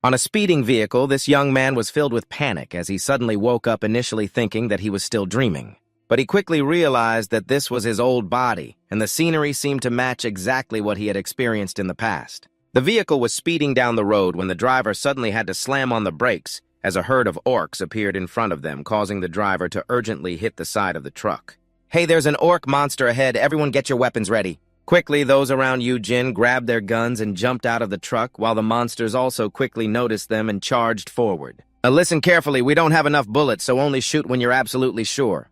On a speeding vehicle, this young man was filled with panic as he suddenly woke up, initially thinking that he was still dreaming. But he quickly realized that this was his old body, and the scenery seemed to match exactly what he had experienced in the past. The vehicle was speeding down the road when the driver suddenly had to slam on the brakes as a herd of orcs appeared in front of them, causing the driver to urgently hit the side of the truck. "Hey, there's an orc monster ahead. Everyone get your weapons ready." Quickly, those around Yu-Jin grabbed their guns and jumped out of the truck, while the monsters also quickly noticed them and charged forward. "Listen carefully, we don't have enough bullets, so only shoot when you're absolutely sure."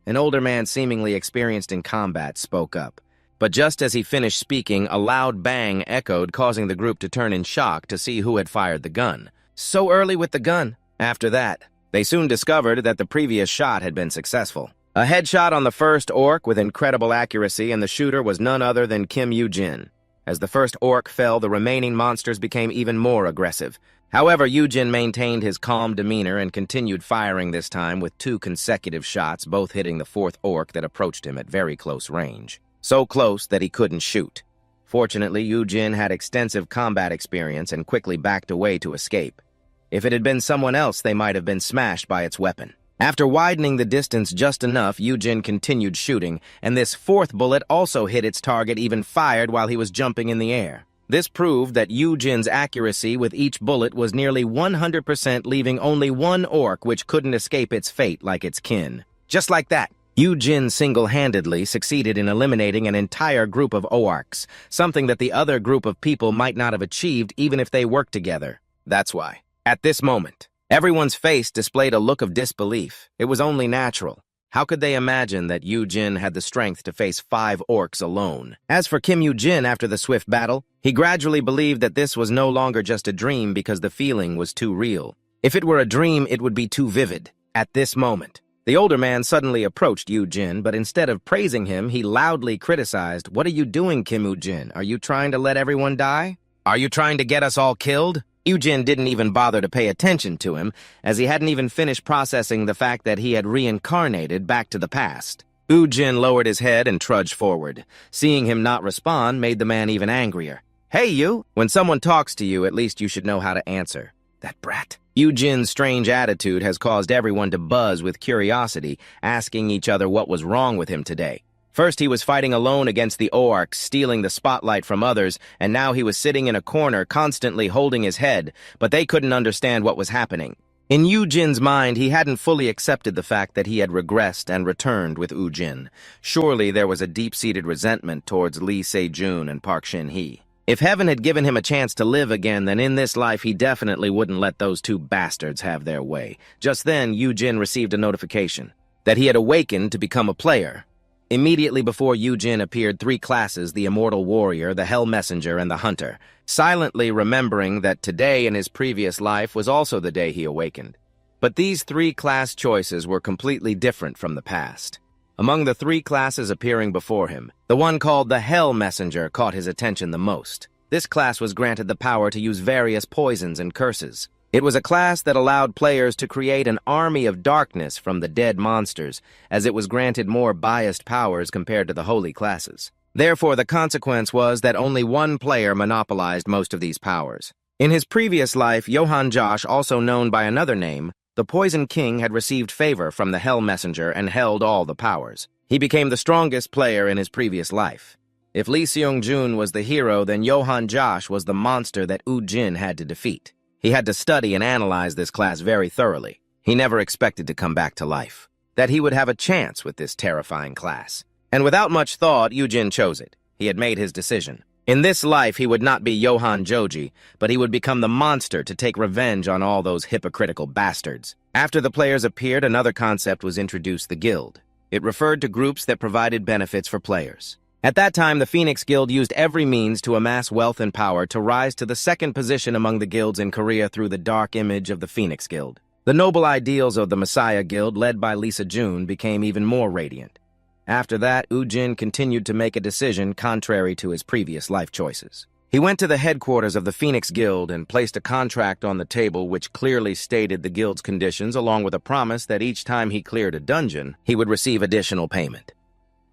An older man seemingly experienced in combat spoke up. But just as he finished speaking, a loud bang echoed, causing the group to turn in shock to see who had fired the gun. So early with the gun. After that, they soon discovered that the previous shot had been successful. A headshot on the first orc with incredible accuracy, and the shooter was none other than Kim Yu-Jin. As the first orc fell, the remaining monsters became even more aggressive. However, Yu-Jin maintained his calm demeanor and continued firing, this time with 2 consecutive shots, both hitting the fourth orc that approached him at very close range. So close that he couldn't shoot. Fortunately, Yu-Jin had extensive combat experience and quickly backed away to escape. If it had been someone else, they might have been smashed by its weapon. After widening the distance just enough, Yu-Jin continued shooting, and this fourth bullet also hit its target, even fired while he was jumping in the air. This proved that Yu-Jin's accuracy with each bullet was nearly 100%, leaving only one orc which couldn't escape its fate like its kin. Just like that, Yu-Jin single-handedly succeeded in eliminating an entire group of Orcs, something that the other group of people might not have achieved even if they worked together. That's why, at this moment, everyone's face displayed a look of disbelief. It was only natural. How could they imagine that Yu-Jin had the strength to face 5 orcs alone? As for Kim Yu-Jin, after the swift battle, he gradually believed that this was no longer just a dream because the feeling was too real. If it were a dream, it would be too vivid. At this moment, the older man suddenly approached Yu-Jin, but instead of praising him, he loudly criticized, "What are you doing, Kim Yu-Jin? Are you trying to let everyone die? Are you trying to get us all killed?" Yu-Jin didn't even bother to pay attention to him, as he hadn't even finished processing the fact that he had reincarnated back to the past. Yu-Jin lowered his head and trudged forward. Seeing him not respond made the man even angrier. "Hey, you! When someone talks to you, at least you should know how to answer. That brat." Yu-Jin's strange attitude has caused everyone to buzz with curiosity, asking each other what was wrong with him today. First, he was fighting alone against the Orcs, stealing the spotlight from others, and now he was sitting in a corner, constantly holding his head, but they couldn't understand what was happening. In Yu-Jin's mind, he hadn't fully accepted the fact that he had regressed and returned with Yu-Jin. Surely there was a deep-seated resentment towards Lee Se-jun and Park Shin-hee. If heaven had given him a chance to live again, then in this life he definitely wouldn't let those 2 bastards have their way. Just then, Yu-Jin received a notification that he had awakened to become a player. Immediately before Yu-Jin appeared 3 classes: the Immortal Warrior, the Hell Messenger, and the Hunter, silently remembering that today in his previous life was also the day he awakened. But these 3 class choices were completely different from the past. Among the 3 classes appearing before him, the one called the Hell Messenger caught his attention the most. This class was granted the power to use various poisons and curses. It was a class that allowed players to create an army of darkness from the dead monsters, as it was granted more biased powers compared to the holy classes. Therefore, the consequence was that only one player monopolized most of these powers. In his previous life, Johann Josh, also known by another name, the Poison King, had received favor from the Hell Messenger and held all the powers. He became the strongest player in his previous life. If Lee Seung-jun was the hero, then Johann Josh was the monster that Yu-Jin had to defeat. He had to study and analyze this class very thoroughly. He never expected to come back to life, that he would have a chance with this terrifying class. And without much thought, Yu-Jin chose it. He had made his decision. In this life, he would not be Johann Joji, but he would become the monster to take revenge on all those hypocritical bastards. After the players appeared, another concept was introduced: the Guild. It referred to groups that provided benefits for players. At that time, the Phoenix Guild used every means to amass wealth and power to rise to the 2nd position among the guilds in Korea through the dark image of the Phoenix Guild. The noble ideals of the Messiah Guild, led by Lee Se-jun, became even more radiant. After that, Yu-Jin continued to make a decision contrary to his previous life choices. He went to the headquarters of the Phoenix Guild and placed a contract on the table which clearly stated the guild's conditions, along with a promise that each time he cleared a dungeon, he would receive additional payment.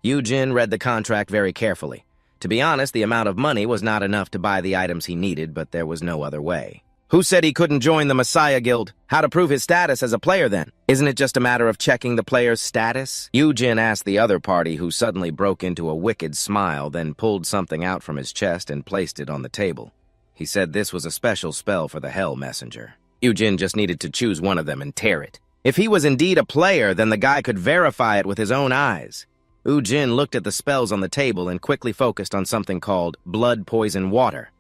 Yu-Jin read the contract very carefully. To be honest, the amount of money was not enough to buy the items he needed, but there was no other way. Who said he couldn't join the Messiah Guild? How to prove his status as a player, then? Isn't it just a matter of checking the player's status? Ujin asked the other party, who suddenly broke into a wicked smile, then pulled something out from his chest and placed it on the table. He said this was a special spell for the Hell Messenger. Ujin just needed to choose one of them and tear it. If he was indeed a player, then the guy could verify it with his own eyes. Ujin looked at the spells on the table and quickly focused on something called Blood Poison Water.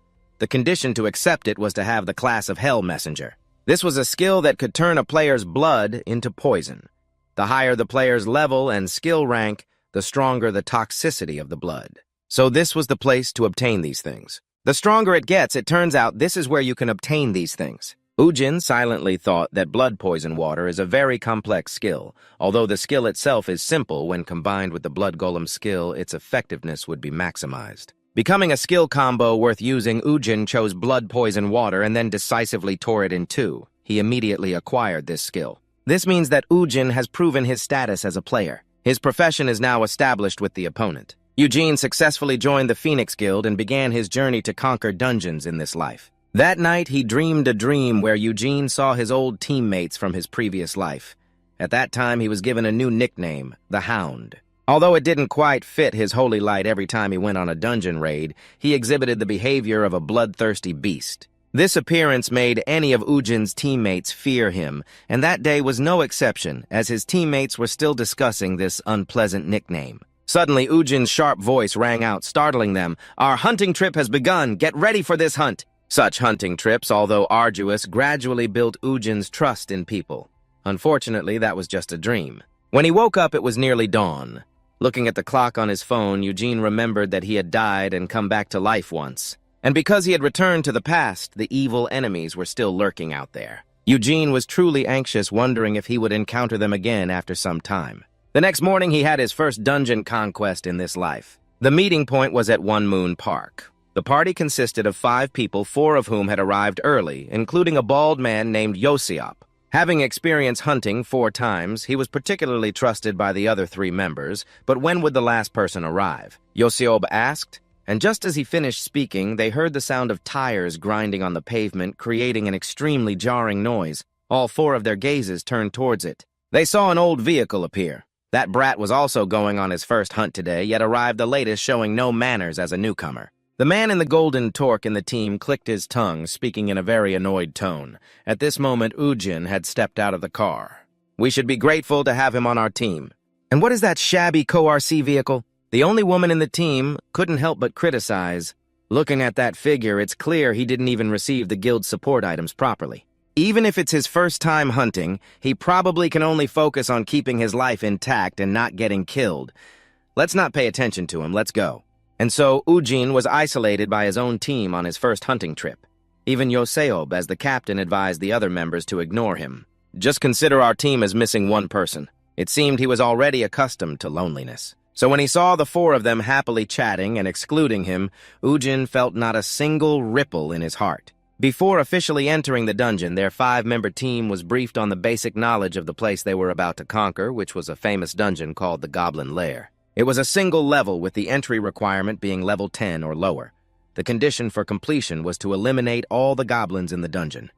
The condition to accept it was to have the class of Hell Messenger. This was a skill that could turn a player's blood into poison. The higher the player's level and skill rank, the stronger the toxicity of the blood. So this was the place to obtain these things. The stronger it gets, it turns out this is where you can obtain these things. Ujin silently thought that blood poison water is a very complex skill. Although the skill itself is simple, when combined with the blood golem skill, its effectiveness would be maximized. Becoming a skill combo worth using, Ujin chose blood poison water and then decisively tore it in two. He immediately acquired this skill. This means that Ujin has proven his status as a player. His profession is now established with the opponent. Eugene successfully joined the Phoenix Guild and began his journey to conquer dungeons in this life. That night, he dreamed a dream where Eugene saw his old teammates from his previous life. At that time, he was given a new nickname, the Hound. Although it didn't quite fit his holy light every time he went on a dungeon raid, he exhibited the behavior of a bloodthirsty beast. This appearance made any of Ujin's teammates fear him, and that day was no exception, as his teammates were still discussing this unpleasant nickname. Suddenly, Ujin's sharp voice rang out, startling them. "Our hunting trip has begun. Get ready for this hunt." Such hunting trips, although arduous, gradually built Ujin's trust in people. Unfortunately, that was just a dream. When he woke up, it was nearly dawn. Looking at the clock on his phone, Eugene remembered that he had died and come back to life once. And because he had returned to the past, the evil enemies were still lurking out there. Eugene was truly anxious, wondering if he would encounter them again after some time. The next morning, he had his first dungeon conquest in this life. The meeting point was at One Moon Park. The party consisted of 5 people, 4 of whom had arrived early, including a bald man named Yosiop. Having experienced hunting 4 times, he was particularly trusted by the other 3 members, but when would the last person arrive? Yosiop asked, and just as he finished speaking, they heard the sound of tires grinding on the pavement, creating an extremely jarring noise. All 4 of their gazes turned towards it. They saw an old vehicle appear. That brat was also going on his first hunt today, yet arrived the latest, showing no manners as a newcomer. The man in the golden torque in the team clicked his tongue, speaking in a very annoyed tone. At this moment, Ujin had stepped out of the car. "We should be grateful to have him on our team." "And what is that shabby co-RC vehicle?" The only woman in the team couldn't help but criticize. "Looking at that figure, it's clear he didn't even receive the guild support items properly. Even if it's his first time hunting, he probably can only focus on keeping his life intact and not getting killed. Let's not pay attention to him, let's go." And so Ujin was isolated by his own team on his first hunting trip. Even Yoseob, as the captain, advised the other members to ignore him. "Just consider our team as missing one person." It seemed he was already accustomed to loneliness. So when he saw the 4 of them happily chatting and excluding him, Ujin felt not a single ripple in his heart. Before officially entering the dungeon, their 5-member team was briefed on the basic knowledge of the place they were about to conquer, which was a famous dungeon called the Goblin Lair. It was a single level, with the entry requirement being level 10 or lower. The condition for completion was to eliminate all the goblins in the dungeon.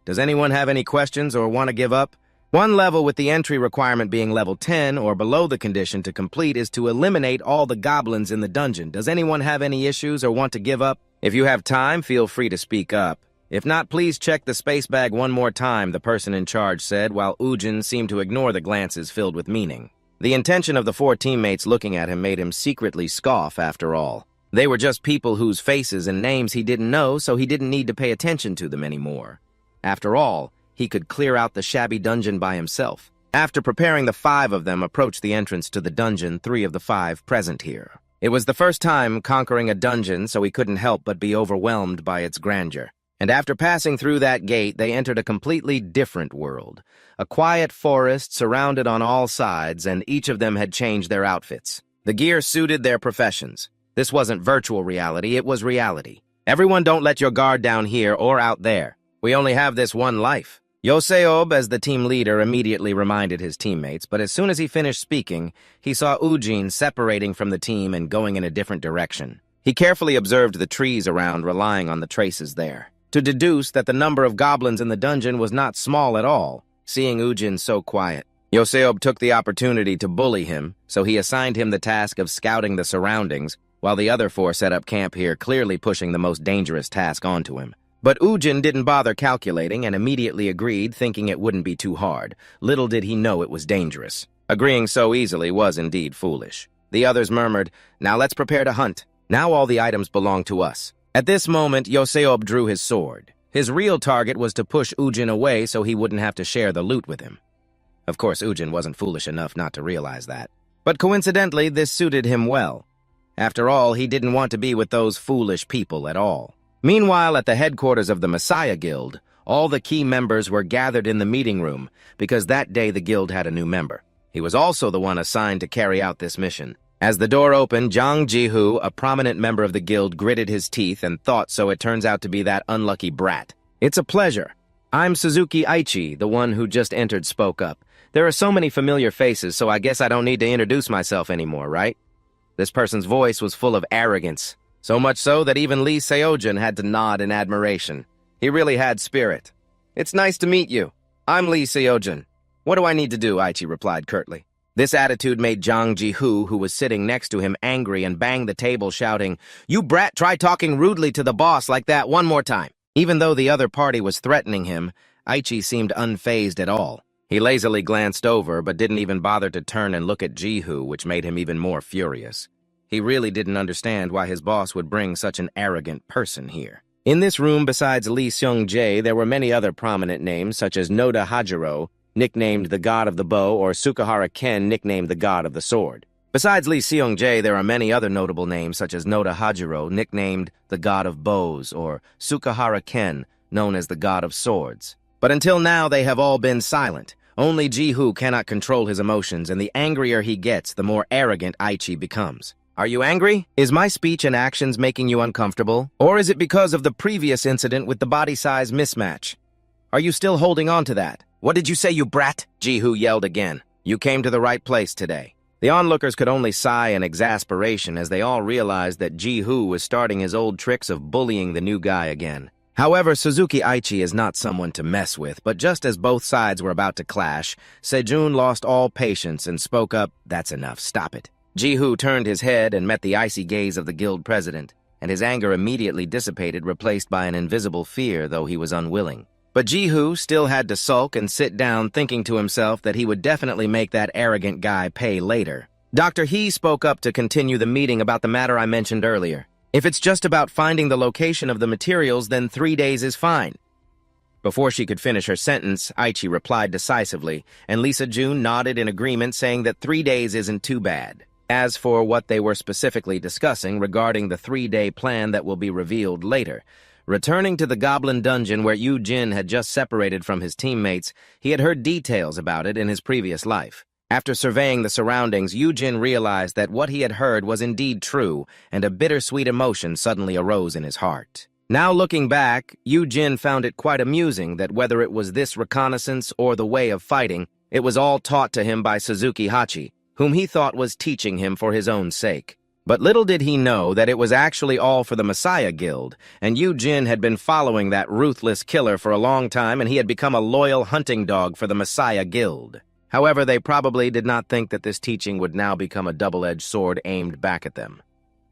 Does anyone have any questions or want to give up? One level with the entry requirement being level 10 or below the condition to complete is to eliminate all the goblins in the dungeon. Does anyone have any issues or want to give up? If you have time, feel free to speak up. If not, please check the space bag one more time, the person in charge said, while Ujin seemed to ignore the glances filled with meaning. The intention of the 4 teammates looking at him made him secretly scoff after all. They were just people whose faces and names he didn't know, so he didn't need to pay attention to them anymore. After all, he could clear out the shabby dungeon by himself. After preparing, the 5 of them approached the entrance to the dungeon, 3 of the 5 present here. It was the first time conquering a dungeon, so he couldn't help but be overwhelmed by its grandeur. And after passing through that gate, they entered a completely different world. A quiet forest surrounded on all sides, and each of them had changed their outfits. The gear suited their professions. This wasn't virtual reality, it was reality. "Everyone, don't let your guard down here or out there. We only have this one life." Yoseob, as the team leader, immediately reminded his teammates, but as soon as he finished speaking, he saw Ujin separating from the team and going in a different direction. He carefully observed the trees around, relying on the traces there. to deduce that the number of goblins in the dungeon was not small at all, seeing Ujin so quiet. Yoseob took the opportunity to bully him, so he assigned him the task of scouting the surroundings, while the other four set up camp here, clearly pushing the most dangerous task onto him. But Ujin didn't bother calculating and immediately agreed, thinking it wouldn't be too hard. Little did he know it was dangerous. Agreeing so easily was indeed foolish. The others murmured, "Now let's prepare to hunt. Now all the items belong to us." At this moment, Yoseob drew his sword. His real target was to push Ujin away so he wouldn't have to share the loot with him. Of course, Ujin wasn't foolish enough not to realize that. But coincidentally, this suited him well. After all, he didn't want to be with those foolish people at all. Meanwhile, at the headquarters of the Messiah Guild, all the key members were gathered in the meeting room because that day the guild had a new member. He was also the one assigned to carry out this mission. As the door opened, Jang Ji-hoo, a prominent member of the guild, gritted his teeth and thought so it turns out to be that unlucky brat. "It's a pleasure. I'm Suzuki Aichi," the one who just entered spoke up. "There are so many familiar faces, so I guess I don't need to introduce myself anymore, right?" This person's voice was full of arrogance, so much so that even Lee Seojin had to nod in admiration. He really had spirit. "It's nice to meet you. I'm Lee Seojin. What do I need to do?" Aichi replied curtly. This attitude made Jang Ji-hoo, who was sitting next to him, angry and banged the table, shouting, "You brat, try talking rudely to the boss like that one more time." Even though the other party was threatening him, Aichi seemed unfazed at all. He lazily glanced over, but didn't even bother to turn and look at Ji-hoo, which made him even more furious. He really didn't understand why his boss would bring such an arrogant person here. In this room, besides Lee Seung-jae, there were many other prominent names, such as Noda Hajiro, nicknamed the God of the Bow, or Sukahara Ken, nicknamed the God of the Sword. Besides Lee Seung-jae, there are many other notable names, such as Noda Hajiro, nicknamed the God of Bows, or Sukahara Ken, known as the God of Swords. But until now, they have all been silent. Only Ji-hoo cannot control his emotions, and the angrier he gets, the more arrogant Aichi becomes. "Are you angry? Is my speech and actions making you uncomfortable? Or is it because of the previous incident with the body size mismatch? Are you still holding on to that? What did you say, you brat?" Ji-hoo yelled again. "You came to the right place today." The onlookers could only sigh in exasperation as they all realized that Ji-hoo was starting his old tricks of bullying the new guy again. However, Suzuki Aichi is not someone to mess with, but just as both sides were about to clash, Sejun lost all patience and spoke up, "That's enough, stop it." Ji-hoo turned his head and met the icy gaze of the guild president, and his anger immediately dissipated, replaced by an invisible fear, though he was unwilling. But Ji-hoo still had to sulk and sit down, thinking to himself that he would definitely make that arrogant guy pay later. Dr. He spoke up to continue the meeting about the matter I mentioned earlier. "If it's just about finding the location of the materials, then 3 days is fine." Before she could finish her sentence, Aichi replied decisively, and Lisa June nodded in agreement, saying that 3 days isn't too bad. As for what they were specifically discussing regarding the 3-day plan that will be revealed later, returning to the Goblin Dungeon where Yu Jin had just separated from his teammates, he had heard details about it in his previous life. After surveying the surroundings, Yu Jin realized that what he had heard was indeed true, and a bittersweet emotion suddenly arose in his heart. Now looking back, Yu Jin found it quite amusing that whether it was this reconnaissance or the way of fighting, it was all taught to him by Suzuki Hachi, whom he thought was teaching him for his own sake. But little did he know that it was actually all for the Messiah Guild, and Yu Jin had been following that ruthless killer for a long time, and he had become a loyal hunting dog for the Messiah Guild. However, they probably did not think that this teaching would now become a double-edged sword aimed back at them.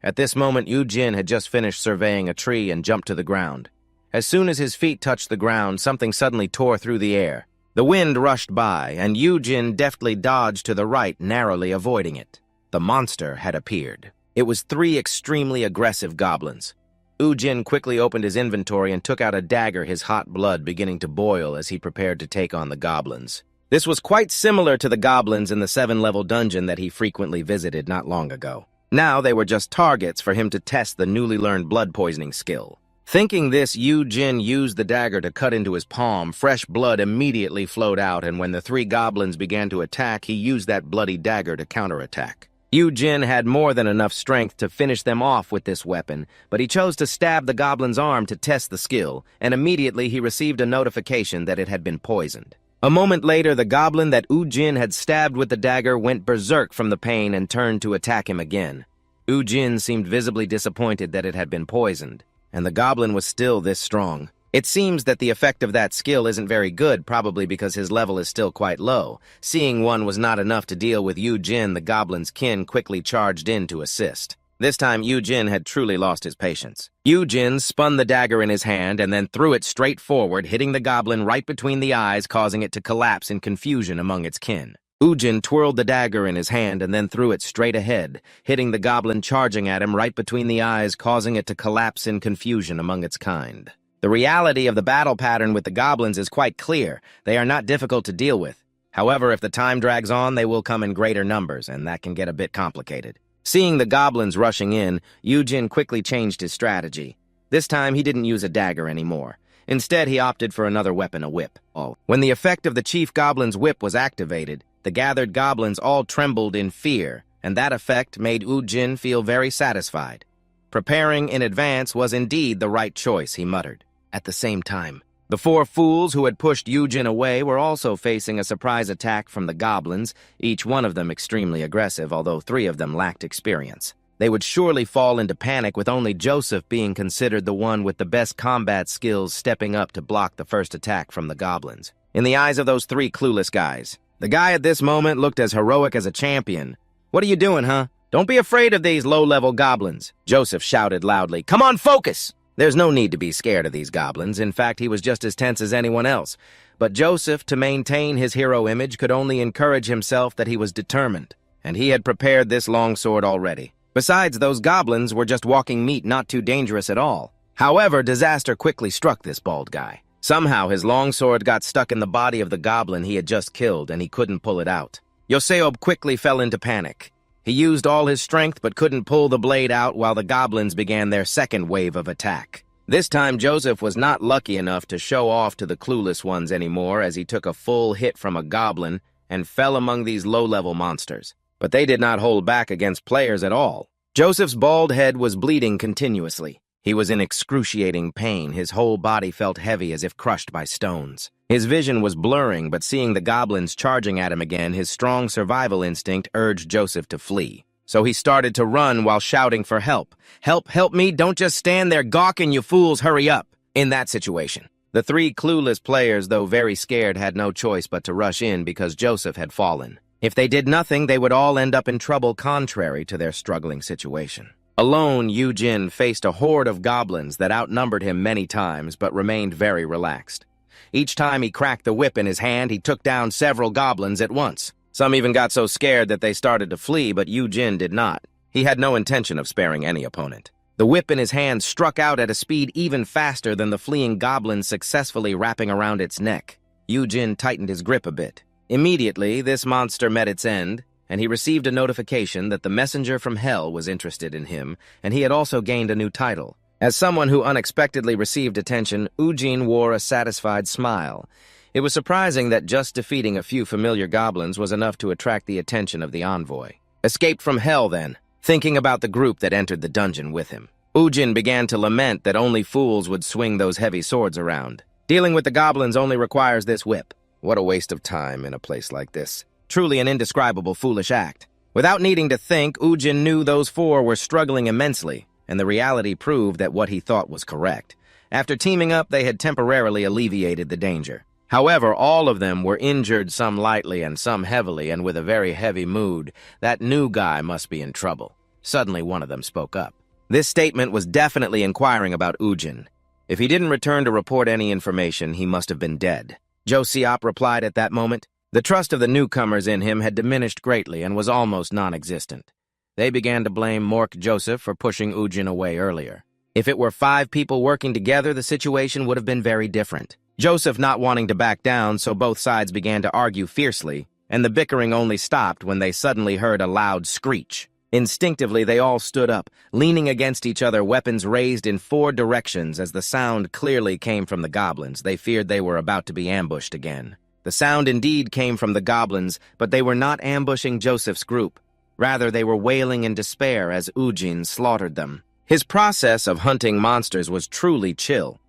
At this moment, Yu Jin had just finished surveying a tree and jumped to the ground. As soon as his feet touched the ground, something suddenly tore through the air. The wind rushed by, and Yu Jin deftly dodged to the right, narrowly avoiding it. The monster had appeared. It was 3 extremely aggressive goblins. Yu Jin quickly opened his inventory and took out a dagger, his hot blood beginning to boil as he prepared to take on the goblins. This was quite similar to the goblins in the 7-level dungeon that he frequently visited not long ago. Now they were just targets for him to test the newly learned blood poisoning skill. Thinking this, Yu Jin used the dagger to cut into his palm. Fresh blood immediately flowed out, and when the 3 goblins began to attack, he used that bloody dagger to counterattack. Yu Jin had more than enough strength to finish them off with this weapon, but he chose to stab the goblin's arm to test the skill, and immediately he received a notification that it had been poisoned. A moment later, the goblin that Yu Jin had stabbed with the dagger went berserk from the pain and turned to attack him again. Yu Jin seemed visibly disappointed that it had been poisoned, and the goblin was still this strong. It seems that the effect of that skill isn't very good, probably because his level is still quite low. Seeing one was not enough to deal with Yu Jin, the goblin's kin quickly charged in to assist. This time, Yu Jin had truly lost his patience. Yu Jin spun the dagger in his hand and then threw it straight forward, hitting the goblin right between the eyes, causing it to collapse in confusion among its kin. Ujin twirled the dagger in his hand and then threw it straight ahead, hitting the goblin charging at him right between the eyes, causing it to collapse in confusion among its kind. The reality of the battle pattern with the goblins is quite clear. They are not difficult to deal with. However, if the time drags on, they will come in greater numbers, and that can get a bit complicated. Seeing the goblins rushing in, Ujin quickly changed his strategy. This time, he didn't use a dagger anymore. Instead, he opted for another weapon, a whip. When the effect of the chief goblin's whip was activated, the gathered goblins all trembled in fear, and that effect made Ujin feel very satisfied. Preparing in advance was indeed the right choice, he muttered. At the same time, the four fools who had pushed Ujin away were also facing a surprise attack from the goblins, each one of them extremely aggressive, although 3 of them lacked experience. They would surely fall into panic with only Joseph being considered the one with the best combat skills stepping up to block the first attack from the goblins. In the eyes of those 3 clueless guys, the guy at this moment looked as heroic as a champion. "What are you doing, huh? Don't be afraid of these low-level goblins," Joseph shouted loudly. "Come on, focus!" There's no need to be scared of these goblins. In fact, he was just as tense as anyone else. But Joseph, to maintain his hero image, could only encourage himself that he was determined, and he had prepared this longsword already. Besides, those goblins were just walking meat, not too dangerous at all. However, disaster quickly struck this bald guy. Somehow, his longsword got stuck in the body of the goblin he had just killed, and he couldn't pull it out. Yoseob quickly fell into panic. He used all his strength but couldn't pull the blade out while the goblins began their second wave of attack. This time, Joseph was not lucky enough to show off to the clueless ones anymore, as he took a full hit from a goblin and fell among these low-level monsters. But they did not hold back against players at all. Joseph's bald head was bleeding continuously. He was in excruciating pain. His whole body felt heavy as if crushed by stones. His vision was blurring, but seeing the goblins charging at him again, his strong survival instinct urged Joseph to flee. So he started to run while shouting for help. "Help, help me, don't just stand there gawking, you fools, hurry up!" In that situation, the 3 clueless players, though very scared, had no choice but to rush in because Joseph had fallen. If they did nothing, they would all end up in trouble contrary to their struggling situation. Alone, Yu Jin faced a horde of goblins that outnumbered him many times but remained very relaxed. Each time he cracked the whip in his hand, he took down several goblins at once. Some even got so scared that they started to flee, but Yu Jin did not. He had no intention of sparing any opponent. The whip in his hand struck out at a speed even faster than the fleeing goblins successfully wrapping around its neck. Yu Jin tightened his grip a bit. Immediately, this monster met its end, and he received a notification that the messenger from hell was interested in him, and he had also gained a new title. As someone who unexpectedly received attention, Ujin wore a satisfied smile. It was surprising that just defeating a few familiar goblins was enough to attract the attention of the envoy. Escaped from hell, then, thinking about the group that entered the dungeon with him. Ujin began to lament that only fools would swing those heavy swords around. Dealing with the goblins only requires this whip. What a waste of time in a place like this. Truly an indescribable foolish act. Without needing to think, Ujin knew those 4 were struggling immensely, and the reality proved that what he thought was correct. After teaming up, they had temporarily alleviated the danger. However, all of them were injured, some lightly and some heavily, and with a very heavy mood. That new guy must be in trouble. Suddenly, one of them spoke up. This statement was definitely inquiring about Ujin. If he didn't return to report any information, he must have been dead. Josiop replied at that moment. The trust of the newcomers in him had diminished greatly and was almost non-existent. They began to blame Mork Joseph for pushing Ujin away earlier. If it were 5 people working together, the situation would have been very different. Joseph not wanting to back down, so both sides began to argue fiercely, and the bickering only stopped when they suddenly heard a loud screech. Instinctively, they all stood up, leaning against each other, weapons raised in 4 directions. As the sound clearly came from the goblins, they feared they were about to be ambushed again. The sound indeed came from the goblins, but they were not ambushing Joseph's group. Rather, they were wailing in despair as Ujin slaughtered them. His process of hunting monsters was truly chill.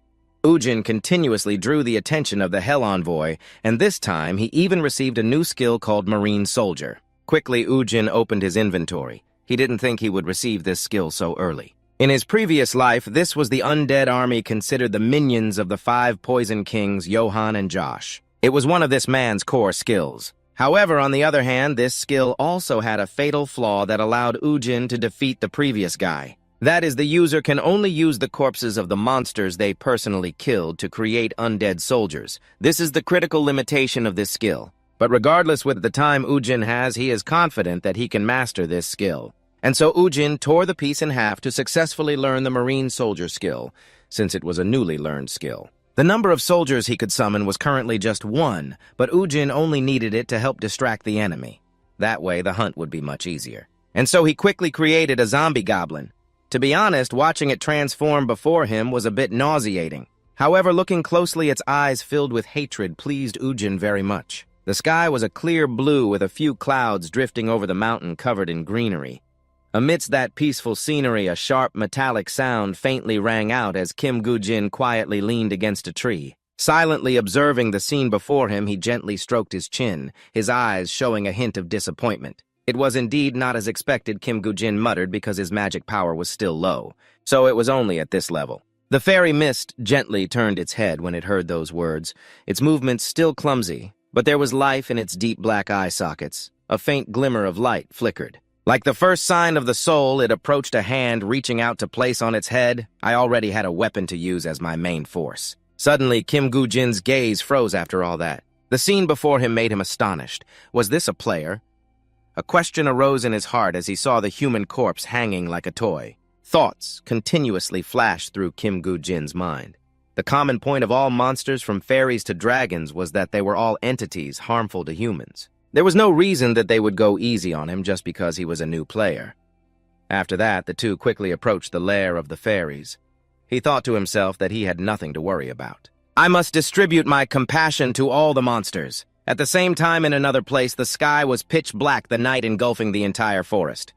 Ujin continuously drew the attention of the Hell Envoy, and this time he even received a new skill called Marine Soldier. Quickly, Ujin opened his inventory. He didn't think he would receive this skill so early. In his previous life, this was the undead army considered the minions of the 5 poison kings Johann and Josh. It was one of this man's core skills. However, on the other hand, this skill also had a fatal flaw that allowed Ujin to defeat the previous guy. That is, the user can only use the corpses of the monsters they personally killed to create undead soldiers. This is the critical limitation of this skill. But regardless with the time Ujin has, he is confident that he can master this skill. And so Ujin tore the piece in half to successfully learn the marine soldier skill, since it was a newly learned skill. The number of soldiers he could summon was currently just 1, but Ujin only needed it to help distract the enemy. That way, the hunt would be much easier. And so he quickly created a zombie goblin. To be honest, watching it transform before him was a bit nauseating. However, looking closely, its eyes filled with hatred pleased Ujin very much. The sky was a clear blue with a few clouds drifting over the mountain covered in greenery. Amidst that peaceful scenery, a sharp metallic sound faintly rang out as Kim Gu-jin quietly leaned against a tree. Silently observing the scene before him, he gently stroked his chin, his eyes showing a hint of disappointment. It was indeed not as expected, Kim Gu-jin muttered, because his magic power was still low. So it was only at this level. The fairy mist gently turned its head when it heard those words, its movements still clumsy, but there was life in its deep black eye sockets. A faint glimmer of light flickered. Like the first sign of the soul, it approached a hand, reaching out to place on its head. I already had a weapon to use as my main force. Suddenly, Kim Gu-jin's gaze froze after all that. The scene before him made him astonished. Was this a player? A question arose in his heart as he saw the human corpse hanging like a toy. Thoughts continuously flashed through Kim Gu-jin's mind. The common point of all monsters, from fairies to dragons, was that they were all entities harmful to humans. There was no reason that they would go easy on him just because he was a new player. After that, the two quickly approached the lair of the fairies. He thought to himself that he had nothing to worry about. I must distribute my compassion to all the monsters. At the same time, in another place, the sky was pitch black, the night engulfing the entire forest.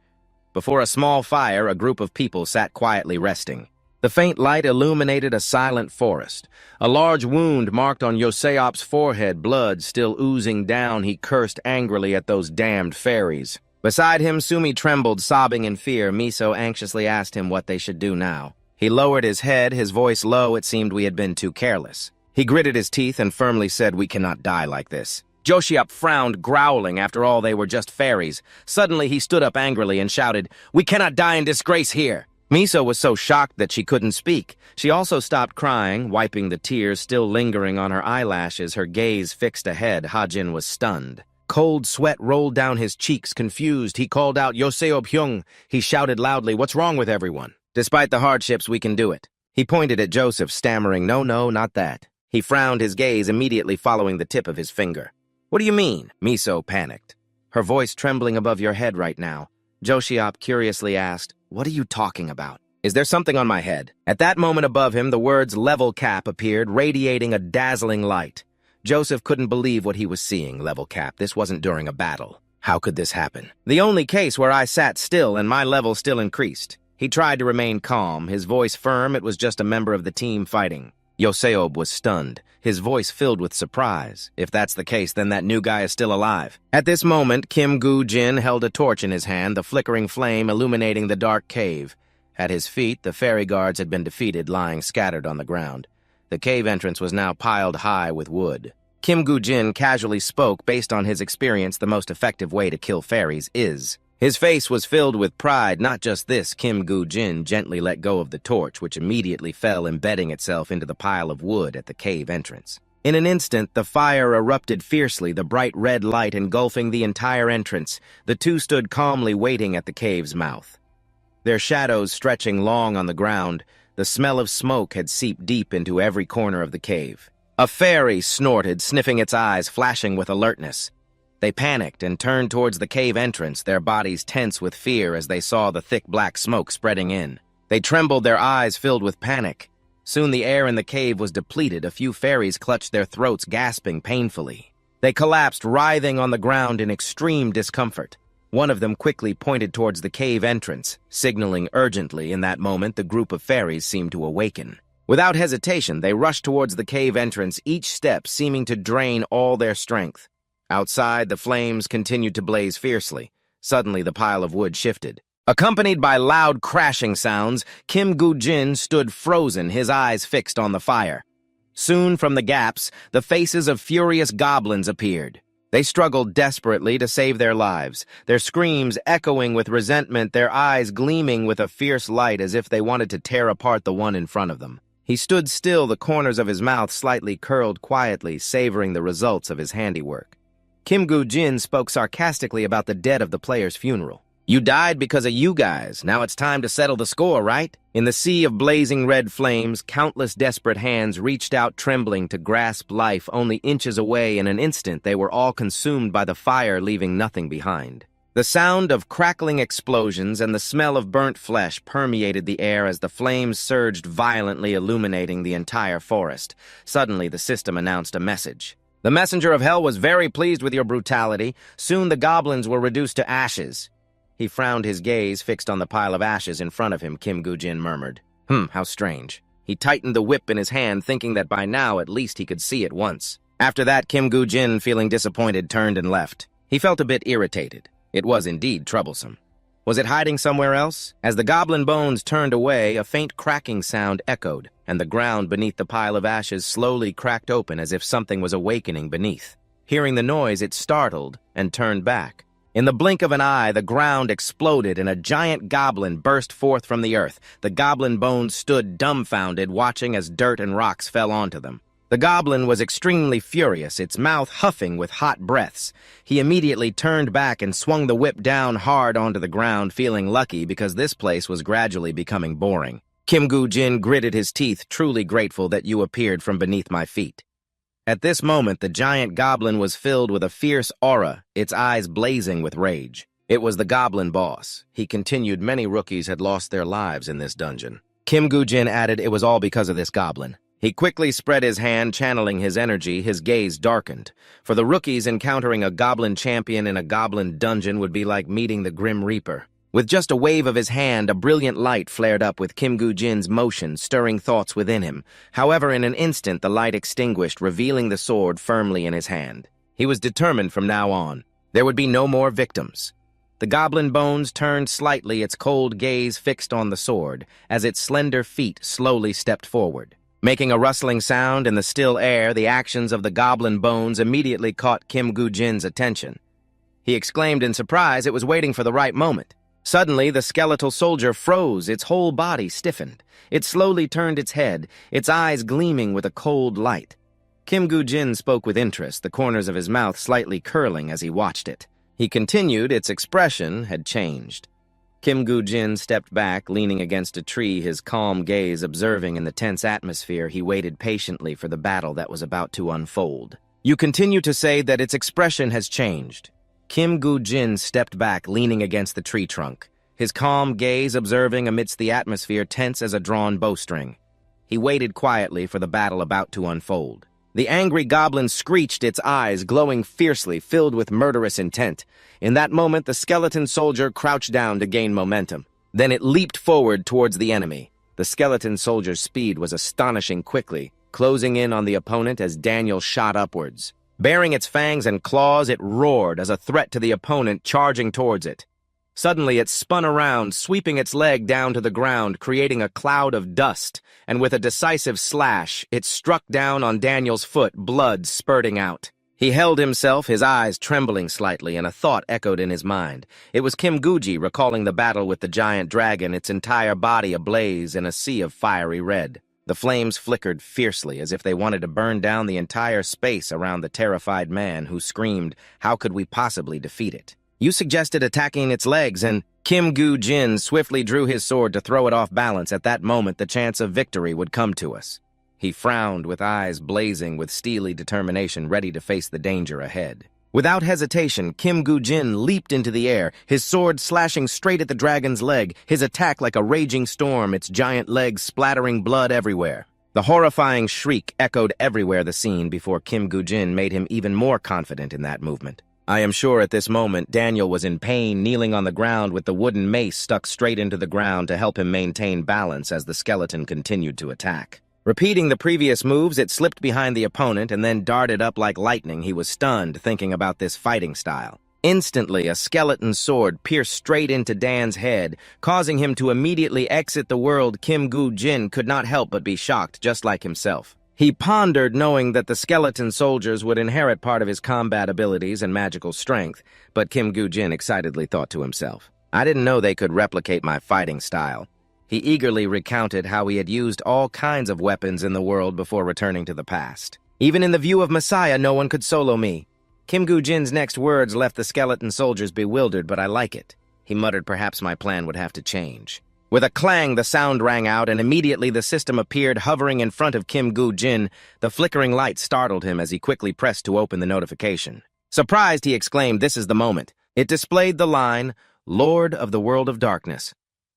Before a small fire, a group of people sat quietly resting. The faint light illuminated a silent forest. A large wound marked on Yoseop's forehead, blood still oozing down. He cursed angrily at those damned fairies. Beside him, Sumi trembled, sobbing in fear. Miso anxiously asked him what they should do now. He lowered his head, his voice low. It seemed we had been too careless. He gritted his teeth and firmly said, "We cannot die like this." Joshiop frowned, growling. After all, they were just fairies. Suddenly, he stood up angrily and shouted, "We cannot die in disgrace here!" Miso was so shocked that she couldn't speak. She also stopped crying, wiping the tears still lingering on her eyelashes, her gaze fixed ahead. Hajin was stunned. Cold sweat rolled down his cheeks, confused. He called out, "Yoseo Byung!" He shouted loudly, "What's wrong with everyone? Despite the hardships, we can do it." He pointed at Joseph, stammering, "No, not that." He frowned, his gaze immediately following the tip of his finger. "What do you mean?" Miso panicked. Her voice trembling above your head right now. Joshiop curiously asked, "What are you talking about? Is there something on my head?" At that moment above him, the words "level cap" appeared, radiating a dazzling light. Joseph couldn't believe what he was seeing. Level cap. This wasn't during a battle. How could this happen? The only case where I sat still and my level still increased. He tried to remain calm, his voice firm. It was just a member of the team fighting. Yoseob was stunned, his voice filled with surprise. If that's the case, then that new guy is still alive. At this moment, Kim Gu-jin held a torch in his hand, the flickering flame illuminating the dark cave. At his feet, the fairy guards had been defeated, lying scattered on the ground. The cave entrance was now piled high with wood. Kim Gu-jin casually spoke. Based on his experience, the most effective way to kill fairies is... His face was filled with pride. Not just this, Kim Gu-jin gently let go of the torch, which immediately fell, embedding itself into the pile of wood at the cave entrance. In an instant, the fire erupted fiercely, the bright red light engulfing the entire entrance. The two stood calmly waiting at the cave's mouth. Their shadows stretching long on the ground, the smell of smoke had seeped deep into every corner of the cave. A fairy snorted, sniffing its eyes, flashing with alertness. They panicked and turned towards the cave entrance, their bodies tense with fear as they saw the thick black smoke spreading in. They trembled, their eyes filled with panic. Soon the air in the cave was depleted. A few fairies clutched their throats, gasping painfully. They collapsed, writhing on the ground in extreme discomfort. One of them quickly pointed towards the cave entrance, signaling urgently. In that moment, the group of fairies seemed to awaken. Without hesitation, they rushed towards the cave entrance, each step seeming to drain all their strength. Outside, the flames continued to blaze fiercely. Suddenly, the pile of wood shifted. Accompanied by loud crashing sounds, Kim Gu-jin stood frozen, his eyes fixed on the fire. Soon from the gaps, the faces of furious goblins appeared. They struggled desperately to save their lives, their screams echoing with resentment, their eyes gleaming with a fierce light as if they wanted to tear apart the one in front of them. He stood still, the corners of his mouth slightly curled quietly, savoring the results of his handiwork. Kim Gu-jin spoke sarcastically about the dead of the player's funeral. "You died because of you guys. Now it's time to settle the score, right?" In the sea of blazing red flames, countless desperate hands reached out trembling to grasp life. Only inches away, in an instant, they were all consumed by the fire, leaving nothing behind. The sound of crackling explosions and the smell of burnt flesh permeated the air as the flames surged violently, illuminating the entire forest. Suddenly, the system announced a message. "The messenger of hell was very pleased with your brutality. Soon the goblins were reduced to ashes." He frowned, his gaze fixed on the pile of ashes in front of him. Kim Gu-jin murmured, How strange." He tightened the whip in his hand, thinking that by now at least he could see it once. After that, Kim Gu-jin, feeling disappointed, turned and left. He felt a bit irritated. It was indeed troublesome. Was it hiding somewhere else? As the goblin bones turned away, a faint cracking sound echoed, and the ground beneath the pile of ashes slowly cracked open as if something was awakening beneath. Hearing the noise, it startled and turned back. In the blink of an eye, the ground exploded and a giant goblin burst forth from the earth. The goblin bones stood dumbfounded, watching as dirt and rocks fell onto them. The goblin was extremely furious, its mouth huffing with hot breaths. He immediately turned back and swung the whip down hard onto the ground, feeling lucky because this place was gradually becoming boring. Kim Gu-jin gritted his teeth, truly grateful that you appeared from beneath my feet. At this moment, the giant goblin was filled with a fierce aura, its eyes blazing with rage. It was the goblin boss. He continued, many rookies had lost their lives in this dungeon. Kim Gu-jin added it was all because of this goblin. He quickly spread his hand, channeling his energy. His gaze darkened. For the rookies, encountering a goblin champion in a goblin dungeon would be like meeting the Grim Reaper. With just a wave of his hand, a brilliant light flared up with Kim Gu-jin's motion, stirring thoughts within him. However, in an instant, the light extinguished, revealing the sword firmly in his hand. He was determined from now on. There would be no more victims. The goblin bones turned slightly, its cold gaze fixed on the sword, as its slender feet slowly stepped forward. Making a rustling sound in the still air, the actions of the goblin bones immediately caught Kim Gu-jin's attention. He exclaimed in surprise. It was waiting for the right moment. Suddenly, the skeletal soldier froze, its whole body stiffened. It slowly turned its head, its eyes gleaming with a cold light. Kim Gu-jin spoke with interest, the corners of his mouth slightly curling as he watched it. He continued, its expression had changed. Kim Gu-jin stepped back, leaning against a tree, his calm gaze observing in the tense atmosphere. He waited patiently for the battle that was about to unfold. "You continue to say that its expression has changed." Kim Gu-jin stepped back, leaning against the tree trunk, his calm gaze observing amidst the atmosphere tense as a drawn bowstring. He waited quietly for the battle about to unfold. The angry goblin screeched, its eyes glowing fiercely, filled with murderous intent. In that moment, the skeleton soldier crouched down to gain momentum. Then it leaped forward towards the enemy. The skeleton soldier's speed was astonishing quickly, closing in on the opponent as Daniel shot upwards. Baring its fangs and claws, it roared as a threat to the opponent charging towards it. Suddenly, it spun around, sweeping its leg down to the ground, creating a cloud of dust, and with a decisive slash, it struck down on Daniel's foot, blood spurting out. He held himself, his eyes trembling slightly, and a thought echoed in his mind. It was Kim Gu-ji recalling the battle with the giant dragon, its entire body ablaze in a sea of fiery red. The flames flickered fiercely, as if they wanted to burn down the entire space around the terrified man, who screamed, "How could we possibly defeat it?" "You suggested attacking its legs," and Kim Gu-jin swiftly drew his sword to throw it off balance. At that moment, the chance of victory would come to us. He frowned, with eyes blazing with steely determination, ready to face the danger ahead. Without hesitation, Kim Gu-jin leaped into the air, his sword slashing straight at the dragon's leg, his attack like a raging storm, its giant legs splattering blood everywhere. The horrifying shriek echoed everywhere the scene before Kim Gu-jin made him even more confident in that movement. I am sure at this moment Daniel was in pain, kneeling on the ground with the wooden mace stuck straight into the ground to help him maintain balance as the skeleton continued to attack. Repeating the previous moves, it slipped behind the opponent and then darted up like lightning. He was stunned, thinking about this fighting style. Instantly, a skeleton sword pierced straight into Dan's head, causing him to immediately exit the world. Kim Gu-jin could not help but be shocked, just like himself. He pondered, knowing that the skeleton soldiers would inherit part of his combat abilities and magical strength, but Kim Gu-jin excitedly thought to himself, I didn't know they could replicate my fighting style. He eagerly recounted how he had used all kinds of weapons in the world before returning to the past. Even in the view of Messiah, no one could solo me. Kim Gu-jin's next words left the skeleton soldiers bewildered, but I like it. He muttered perhaps my plan would have to change. With a clang, the sound rang out, and immediately the system appeared hovering in front of Kim Gu-jin. The flickering light startled him as he quickly pressed to open the notification. Surprised, he exclaimed, this is the moment. It displayed the line, Lord of the World of Darkness.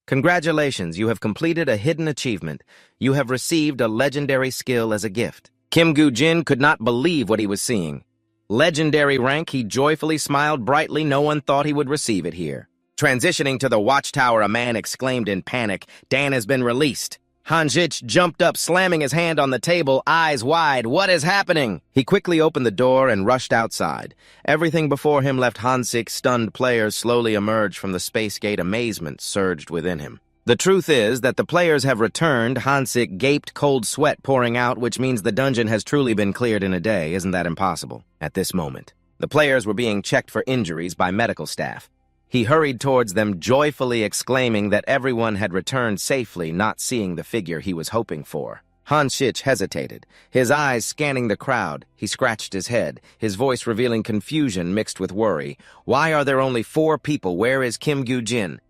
Congratulations, you have completed a hidden achievement. You have received a legendary skill as a gift. Kim Gu-jin could not believe what he was seeing. Legendary rank, he joyfully smiled brightly. No one thought he would receive it here. Transitioning to the watchtower, a man exclaimed in panic, Dan has been released. Hanjich jumped up, slamming his hand on the table, eyes wide. What is happening? He quickly opened the door and rushed outside. Everything before him left Hansik stunned. Players slowly emerged from the space gate. Amazement surged within him. The truth is that the players have returned. Hansik gaped, cold sweat pouring out, which means the dungeon has truly been cleared in a day. Isn't that impossible? At this moment, the players were being checked for injuries by medical staff. He hurried towards them, joyfully exclaiming that everyone had returned safely, not seeing the figure he was hoping for. Hanshich hesitated, his eyes scanning the crowd. He scratched his head, his voice revealing confusion mixed with worry. Why are there only 4 people? Where is Kim Gu-jin?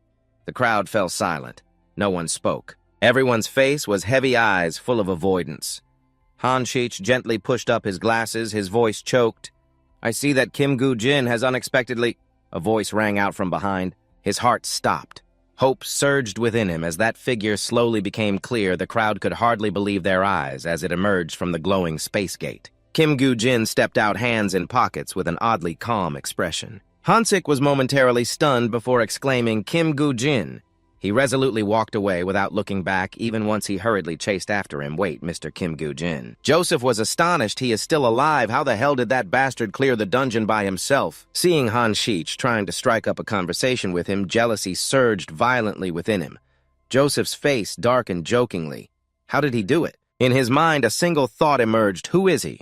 The crowd fell silent. No one spoke. Everyone's face was heavy eyes full of avoidance. Hanshich gently pushed up his glasses, his voice choked. I see that Kim Gu-jin has unexpectedly... A voice rang out from behind. His heart stopped. Hope surged within him as that figure slowly became clear. The crowd could hardly believe their eyes as it emerged from the glowing space gate. Kim Gu-jin stepped out, hands in pockets, with an oddly calm expression. Hansik was momentarily stunned before exclaiming, Kim Gu-jin. He resolutely walked away without looking back, even once he hurriedly chased after him. Wait, Mr. Kim Gu-jin. Joseph was astonished. He is still alive. How the hell did that bastard clear the dungeon by himself? Seeing Han Shich trying to strike up a conversation with him, jealousy surged violently within him. Joseph's face darkened jokingly. How did he do it? In his mind, a single thought emerged. Who is he?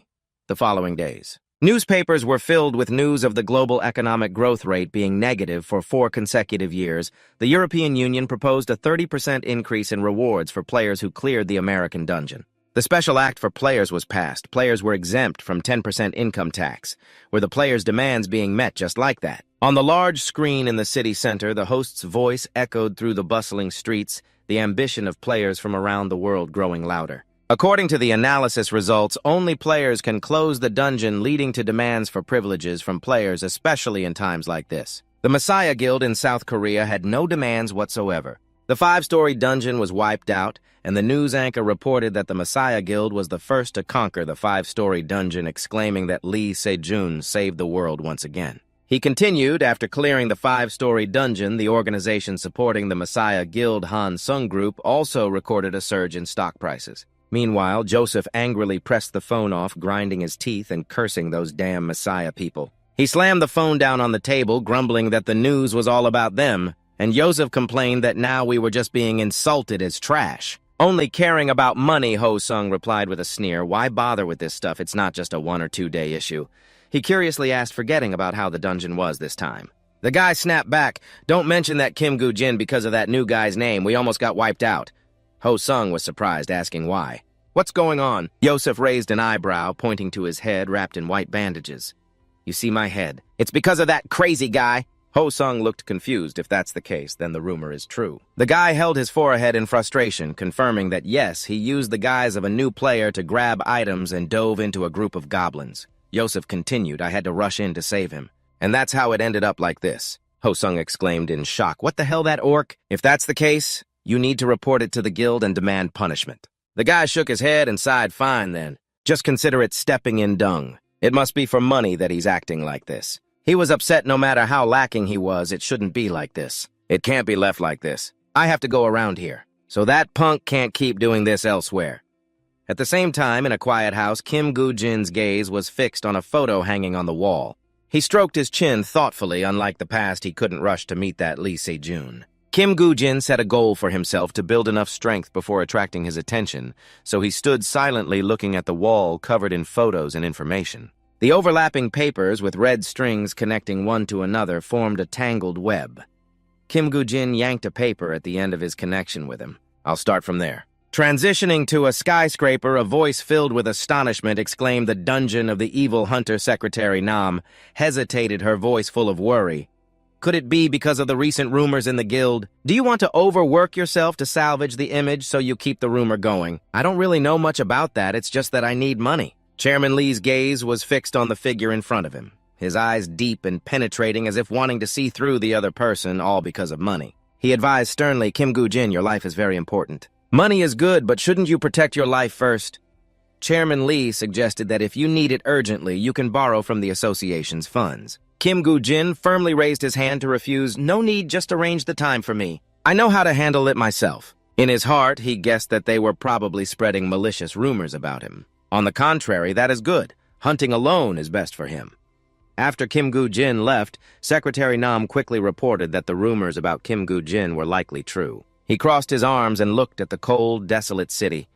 The following days, newspapers were filled with news of the global economic growth rate being negative for 4 consecutive years. The European Union proposed a 30% increase in rewards for players who cleared the American dungeon. The Special Act for Players was passed. Players were exempt from 10% income tax, were the players' demands being met just like that. On the large screen in the city center, the host's voice echoed through the bustling streets, the ambition of players from around the world growing louder. According to the analysis results, only players can close the dungeon, leading to demands for privileges from players, especially in times like this. The Messiah Guild in South Korea had no demands whatsoever. The 5-story dungeon was wiped out, and the news anchor reported that the Messiah Guild was the first to conquer the 5-story dungeon, exclaiming that Lee Sejun saved the world once again. He continued, after clearing the 5-story dungeon, the organization supporting the Messiah Guild Han Sung Group also recorded a surge in stock prices. Meanwhile, Joseph angrily pressed the phone off, grinding his teeth and cursing those damn Messiah people. He slammed the phone down on the table, grumbling that the news was all about them, and Joseph complained that now we were just being insulted as trash. Only caring about money, Ho Sung replied with a sneer. Why bother with this stuff? It's not just a 1 or 2 day issue. He curiously asked, forgetting about how the dungeon was this time. The guy snapped back. Don't mention that Kim Gu-jin because of that new guy's name. We almost got wiped out. Ho Sung was surprised, asking why. What's going on? Joseph raised an eyebrow, pointing to his head wrapped in white bandages. You see my head. It's because of that crazy guy. Ho Sung looked confused. If that's the case, then the rumor is true. The guy held his forehead in frustration, confirming that yes, he used the guise of a new player to grab items and dove into a group of goblins. Joseph continued, I had to rush in to save him. And that's how it ended up like this. Ho Sung exclaimed in shock. What the hell, that orc? If that's the case, you need to report it to the guild and demand punishment. The guy shook his head and sighed, fine then. Just consider it stepping in dung. It must be for money that he's acting like this. He was upset no matter how lacking he was. It shouldn't be like this. It can't be left like this. I have to go around here. So that punk can't keep doing this elsewhere. At the same time, in a quiet house, Kim Gu-jin's gaze was fixed on a photo hanging on the wall. He stroked his chin thoughtfully. Unlike the past, he couldn't rush to meet that Lee Se-jun. Kim Goo-jin set a goal for himself to build enough strength before attracting his attention, so he stood silently looking at the wall covered in photos and information. The overlapping papers with red strings connecting one to another formed a tangled web. Kim Goo-jin yanked a paper at the end of his connection with him. "I'll start from there." Transitioning to a skyscraper, a voice filled with astonishment exclaimed, "The dungeon of the evil hunter Secretary Nam," hesitated, her voice full of worry. "Could it be because of the recent rumors in the guild? Do you want to overwork yourself to salvage the image so you keep the rumor going?" "I don't really know much about that, it's just that I need money." Chairman Lee's gaze was fixed on the figure in front of him, his eyes deep and penetrating as if wanting to see through the other person, all because of money. He advised sternly, "Kim Goo-jin, your life is very important. Money is good, but shouldn't you protect your life first?" Chairman Lee suggested that if you need it urgently, you can borrow from the association's funds. Kim Goo-jin firmly raised his hand to refuse. "No need, just arrange the time for me. I know how to handle it myself." In his heart, he guessed that they were probably spreading malicious rumors about him. On the contrary, that is good. Hunting alone is best for him. After Kim Goo-jin left, Secretary Nam quickly reported that the rumors about Kim Goo-jin were likely true. He crossed his arms and looked at the cold, desolate city.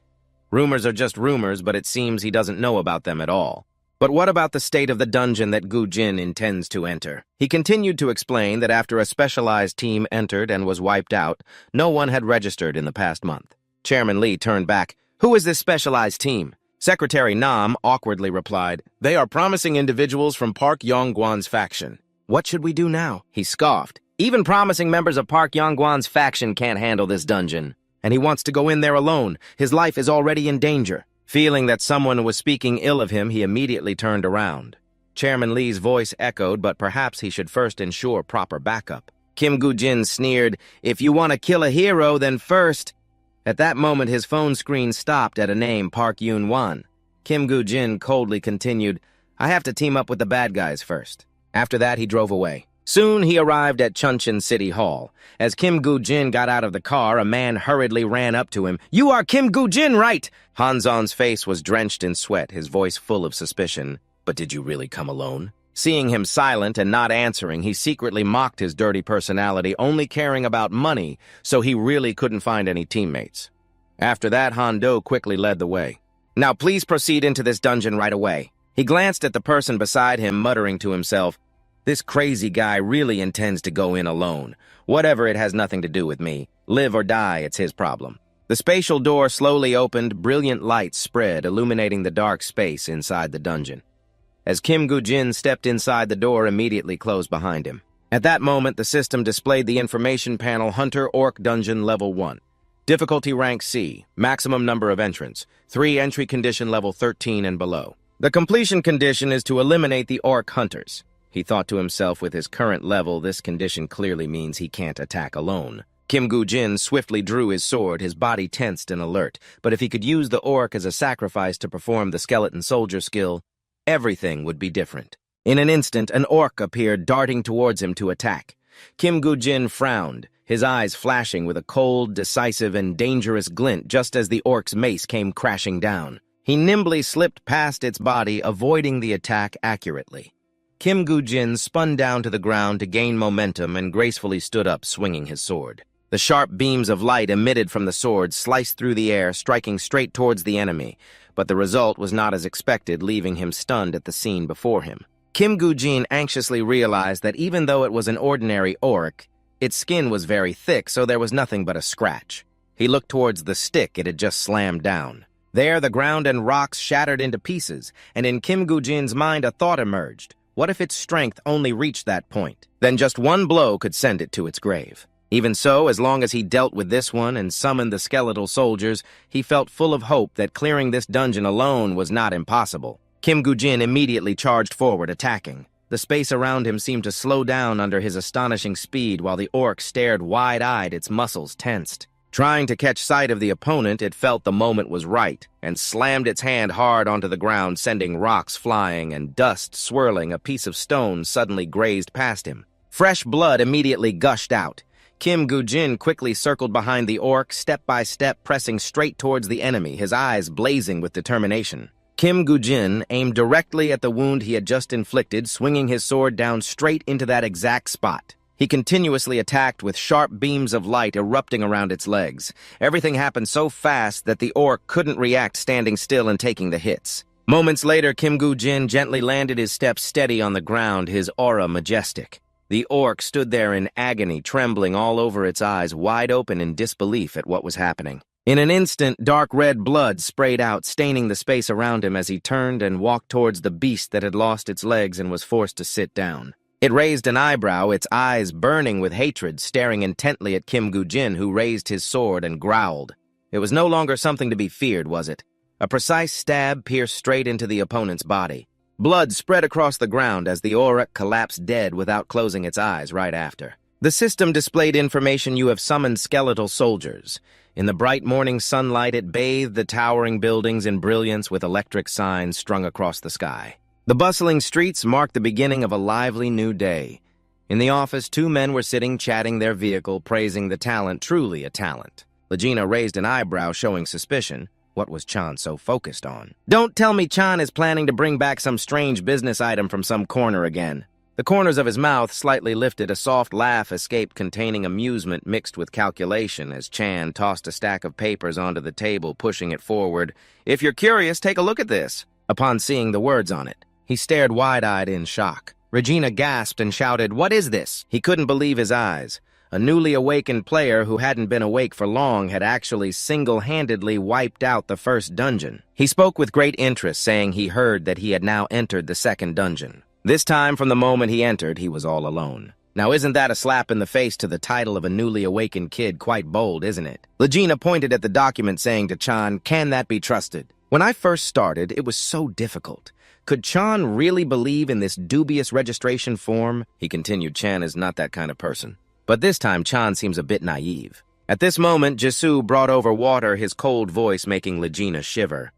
Rumors are just rumors, but it seems he doesn't know about them at all. But what about the state of the dungeon that Goo-jin intends to enter? He continued to explain that after a specialized team entered and was wiped out, no one had registered in the past month. Chairman Lee turned back. "Who is this specialized team?" Secretary Nam awkwardly replied, "They are promising individuals from Park Yong-gwan's faction." "What should we do now?" He scoffed. "Even promising members of Park Yong-gwan's faction can't handle this dungeon. And he wants to go in there alone. His life is already in danger." Feeling that someone was speaking ill of him, he immediately turned around. Chairman Lee's voice echoed, but perhaps he should first ensure proper backup. Kim Goo-jin sneered, "If you want to kill a hero, then first—" At that moment, his phone screen stopped at a name, Park Yoon-won. Kim Goo-jin coldly continued, "I have to team up with the bad guys first." After that, he drove away. Soon he arrived at Chuncheon City Hall. As Kim Goo-jin got out of the car, a man hurriedly ran up to him. "You are Kim Goo-jin, right?" Hanzon's face was drenched in sweat, his voice full of suspicion. "But did you really come alone?" Seeing him silent and not answering, he secretly mocked his dirty personality, only caring about money, so he really couldn't find any teammates. After that, Han Do quickly led the way. "Now please proceed into this dungeon right away." He glanced at the person beside him, muttering to himself, "This crazy guy really intends to go in alone. Whatever, it has nothing to do with me. Live or die, it's his problem." The spatial door slowly opened, brilliant lights spread, illuminating the dark space inside the dungeon. As Kim Goo-jin stepped inside, the door immediately closed behind him. At that moment, the system displayed the information panel, Hunter Orc Dungeon Level 1. Difficulty rank C, maximum number of entrants, 3 entry condition level 13 and below. The completion condition is to eliminate the Orc Hunters. He thought to himself, with his current level, this condition clearly means he can't attack alone. Kim Goo-jin swiftly drew his sword, his body tensed and alert. But if he could use the orc as a sacrifice to perform the skeleton soldier skill, everything would be different. In an instant, an orc appeared, darting towards him to attack. Kim Goo-jin frowned, his eyes flashing with a cold, decisive, and dangerous glint just as the orc's mace came crashing down. He nimbly slipped past its body, avoiding the attack accurately. Kim Goo-jin spun down to the ground to gain momentum and gracefully stood up, swinging his sword. The sharp beams of light emitted from the sword sliced through the air, striking straight towards the enemy, but the result was not as expected, leaving him stunned at the scene before him. Kim Goo-jin anxiously realized that even though it was an ordinary orc, its skin was very thick, so there was nothing but a scratch. He looked towards the stick it had just slammed down. There, the ground and rocks shattered into pieces, and in Kim Goo-jin's mind a thought emerged. What if its strength only reached that point? Then just one blow could send it to its grave. Even so, as long as he dealt with this one and summoned the skeletal soldiers, he felt full of hope that clearing this dungeon alone was not impossible. Kim Goo-jin immediately charged forward, attacking. The space around him seemed to slow down under his astonishing speed while the orc stared wide-eyed, its muscles tensed. Trying to catch sight of the opponent, it felt the moment was right and slammed its hand hard onto the ground, sending rocks flying and dust swirling. A piece of stone suddenly grazed past him. Fresh blood immediately gushed out. Kim Goo-jin quickly circled behind the orc, step by step, pressing straight towards the enemy, his eyes blazing with determination. Kim Gu-jin aimed directly at the wound he had just inflicted, swinging his sword down straight into that exact spot. He continuously attacked with sharp beams of light erupting around its legs. Everything happened so fast that the orc couldn't react standing still and taking the hits. Moments later, Kim Gu-jin gently landed his steps steady on the ground, his aura majestic. The orc stood there in agony, trembling all over its eyes, wide open in disbelief at what was happening. In an instant, dark red blood sprayed out, staining the space around him as he turned and walked towards the beast that had lost its legs and was forced to sit down. It raised an eyebrow, its eyes burning with hatred, staring intently at Kim Gu-jin, who raised his sword and growled. It was no longer something to be feared, was it? A precise stab pierced straight into the opponent's body. Blood spread across the ground as the Orc collapsed dead without closing its eyes right after. The system displayed information: you have summoned skeletal soldiers. In the bright morning sunlight, it bathed the towering buildings in brilliance with electric signs strung across the sky. The bustling streets marked the beginning of a lively new day. In the office, two men were sitting chatting their vehicle, praising the talent, truly a talent. Legina raised an eyebrow, showing suspicion. What was Chan so focused on? Don't tell me Chan is planning to bring back some strange business item from some corner again. The corners of his mouth slightly lifted, a soft laugh escaped containing amusement mixed with calculation as Chan tossed a stack of papers onto the table, pushing it forward. If you're curious, take a look at this. Upon seeing the words on it, he stared wide-eyed in shock. Regina gasped and shouted, "What is this?" He couldn't believe his eyes. A newly awakened player who hadn't been awake for long had actually single-handedly wiped out the first dungeon. He spoke with great interest, saying he heard that he had now entered the second dungeon. This time, from the moment he entered, he was all alone. Now isn't that a slap in the face to the title of a newly awakened kid? Quite bold, isn't it? Legina pointed at the document, saying to Chan, "Can that be trusted?" When I first started, it was so difficult. Could Chan really believe in this dubious registration form? He continued, Chan is not that kind of person. But this time, Chan seems a bit naive. At this moment, Jisoo brought over water, his cold voice making Legina shiver.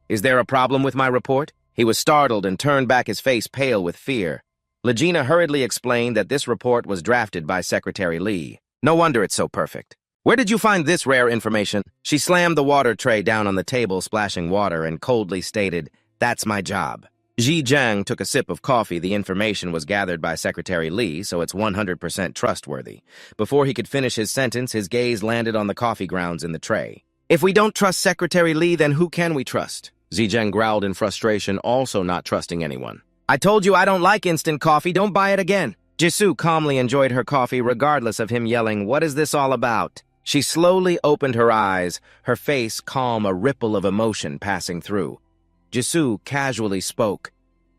"Is there a problem with my report?" He was startled and turned back, his face pale with fear. Legina hurriedly explained that this report was drafted by Secretary Lee. "No wonder it's so perfect. Where did you find this rare information?" She slammed the water tray down on the table, splashing water, and coldly stated, "That's my job." Ji Jiang took a sip of coffee. The information was gathered by Secretary Lee, so it's 100% trustworthy. Before he could finish his sentence, his gaze landed on the coffee grounds in the tray. "If we don't trust Secretary Lee, then who can we trust?" Ji Jiang growled in frustration, also not trusting anyone. "I told you I don't like instant coffee. Don't buy it again." Jisoo calmly enjoyed her coffee, regardless of him yelling, "What is this all about?" She slowly opened her eyes, her face calm, a ripple of emotion passing through. Jisoo casually spoke.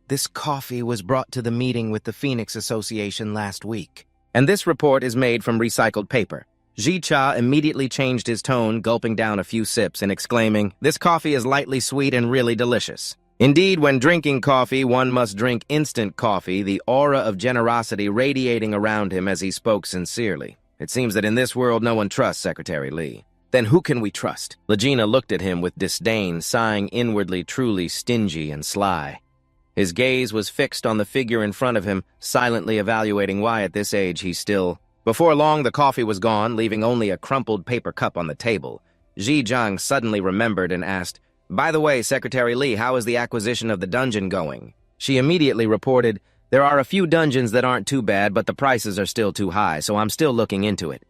"This coffee was brought to the meeting with the Phoenix Association last week. And this report is made from recycled paper." Ji-cha immediately changed his tone, gulping down a few sips and exclaiming, "This coffee is lightly sweet and really delicious." Indeed, when drinking coffee, one must drink instant coffee, the aura of generosity radiating around him as he spoke sincerely. It seems that in this world no one trusts Secretary Lee. Then who can we trust? Legina looked at him with disdain, sighing inwardly, truly stingy and sly. His gaze was fixed on the figure in front of him, silently evaluating why at this age he still... Before long, the coffee was gone, leaving only a crumpled paper cup on the table. Ji Jiang suddenly remembered and asked, "By the way, Secretary Lee, how is the acquisition of the dungeon going?" She immediately reported, "There are a few dungeons that aren't too bad, but the prices are still too high, so I'm still looking into it."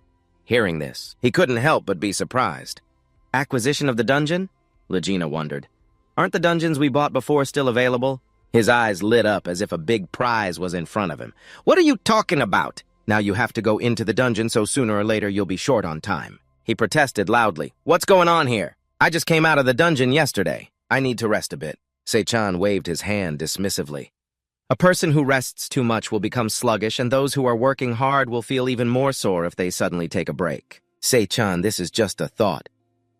Hearing this, he couldn't help but be surprised. "Acquisition of the dungeon?" Legina wondered. "Aren't the dungeons we bought before still available?" His eyes lit up as if a big prize was in front of him. "What are you talking about? Now you have to go into the dungeon, so sooner or later you'll be short on time." He protested loudly. "What's going on here? I just came out of the dungeon yesterday. I need to rest a bit." Se-chan waved his hand dismissively. "A person who rests too much will become sluggish, and those who are working hard will feel even more sore if they suddenly take a break." "Se-chan, this is just a thought."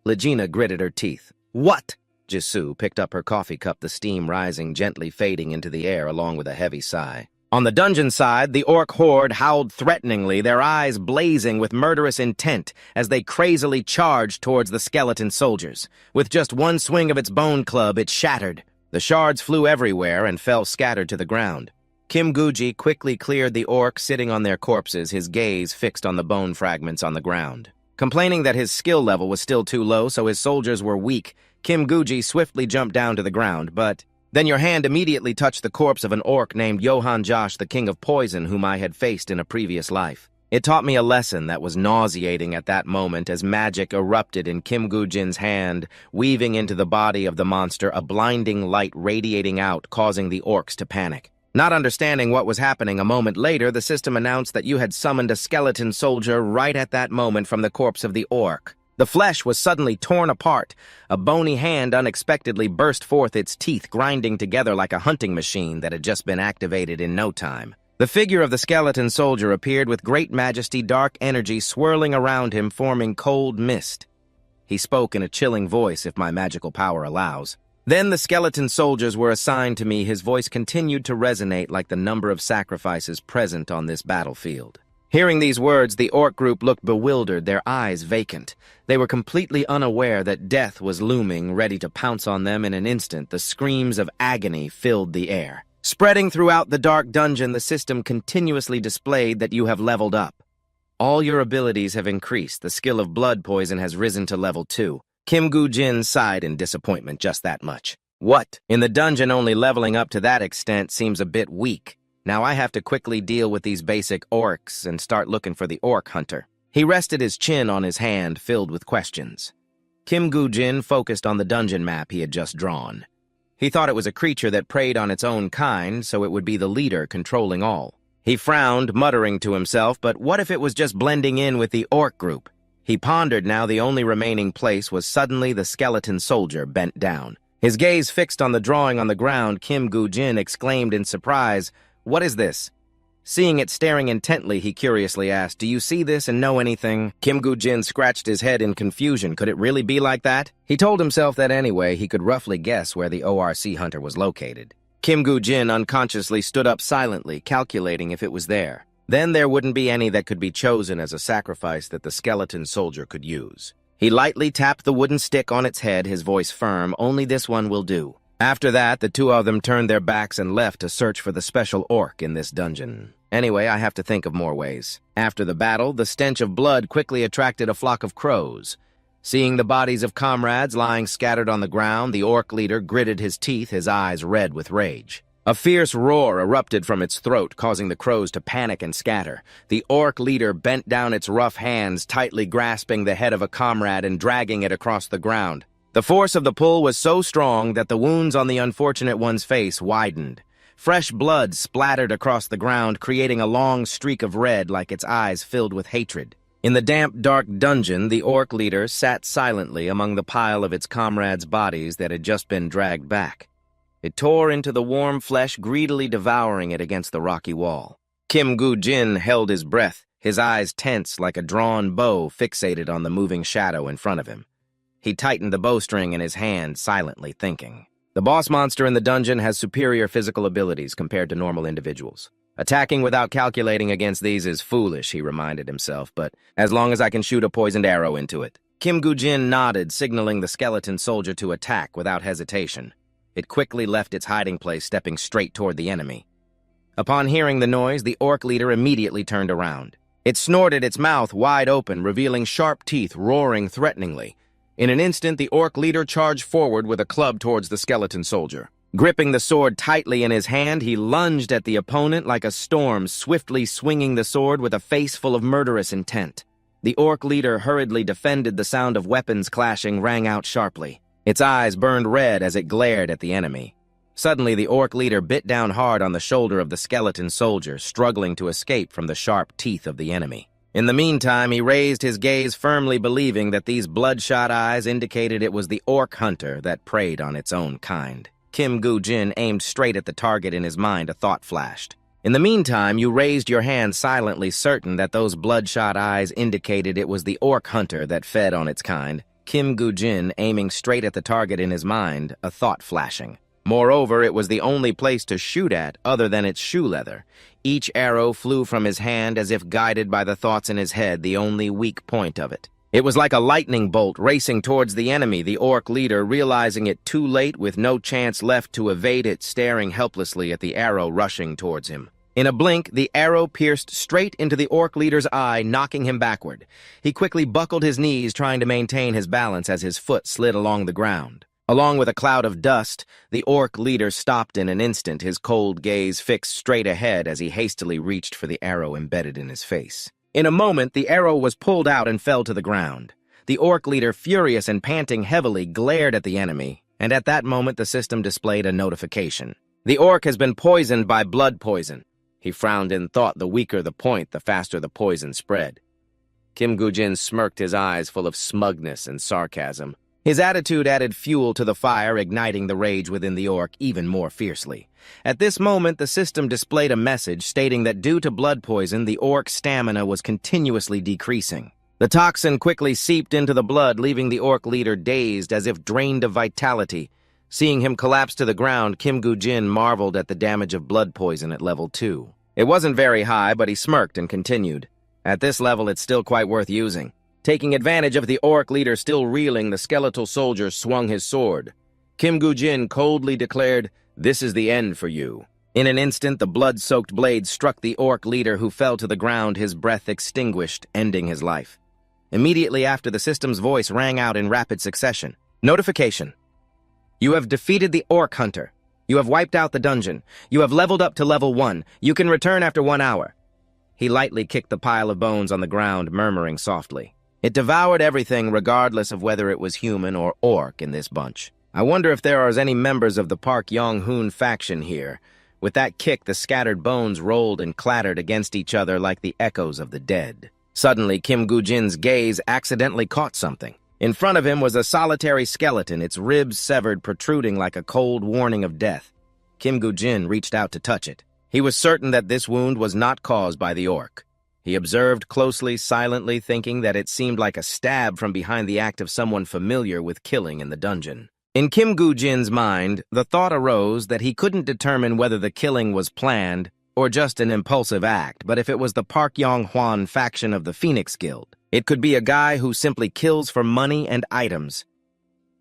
Legina gritted her teeth. "What?" Jisoo picked up her coffee cup, the steam rising, gently fading into the air along with a heavy sigh. On the dungeon side, the orc horde howled threateningly, their eyes blazing with murderous intent as they crazily charged towards the skeleton soldiers. With just one swing of its bone club, it shattered. The shards flew everywhere and fell scattered to the ground. Kim Guji quickly cleared the orc sitting on their corpses, his gaze fixed on the bone fragments on the ground. Complaining that his skill level was still too low, so his soldiers were weak, Kim Guji swiftly jumped down to the ground, but then your hand immediately touched the corpse of an orc named Johann Josh, the King of Poison, whom I had faced in a previous life. It taught me a lesson that was nauseating at that moment as magic erupted in Kim Gujin's hand, weaving into the body of the monster, a blinding light radiating out, causing the orcs to panic. Not understanding what was happening, a moment later, the system announced that you had summoned a skeleton soldier right at that moment from the corpse of the orc. The flesh was suddenly torn apart. A bony hand unexpectedly burst forth, its teeth grinding together like a hunting machine that had just been activated in no time. The figure of the skeleton soldier appeared with great majesty, dark energy swirling around him, forming cold mist. He spoke in a chilling voice, if my magical power allows. Then the skeleton soldiers were assigned to me. His voice continued to resonate like the number of sacrifices present on this battlefield. Hearing these words, the orc group looked bewildered, their eyes vacant. They were completely unaware that death was looming, ready to pounce on them in an instant. The screams of agony filled the air. Spreading throughout the dark dungeon, the system continuously displayed that you have leveled up. All your abilities have increased. The skill of blood poison has risen to level 2. Kim Gujin sighed in disappointment, just that much. What? In the dungeon, only leveling up to that extent seems a bit weak. Now I have to quickly deal with these basic orcs and start looking for the orc hunter. He rested his chin on his hand, filled with questions. Kim Gujin focused on the dungeon map he had just drawn. He thought it was a creature that preyed on its own kind, so it would be the leader controlling all. He frowned, muttering to himself, but what if it was just blending in with the orc group? He pondered now the only remaining place was suddenly the skeleton soldier bent down. His gaze fixed on the drawing on the ground, Kim Gujin exclaimed in surprise, "What is this?" Seeing it staring intently, he curiously asked, "Do you see this and know anything?" Kim Gujin scratched his head in confusion. Could it really be like that? He told himself that anyway, he could roughly guess where the ORC hunter was located. Kim Gujin unconsciously stood up silently, calculating if it was there. Then there wouldn't be any that could be chosen as a sacrifice that the skeleton soldier could use. He lightly tapped the wooden stick on its head, his voice firm, "Only this one will do." After that, the two of them turned their backs and left to search for the special orc in this dungeon. Anyway, I have to think of more ways. After the battle, the stench of blood quickly attracted a flock of crows. Seeing the bodies of comrades lying scattered on the ground, the orc leader gritted his teeth, his eyes red with rage. A fierce roar erupted from its throat, causing the crows to panic and scatter. The orc leader bent down its rough hands, tightly grasping the head of a comrade and dragging it across the ground. The force of the pull was so strong that the wounds on the unfortunate one's face widened. Fresh blood splattered across the ground, creating a long streak of red like its eyes filled with hatred. In the damp, dark dungeon, the orc leader sat silently among the pile of its comrades' bodies that had just been dragged back. It tore into the warm flesh, greedily devouring it against the rocky wall. Kim Gujin held his breath, his eyes tense like a drawn bow fixated on the moving shadow in front of him. He tightened the bowstring in his hand, silently thinking. The boss monster in the dungeon has superior physical abilities compared to normal individuals. Attacking without calculating against these is foolish, he reminded himself, but as long as I can shoot a poisoned arrow into it. Kim Gujin nodded, signaling the skeleton soldier to attack without hesitation. It quickly left its hiding place, stepping straight toward the enemy. Upon hearing the noise, the orc leader immediately turned around. It snorted, its mouth wide open, revealing sharp teeth, roaring threateningly. In an instant, the orc leader charged forward with a club towards the skeleton soldier. Gripping the sword tightly in his hand, he lunged at the opponent like a storm, swiftly swinging the sword with a face full of murderous intent. The orc leader hurriedly defended. The sound of weapons clashing rang out sharply. Its eyes burned red as it glared at the enemy. Suddenly, the orc leader bit down hard on the shoulder of the skeleton soldier, struggling to escape from the sharp teeth of the enemy. In the meantime, he raised his gaze, firmly believing that these bloodshot eyes indicated it was the orc hunter that preyed on its own kind. Kim Gujin aimed straight at the target in his mind. A thought flashed. In the meantime, you raised your hand silently, certain that those bloodshot eyes indicated it was the orc hunter that fed on its kind. Kim Gujin aiming straight at the target in his mind, a thought flashing. Moreover, it was the only place to shoot at other than its shoe leather. Each arrow flew from his hand as if guided by the thoughts in his head, the only weak point of it. It was like a lightning bolt racing towards the enemy, the orc leader realizing it too late with no chance left to evade it, staring helplessly at the arrow rushing towards him. In a blink, the arrow pierced straight into the orc leader's eye, knocking him backward. He quickly buckled his knees, trying to maintain his balance as his foot slid along the ground. Along with a cloud of dust, the orc leader stopped in an instant, his cold gaze fixed straight ahead as he hastily reached for the arrow embedded in his face. In a moment, the arrow was pulled out and fell to the ground. The orc leader, furious and panting heavily, glared at the enemy, and at that moment the system displayed a notification. The orc has been poisoned by blood poison. He frowned in thought. The weaker the point, the faster the poison spread. Kim Gu-jin smirked, his eyes full of smugness and sarcasm. His attitude added fuel to the fire, igniting the rage within the orc even more fiercely. At this moment, the system displayed a message stating that due to blood poison, the orc's stamina was continuously decreasing. The toxin quickly seeped into the blood, leaving the orc leader dazed as if drained of vitality. Seeing him collapse to the ground, Kim Gu-jin marveled at the damage of blood poison at level 2. It wasn't very high, but he smirked and continued. At this level, it's still quite worth using. Taking advantage of the orc leader still reeling, the skeletal soldier swung his sword. Kim Gu-jin coldly declared, "This is the end for you." In an instant, the blood-soaked blade struck the orc leader, who fell to the ground, his breath extinguished, ending his life. Immediately after, the system's voice rang out in rapid succession. Notification. You have defeated the orc hunter. You have wiped out the dungeon. You have leveled up to level 1. You can return after 1 hour. He lightly kicked the pile of bones on the ground, murmuring softly. It devoured everything, regardless of whether it was human or orc in this bunch. I wonder if there are any members of the Park Yong-hoon faction here. With that kick, the scattered bones rolled and clattered against each other like the echoes of the dead. Suddenly, Kim Gu-jin's gaze accidentally caught something. In front of him was a solitary skeleton, its ribs severed, protruding like a cold warning of death. Kim Gu-jin reached out to touch it. He was certain that this wound was not caused by the orc. He observed closely, silently, thinking that it seemed like a stab from behind the act of someone familiar with killing in the dungeon. In Kim Gu-jin's mind, the thought arose that he couldn't determine whether the killing was planned or just an impulsive act, but if it was the Park Yong-hwan faction of the Phoenix Guild, it could be a guy who simply kills for money and items.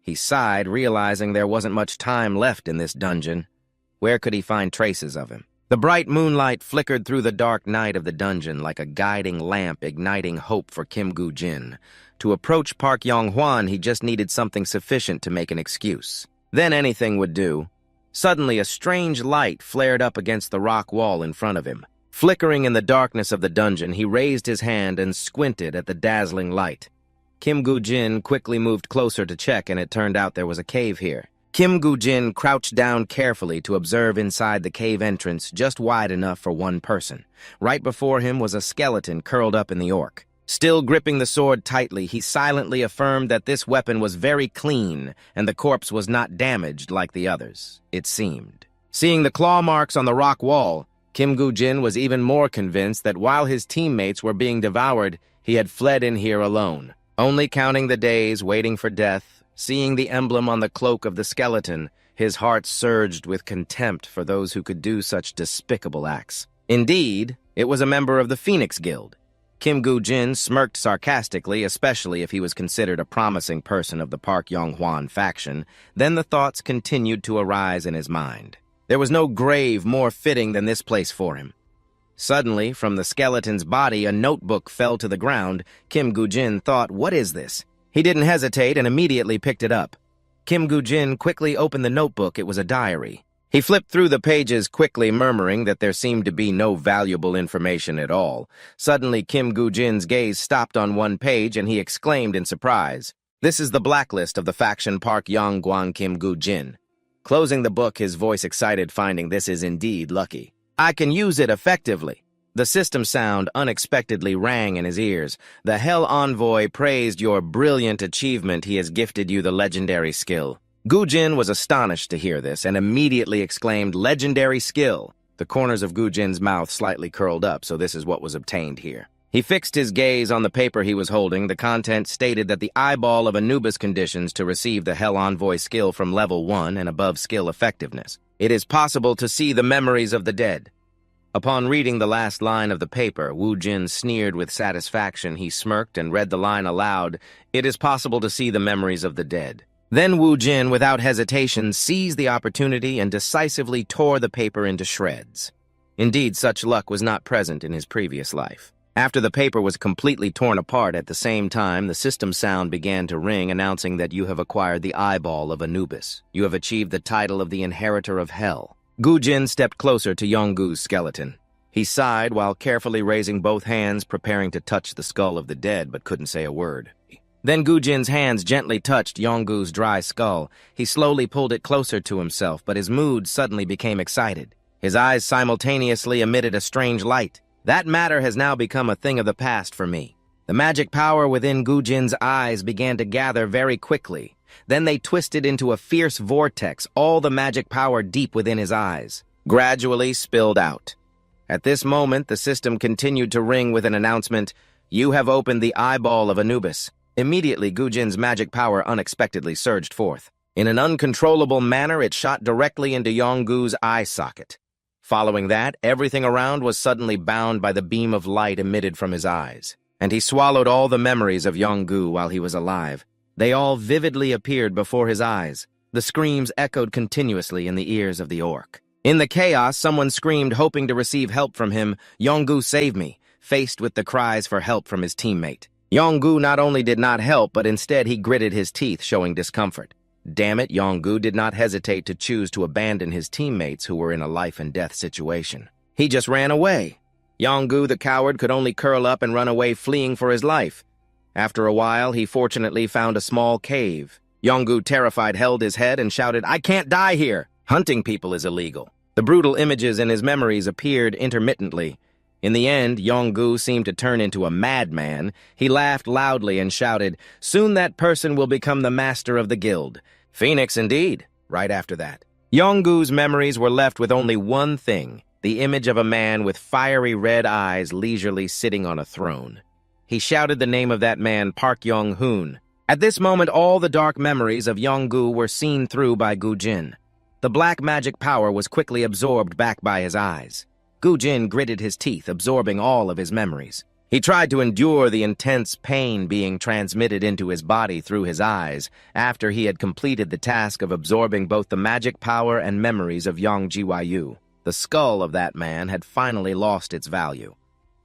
He sighed, realizing there wasn't much time left in this dungeon. Where could he find traces of him? The bright moonlight flickered through the dark night of the dungeon like a guiding lamp, igniting hope for Kim Gu-jin. To approach Park Yong-hwan, he just needed something sufficient to make an excuse. Then anything would do. Suddenly, a strange light flared up against the rock wall in front of him. Flickering in the darkness of the dungeon, he raised his hand and squinted at the dazzling light. Kim Gu-jin quickly moved closer to check, and it turned out there was a cave here. Kim Gu-jin crouched down carefully to observe inside the cave entrance, just wide enough for one person. Right before him was a skeleton curled up in the orc. Still gripping the sword tightly, he silently affirmed that this weapon was very clean, and the corpse was not damaged like the others, it seemed. Seeing the claw marks on the rock wall, Kim Gu-jin was even more convinced that while his teammates were being devoured, he had fled in here alone. Only counting the days, waiting for death. Seeing the emblem on the cloak of the skeleton, his heart surged with contempt for those who could do such despicable acts. Indeed, it was a member of the Phoenix Guild. Kim Gu-jin smirked sarcastically, especially if he was considered a promising person of the Park Yong-hwan faction. Then the thoughts continued to arise in his mind. There was no grave more fitting than this place for him. Suddenly, from the skeleton's body, a notebook fell to the ground. Kim Gu-jin thought, "What is this?" He didn't hesitate and immediately picked it up. Kim Gu-jin quickly opened the notebook. It was a diary. He flipped through the pages quickly, murmuring that there seemed to be no valuable information at all. Suddenly, Kim Gu-jin's gaze stopped on one page, and he exclaimed in surprise, "This is the blacklist of the faction Park Yong-hwan Kim Gu-jin." Closing the book, his voice excited, finding this is indeed lucky. "I can use it effectively." The system sound unexpectedly rang in his ears. "The Hell Envoy praised your brilliant achievement. He has gifted you the legendary skill." Gu-jin was astonished to hear this and immediately exclaimed, "Legendary skill." The corners of Gu-jin's mouth slightly curled up, so this is what was obtained here. He fixed his gaze on the paper he was holding. The content stated that the eyeball of Anubis conditions to receive the Hell Envoy skill from level 1 and above skill effectiveness. It is possible to see the memories of the dead. Upon reading the last line of the paper, Wu-jin sneered with satisfaction. He smirked and read the line aloud. "It is possible to see the memories of the dead." Then Wu-jin, without hesitation, seized the opportunity and decisively tore the paper into shreds. Indeed, such luck was not present in his previous life. After the paper was completely torn apart at the same time, the system sound began to ring, announcing that you have acquired the eyeball of Anubis. You have achieved the title of the Inheritor of Hell. Gujin stepped closer to Yonggu's skeleton. He sighed while carefully raising both hands, preparing to touch the skull of the dead, but couldn't say a word. Then Gujin's hands gently touched Yonggu's dry skull. He slowly pulled it closer to himself, but his mood suddenly became excited. His eyes simultaneously emitted a strange light. That matter has now become a thing of the past for me. The magic power within Gujin's eyes began to gather very quickly. Then they twisted into a fierce vortex, all the magic power deep within his eyes, gradually spilled out. At this moment, the system continued to ring with an announcement, "You have opened the eyeball of Anubis." Immediately, Gujin's magic power unexpectedly surged forth. In an uncontrollable manner, it shot directly into Yonggu's eye socket. Following that, everything around was suddenly bound by the beam of light emitted from his eyes, and he swallowed all the memories of Yonggu while he was alive. They all vividly appeared before his eyes. The screams echoed continuously in the ears of the orc. In the chaos, someone screamed, hoping to receive help from him, "Yonggu, save me," faced with the cries for help from his teammate. Yonggu not only did not help, but instead he gritted his teeth, showing discomfort. Damn it, Yonggu did not hesitate to choose to abandon his teammates who were in a life-and-death situation. He just ran away. Yonggu, the coward, could only curl up and run away, fleeing for his life. After a while, he fortunately found a small cave. Yonggu, terrified, held his head and shouted, "I can't die here! Hunting people is illegal." The brutal images in his memories appeared intermittently. In the end, Yonggu seemed to turn into a madman. He laughed loudly and shouted, "Soon that person will become the master of the guild." Phoenix indeed. Right after that, Yonggu's memories were left with only one thing, the image of a man with fiery red eyes leisurely sitting on a throne. He shouted the name of that man, Park Yong-hoon. At this moment, all the dark memories of Yonggu were seen through by Gujin. The black magic power was quickly absorbed back by his eyes. Gujin gritted his teeth, absorbing all of his memories. He tried to endure the intense pain being transmitted into his body through his eyes after he had completed the task of absorbing both the magic power and memories of Yang Jiwayu. The skull of that man had finally lost its value.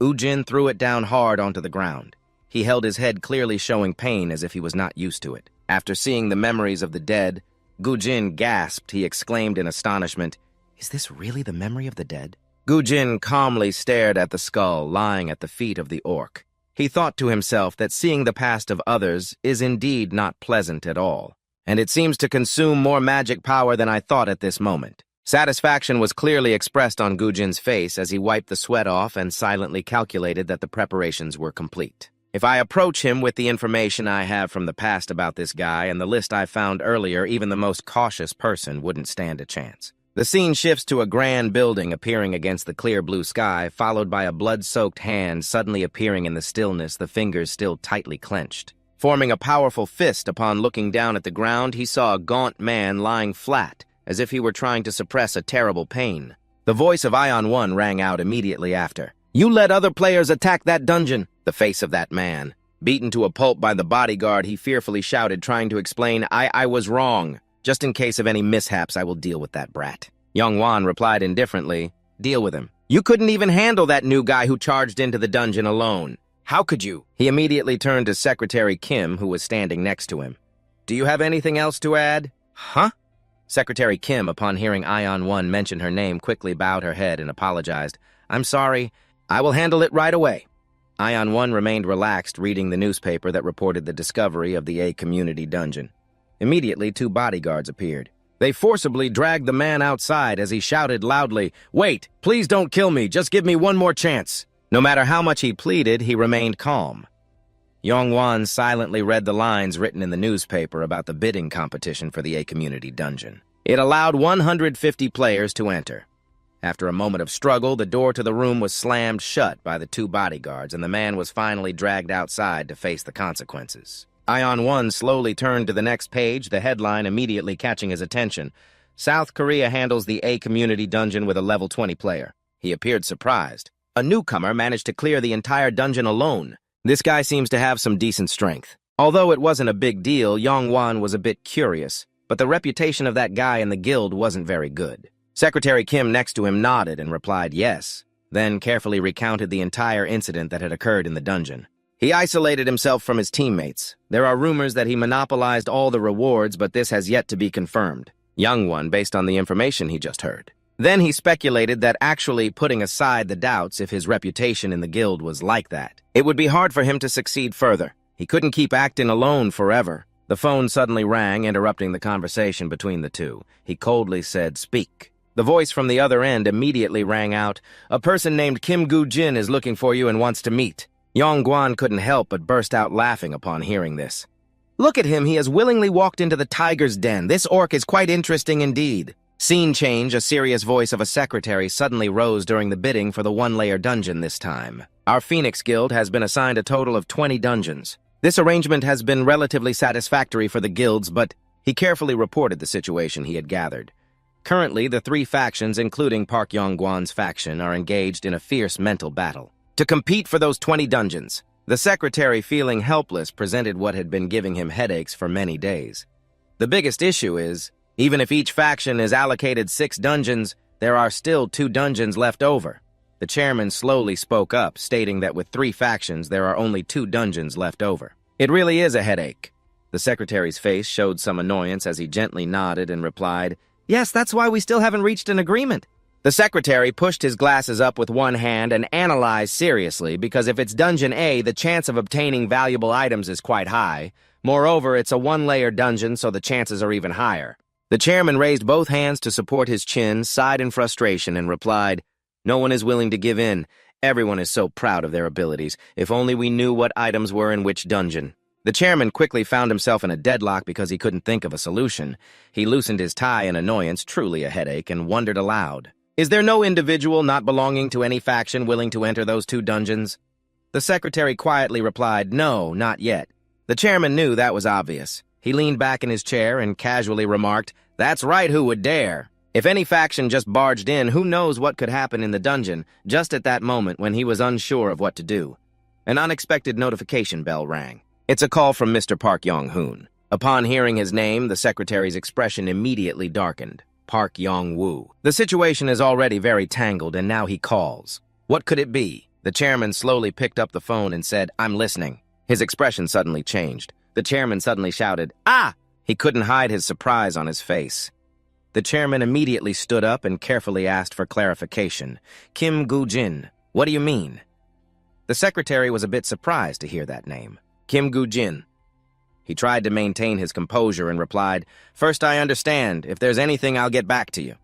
Ujin threw it down hard onto the ground. He held his head, clearly showing pain as if he was not used to it. After seeing the memories of the dead, Gujin gasped. He exclaimed in astonishment, "Is this really the memory of the dead?" Gujin calmly stared at the skull lying at the feet of the orc. He thought to himself that seeing the past of others is indeed not pleasant at all, and it seems to consume more magic power than I thought at this moment. Satisfaction was clearly expressed on Gujin's face as he wiped the sweat off and silently calculated that the preparations were complete. If I approach him with the information I have from the past about this guy and the list I found earlier, even the most cautious person wouldn't stand a chance. The scene shifts to a grand building appearing against the clear blue sky, followed by a blood-soaked hand suddenly appearing in the stillness, the fingers still tightly clenched. Forming a powerful fist upon looking down at the ground, he saw a gaunt man lying flat, as if he were trying to suppress a terrible pain. The voice of Ion 1 rang out immediately after. "You let other players attack that dungeon!" The face of that man. Beaten to a pulp by the bodyguard, he fearfully shouted, trying to explain, I was wrong. Just in case of any mishaps, I will deal with that brat." Yongwan replied indifferently, "Deal with him. You couldn't even handle that new guy who charged into the dungeon alone. How could you?" He immediately turned to Secretary Kim, who was standing next to him. "Do you have anything else to add?" "Huh?" Secretary Kim, upon hearing Ion 1 mention her name, quickly bowed her head and apologized. "I'm sorry. I will handle it right away." Ion 1 remained relaxed, reading the newspaper that reported the discovery of the A community dungeon. Immediately, 2 bodyguards appeared. They forcibly dragged the man outside as he shouted loudly, "Wait, please don't kill me, just give me one more chance." No matter how much he pleaded, he remained calm. Yongwan silently read the lines written in the newspaper about the bidding competition for the A community dungeon. It allowed 150 players to enter. After a moment of struggle, the door to the room was slammed shut by the 2 bodyguards, and the man was finally dragged outside to face the consequences. Ion 1 slowly turned to the next page, the headline immediately catching his attention. South Korea handles the A community dungeon with a level 20 player. He appeared surprised. A newcomer managed to clear the entire dungeon alone. This guy seems to have some decent strength. Although it wasn't a big deal, Yongwan was a bit curious, but the reputation of that guy in the guild wasn't very good. Secretary Kim next to him nodded and replied yes. then carefully recounted the entire incident that had occurred in the dungeon. He isolated himself from his teammates. There are rumors that he monopolized all the rewards, but this has yet to be confirmed. Young one, based on the information he just heard. Then he speculated that actually putting aside the doubts if his reputation in the guild was like that, it would be hard for him to succeed further. He couldn't keep acting alone forever. The phone suddenly rang, interrupting the conversation between the two. He coldly said, "Speak." The voice from the other end immediately rang out, "A person named Kim Gu-jin is looking for you and wants to meet." Yong-guan couldn't help but burst out laughing upon hearing this. "Look at him, he has willingly walked into the tiger's den. This orc is quite interesting indeed." Scene change, a serious voice of a secretary suddenly rose during the bidding for the one-layer dungeon this time. "Our Phoenix Guild has been assigned a total of 20 dungeons. This arrangement has been relatively satisfactory for the guilds, but..." He carefully reported the situation he had gathered. Currently, the three factions, including Park Yong-guan's faction, are engaged in a fierce mental battle to compete for those 20 dungeons. The secretary, feeling helpless, presented what had been giving him headaches for many days. The biggest issue is, even if each faction is allocated 6 dungeons, there are still 2 dungeons left over. The chairman slowly spoke up, stating that with 3 factions, there are only 2 dungeons left over. It really is a headache. The secretary's face showed some annoyance as he gently nodded and replied, "Yes, that's why we still haven't reached an agreement." The secretary pushed his glasses up with one hand and analyzed seriously, because if it's Dungeon A, the chance of obtaining valuable items is quite high. Moreover, it's a one-layer dungeon, so the chances are even higher. The chairman raised both hands to support his chin, sighed in frustration, and replied, "No one is willing to give in. Everyone is so proud of their abilities. If only we knew what items were in which dungeon." The chairman quickly found himself in a deadlock because he couldn't think of a solution. He loosened his tie in annoyance, truly a headache, and wondered aloud, "Is there no individual not belonging to any faction willing to enter those 2 dungeons?" The secretary quietly replied, "No, not yet." The chairman knew that was obvious. He leaned back in his chair and casually remarked, "That's right, who would dare?" If any faction just barged in, who knows what could happen in the dungeon, just at that moment when he was unsure of what to do. An unexpected notification bell rang. It's a call from Mr. Park Yong-hoon. Upon hearing his name, the secretary's expression immediately darkened. Park Yong-woo. The situation is already very tangled, and now he calls. What could it be? The chairman slowly picked up the phone and said, "I'm listening." His expression suddenly changed. The chairman suddenly shouted, "Ah!" He couldn't hide his surprise on his face. The chairman immediately stood up and carefully asked for clarification. "Kim Gu-jin, what do you mean?" The secretary was a bit surprised to hear that name. Kim Gu-jin. He tried to maintain his composure and replied, "First, I understand. If there's anything, I'll get back to you."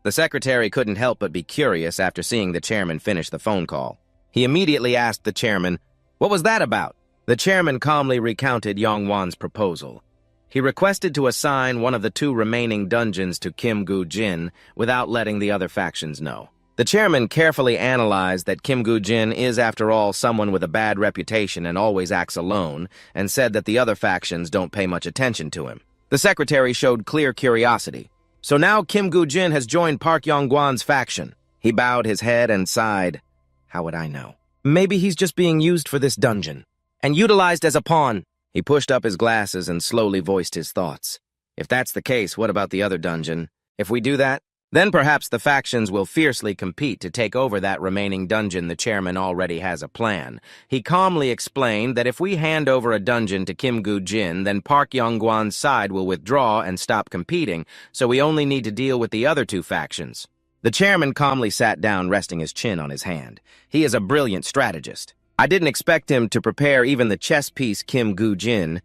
The secretary couldn't help but be curious after seeing the chairman finish the phone call. He immediately asked the chairman, "What was that about?" The chairman calmly recounted Yong-wan's proposal. He requested to assign one of the 2 remaining dungeons to Kim Gu-jin without letting the other factions know. The chairman carefully analyzed that Kim Gu-jin is, after all, someone with a bad reputation and always acts alone, and said that the other factions don't pay much attention to him. The secretary showed clear curiosity. So now Kim Gu-jin has joined Park Yong-guan's faction. He bowed his head and sighed. How would I know? Maybe he's just being used for this dungeon, and utilized as a pawn. He pushed up his glasses and slowly voiced his thoughts. If that's the case, what about the other dungeon? If we do that, then perhaps the factions will fiercely compete to take over that remaining dungeon. The chairman already has a plan. He calmly explained that if we hand over a dungeon to Kim Gu-jin, then Park Yong-guan's side will withdraw and stop competing, so we only need to deal with the other 2 factions. The chairman calmly sat down, resting his chin on his hand. He is a brilliant strategist. I didn't expect him to prepare even the chess piece Kim Gu-jin.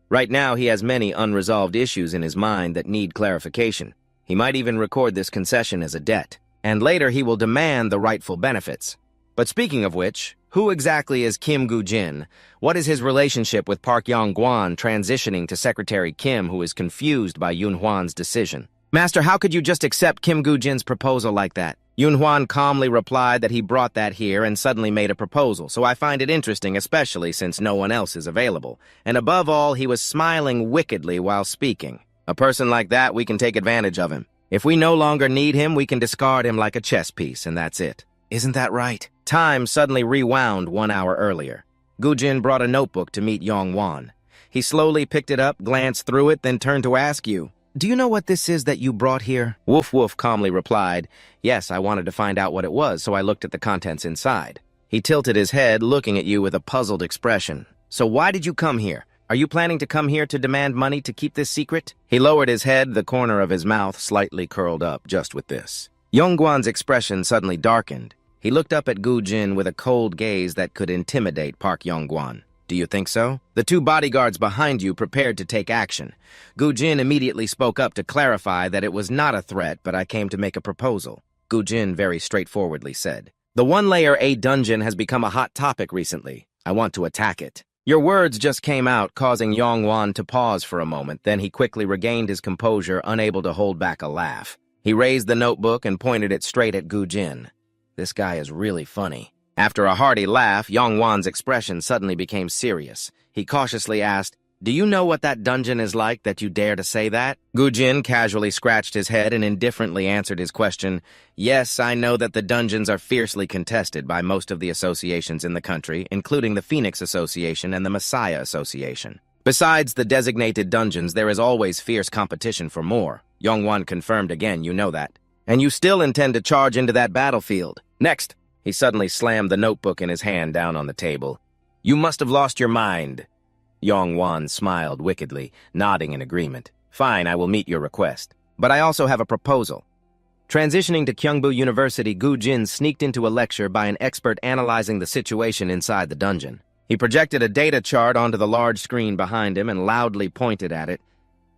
Right now, he has many unresolved issues in his mind that need clarification. He might even record this concession as a debt, and later he will demand the rightful benefits. But speaking of which, who exactly is Kim Gu-jin? What is his relationship with Park Yong-guan transitioning to Secretary Kim, who is confused by Yun-hwan's decision? "Master, how could you just accept Kim Gu-jin's proposal like that?" Yun-hwan calmly replied that he brought that here and suddenly made a proposal, so I find it interesting, especially since no one else is available. And above all, he was smiling wickedly while speaking. A person like that, we can take advantage of him. If we no longer need him, we can discard him like a chess piece, and that's it. Isn't that right? Time suddenly rewound 1 hour earlier. Gu-jin brought a notebook to meet Yong-wan. He slowly picked it up, glanced through it, then turned to ask you, "Do you know what this is that you brought here?" Woof Woof calmly replied, "Yes, I wanted to find out what it was, so I looked at the contents inside." He tilted his head, looking at you with a puzzled expression. "So why did you come here? Are you planning to come here to demand money to keep this secret?" He lowered his head, the corner of his mouth slightly curled up just with this. Yongguan's expression suddenly darkened. He looked up at Gu Jin with a cold gaze that could intimidate Park Yongguan. "Do you think so?" The two bodyguards behind you prepared to take action. Gu Jin immediately spoke up to clarify that it was not a threat, but I came to make a proposal. Gu Jin very straightforwardly said, "The one-layer A dungeon has become a hot topic recently. I want to attack it." Your words just came out, causing Yongguan to pause for a moment. Then he quickly regained his composure, unable to hold back a laugh. He raised the notebook and pointed it straight at Gu Jin. "This guy is really funny." After a hearty laugh, Yongguan's expression suddenly became serious. He cautiously asked, "Do you know what that dungeon is like that you dare to say that?" Gu Jin casually scratched his head and indifferently answered his question. "Yes, I know that the dungeons are fiercely contested by most of the associations in the country, including the Phoenix Association and the Messiah Association. Besides the designated dungeons, there is always fierce competition for more." Yongguan confirmed again, "You know that. And you still intend to charge into that battlefield. Next." He suddenly slammed the notebook in his hand down on the table. "You must have lost your mind." Yongguan smiled wickedly, nodding in agreement. "Fine, I will meet your request. But I also have a proposal." Transitioning to Kyungbu University, Gu Jin sneaked into a lecture by an expert analyzing the situation inside the dungeon. He projected a data chart onto the large screen behind him and loudly pointed at it.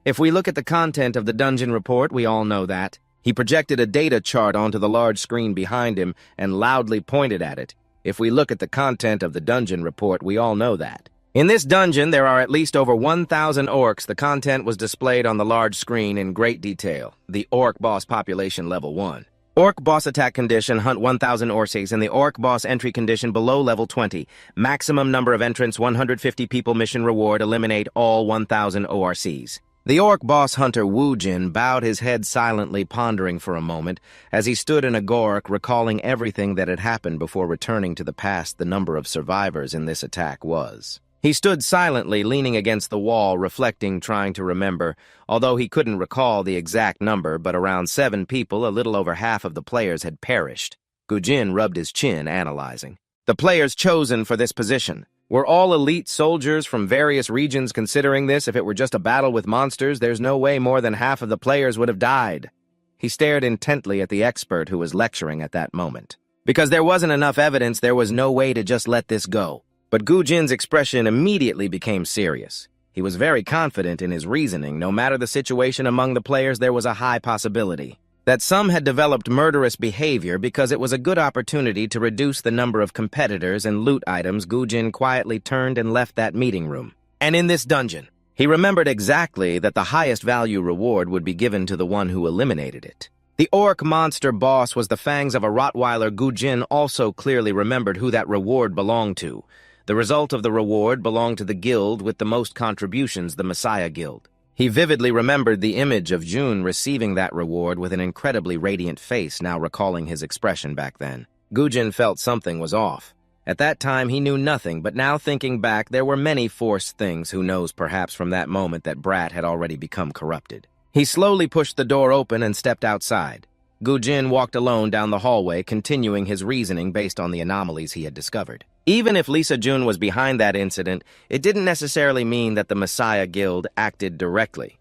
"If we look at the content of the dungeon report, we all know that." He projected a data chart onto the large screen behind him and loudly pointed at it. "If we look at the content of the dungeon report, we all know that. In this dungeon, there are at least over 1,000 orcs." The content was displayed on the large screen in great detail. The Orc Boss Population Level 1. Orc Boss Attack Condition, hunt 1,000 Orcs, and the Orc Boss Entry Condition below Level 20. Maximum number of entrants, 150 people. Mission reward, eliminate all 1,000 ORCs. The Orc Boss Hunter Wu Jin bowed his head silently, pondering for a moment, as he stood in agoric, recalling everything that had happened before returning to the past. The number of survivors in this attack was. He stood silently, leaning against the wall, reflecting, trying to remember, although he couldn't recall the exact number, but around 7 people, a little over half of the players, had perished. Gu Jin rubbed his chin, analyzing. The players chosen for this position were all elite soldiers from various regions. Considering this, if it were just a battle with monsters, there's no way more than half of the players would have died. He stared intently at the expert who was lecturing at that moment. Because there wasn't enough evidence, there was no way to just let this go. But Gu Jin's expression immediately became serious. He was very confident in his reasoning. No matter the situation among the players, there was a high possibility that some had developed murderous behavior. Because it was a good opportunity to reduce the number of competitors and loot items, Gu Jin quietly turned and left that meeting room. And in this dungeon, he remembered exactly that the highest value reward would be given to the one who eliminated it. The orc monster boss was the fangs of a Rottweiler. Gu Jin also clearly remembered who that reward belonged to. The result of the reward belonged to the guild with the most contributions, the Messiah Guild. He vividly remembered the image of June receiving that reward with an incredibly radiant face, now recalling his expression back then. Gu Jin felt something was off. At that time, he knew nothing, but now thinking back, there were many forced things. Who knows, perhaps from that moment that Brat had already become corrupted. He slowly pushed the door open and stepped outside. Gu Jin walked alone down the hallway, continuing his reasoning based on the anomalies he had discovered. Even if Lisa Jun was behind that incident, it didn't necessarily mean that the Messiah Guild acted directly.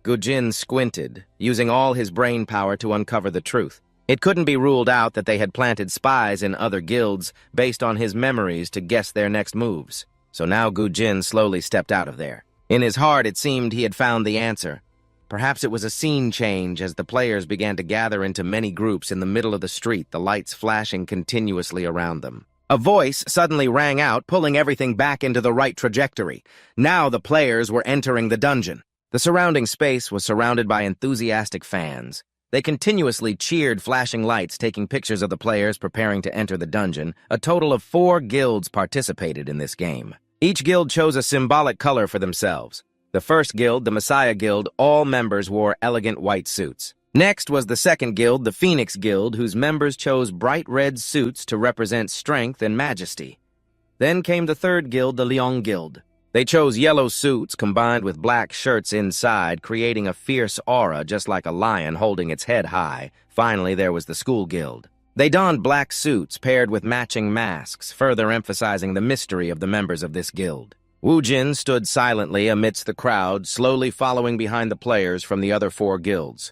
Gu Jin squinted, using all his brain power to uncover the truth. It couldn't be ruled out that they had planted spies in other guilds based on his memories to guess their next moves. So now Gu Jin slowly stepped out of there. In his heart, it seemed he had found the answer. Perhaps it was a scene change as the players began to gather into many groups in the middle of the street, the lights flashing continuously around them. A voice suddenly rang out, pulling everything back into the right trajectory. Now the players were entering the dungeon. The surrounding space was surrounded by enthusiastic fans. They continuously cheered, flashing lights, taking pictures of the players preparing to enter the dungeon. A total of 4 guilds participated in this game. Each guild chose a symbolic color for themselves. The first guild, the Messiah Guild, all members wore elegant white suits. Next was the second guild, the Phoenix Guild, whose members chose bright red suits to represent strength and majesty. Then came the third guild, the Liang Guild. They chose yellow suits combined with black shirts inside, creating a fierce aura just like a lion holding its head high. Finally, there was the school guild. They donned black suits paired with matching masks, further emphasizing the mystery of the members of this guild. Wu Jin stood silently amidst the crowd, slowly following behind the players from the other 4 guilds.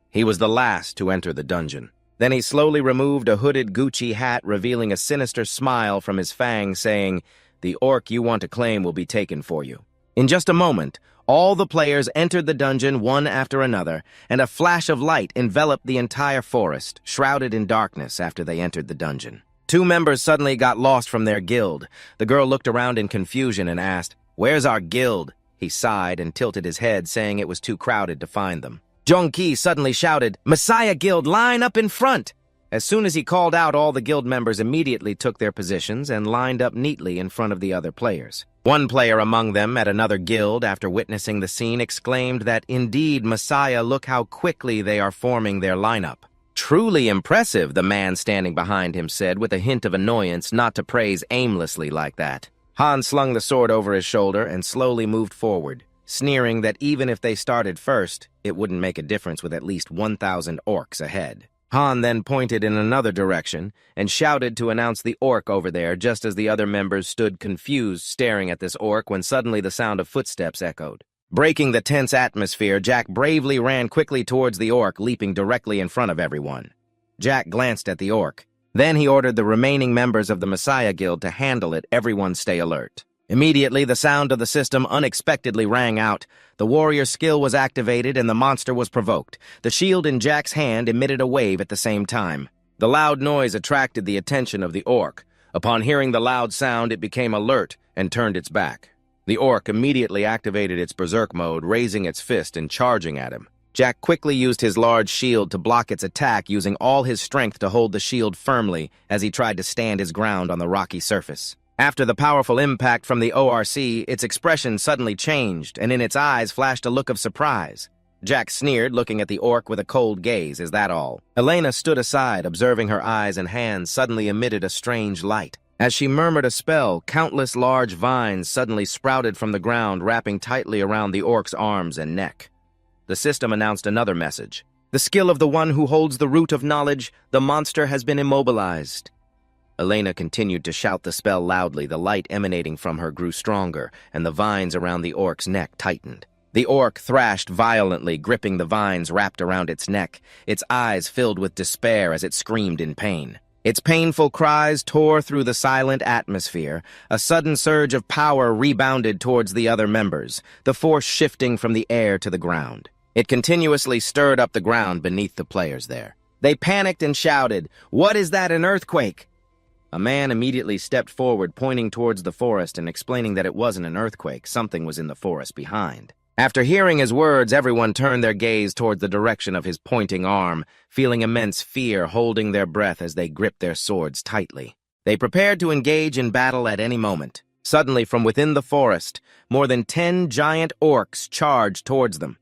He was the last to enter the dungeon. Then he slowly removed a hooded Gucci hat, revealing a sinister smile from his fangs, saying, "The orc you want to claim will be taken for you." In just a moment, all the players entered the dungeon one after another, and a flash of light enveloped the entire forest, shrouded in darkness after they entered the dungeon. 2 members suddenly got lost from their guild. The girl looked around in confusion and asked, "Where's our guild?" He sighed and tilted his head, saying it was too crowded to find them. Jong-ki suddenly shouted, "Messiah Guild, line up in front!" As soon as he called out, all the guild members immediately took their positions and lined up neatly in front of the other players. One player among them at another guild, after witnessing the scene, exclaimed that, "Indeed, Messiah, look how quickly they are forming their lineup." "Truly impressive," the man standing behind him said, with a hint of annoyance, not to praise aimlessly like that. Han slung the sword over his shoulder and slowly moved forward, sneering that even if they started first, it wouldn't make a difference with at least 1,000 orcs ahead. Han then pointed in another direction and shouted to announce the orc over there, just as the other members stood confused, staring at this orc, when suddenly the sound of footsteps echoed. Breaking the tense atmosphere, Jack bravely ran quickly towards the orc, leaping directly in front of everyone. Jack glanced at the orc. Then he ordered the remaining members of the Messiah Guild to handle it. Everyone stay alert. Immediately, the sound of the system unexpectedly rang out. The warrior's skill was activated and the monster was provoked. The shield in Jack's hand emitted a wave at the same time. The loud noise attracted the attention of the orc. Upon hearing the loud sound, it became alert and turned its back. The orc immediately activated its berserk mode, raising its fist and charging at him. Jack quickly used his large shield to block its attack, using all his strength to hold the shield firmly as he tried to stand his ground on the rocky surface. After the powerful impact from the ORC, its expression suddenly changed, and in its eyes flashed a look of surprise. Jack sneered, looking at the orc with a cold gaze. "Is that all?" Elena stood aside, observing her eyes and hands suddenly emitted a strange light. As she murmured a spell, countless large vines suddenly sprouted from the ground, wrapping tightly around the orc's arms and neck. The system announced another message. "The skill of the one who holds the root of knowledge, the monster has been immobilized." Elena continued to shout the spell loudly. The light emanating from her grew stronger, and the vines around the orc's neck tightened. The orc thrashed violently, gripping the vines wrapped around its neck. Its eyes filled with despair as it screamed in pain. Its painful cries tore through the silent atmosphere. A sudden surge of power rebounded towards the other members, the force shifting from the air to the ground. It continuously stirred up the ground beneath the players there. They panicked and shouted, "What is that, an earthquake?" A man immediately stepped forward, pointing towards the forest and explaining that it wasn't an earthquake. Something was in the forest behind. After hearing his words, everyone turned their gaze towards the direction of his pointing arm, feeling immense fear, holding their breath as they gripped their swords tightly. They prepared to engage in battle at any moment. Suddenly, from within the forest, more than 10 giant orcs charged towards them.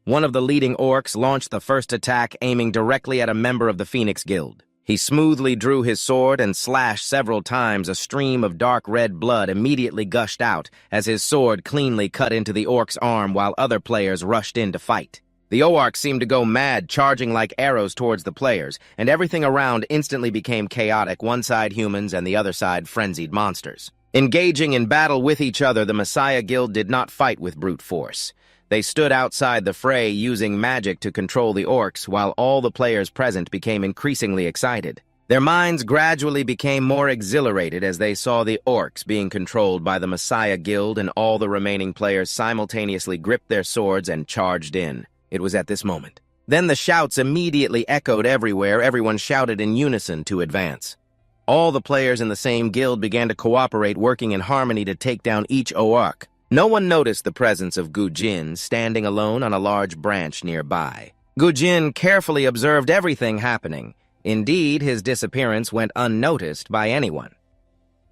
One of the leading orcs launched the first attack, aiming directly at a member of the Phoenix Guild. He smoothly drew his sword and slashed several times. A stream of dark red blood immediately gushed out as his sword cleanly cut into the orc's arm while other players rushed in to fight. The orcs seemed to go mad, charging like arrows towards the players, and everything around instantly became chaotic, one side humans and the other side frenzied monsters. Engaging in battle with each other, the Messiah Guild did not fight with brute force. They stood outside the fray, using magic to control the orcs, while all the players present became increasingly excited. Their minds gradually became more exhilarated as they saw the orcs being controlled by the Messiah Guild, and all the remaining players simultaneously gripped their swords and charged in. It was at this moment. Then the shouts immediately echoed everywhere. Everyone shouted in unison to advance. All the players in the same guild began to cooperate, working in harmony to take down each orc. No one noticed the presence of Gu Jin, standing alone on a large branch nearby. Gu Jin carefully observed everything happening. Indeed, his disappearance went unnoticed by anyone.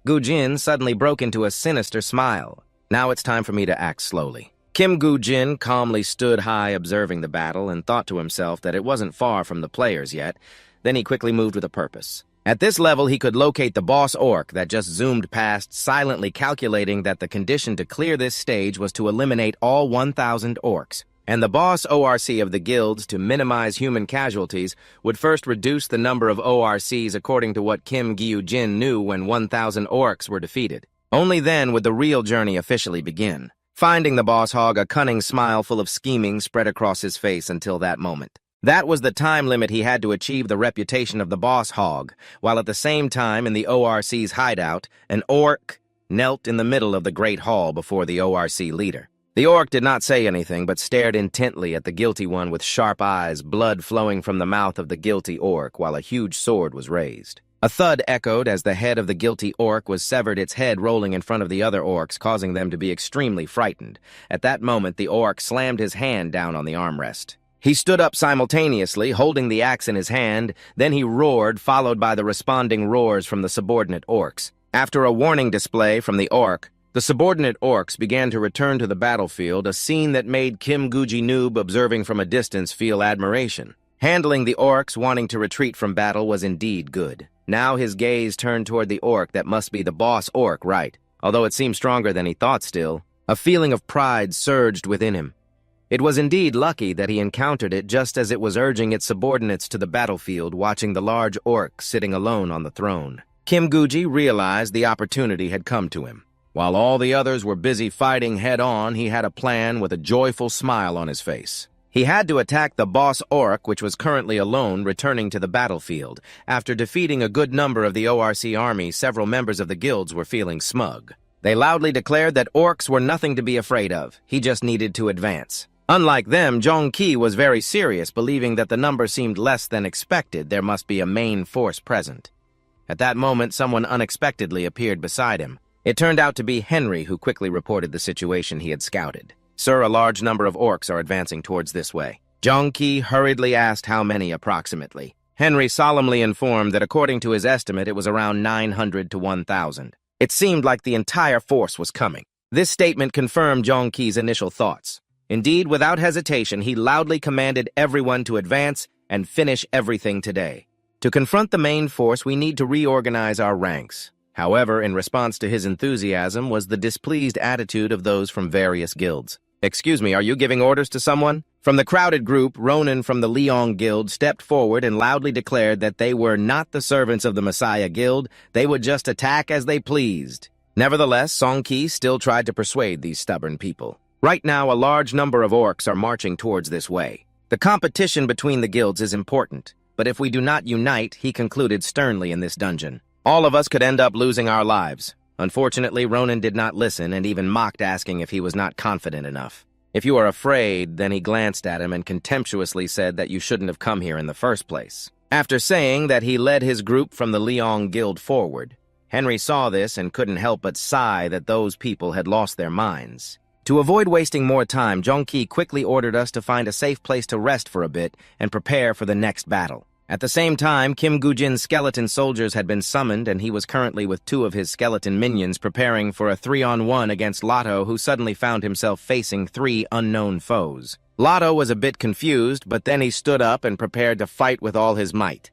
Gu Jin suddenly broke into a sinister smile. "Now it's time for me to act slowly." Kim Gu Jin calmly stood high observing the battle and thought to himself that it wasn't far from the players yet. Then he quickly moved with a purpose. At this level, he could locate the boss orc that just zoomed past, silently calculating that the condition to clear this stage was to eliminate all 1,000 orcs. And the boss ORC of the guilds, to minimize human casualties, would first reduce the number of ORCs according to what Kim Gyu-jin knew when 1,000 orcs were defeated. Only then would the real journey officially begin. Finding the boss hog, a cunning smile full of scheming spread across his face until that moment. That was the time limit he had to achieve the reputation of the boss hog, while at the same time in the ORC's hideout, an orc knelt in the middle of the great hall before the ORC leader. The orc did not say anything, but stared intently at the guilty one with sharp eyes, blood flowing from the mouth of the guilty orc, while a huge sword was raised. A thud echoed as the head of the guilty orc was severed, its head rolling in front of the other orcs, causing them to be extremely frightened. At that moment, the orc slammed his hand down on the armrest. He stood up simultaneously, holding the axe in his hand, then he roared, followed by the responding roars from the subordinate orcs. After a warning display from the orc, the subordinate orcs began to return to the battlefield, a scene that made Kim Gyu-jin, observing from a distance, feel admiration. Handling the orcs wanting to retreat from battle was indeed good. Now his gaze turned toward the orc that must be the boss orc, right? Although it seemed stronger than he thought still, a feeling of pride surged within him. It was indeed lucky that he encountered it just as it was urging its subordinates to the battlefield, watching the large orc sitting alone on the throne. Kim Gyu-ji realized the opportunity had come to him. While all the others were busy fighting head-on, he had a plan with a joyful smile on his face. He had to attack the boss orc, which was currently alone, returning to the battlefield. After defeating a good number of the ORC army, several members of the guilds were feeling smug. They loudly declared that orcs were nothing to be afraid of. He just needed to advance. Unlike them, Jong-ki was very serious, believing that the number seemed less than expected. There must be a main force present. At that moment, someone unexpectedly appeared beside him. It turned out to be Henry, who quickly reported the situation he had scouted. "Sir, a large number of orcs are advancing towards this way." Jong-ki hurriedly asked how many approximately. Henry solemnly informed that according to his estimate, it was around 900 to 1,000. It seemed like the entire force was coming. This statement confirmed Jong-ki's initial thoughts. Indeed, without hesitation, he loudly commanded everyone to advance and finish everything today. To confront the main force, we need to reorganize our ranks. However, in response to his enthusiasm was the displeased attitude of those from various guilds. "Excuse me, are you giving orders to someone?" From the crowded group, Ronan from the Leong Guild stepped forward and loudly declared that they were not the servants of the Messiah Guild, they would just attack as they pleased. Nevertheless, Song-ki still tried to persuade these stubborn people. Right now, a large number of orcs are marching towards this way. The competition between the guilds is important, but if we do not unite, he concluded sternly in this dungeon, all of us could end up losing our lives. Unfortunately, Ronan did not listen and even mocked, asking if he was not confident enough. "If you are afraid," then he glanced at him and contemptuously said that you shouldn't have come here in the first place. After saying that, he led his group from the Leong Guild forward. Henry saw this and couldn't help but sigh that those people had lost their minds. To avoid wasting more time, Jong-ki quickly ordered us to find a safe place to rest for a bit and prepare for the next battle. At the same time, Kim Gyu-jin's skeleton soldiers had been summoned, and he was currently with two of his skeleton minions preparing for a 3-on-1 against Lotto, who suddenly found himself facing 3 unknown foes. Lotto was a bit confused, but then he stood up and prepared to fight with all his might.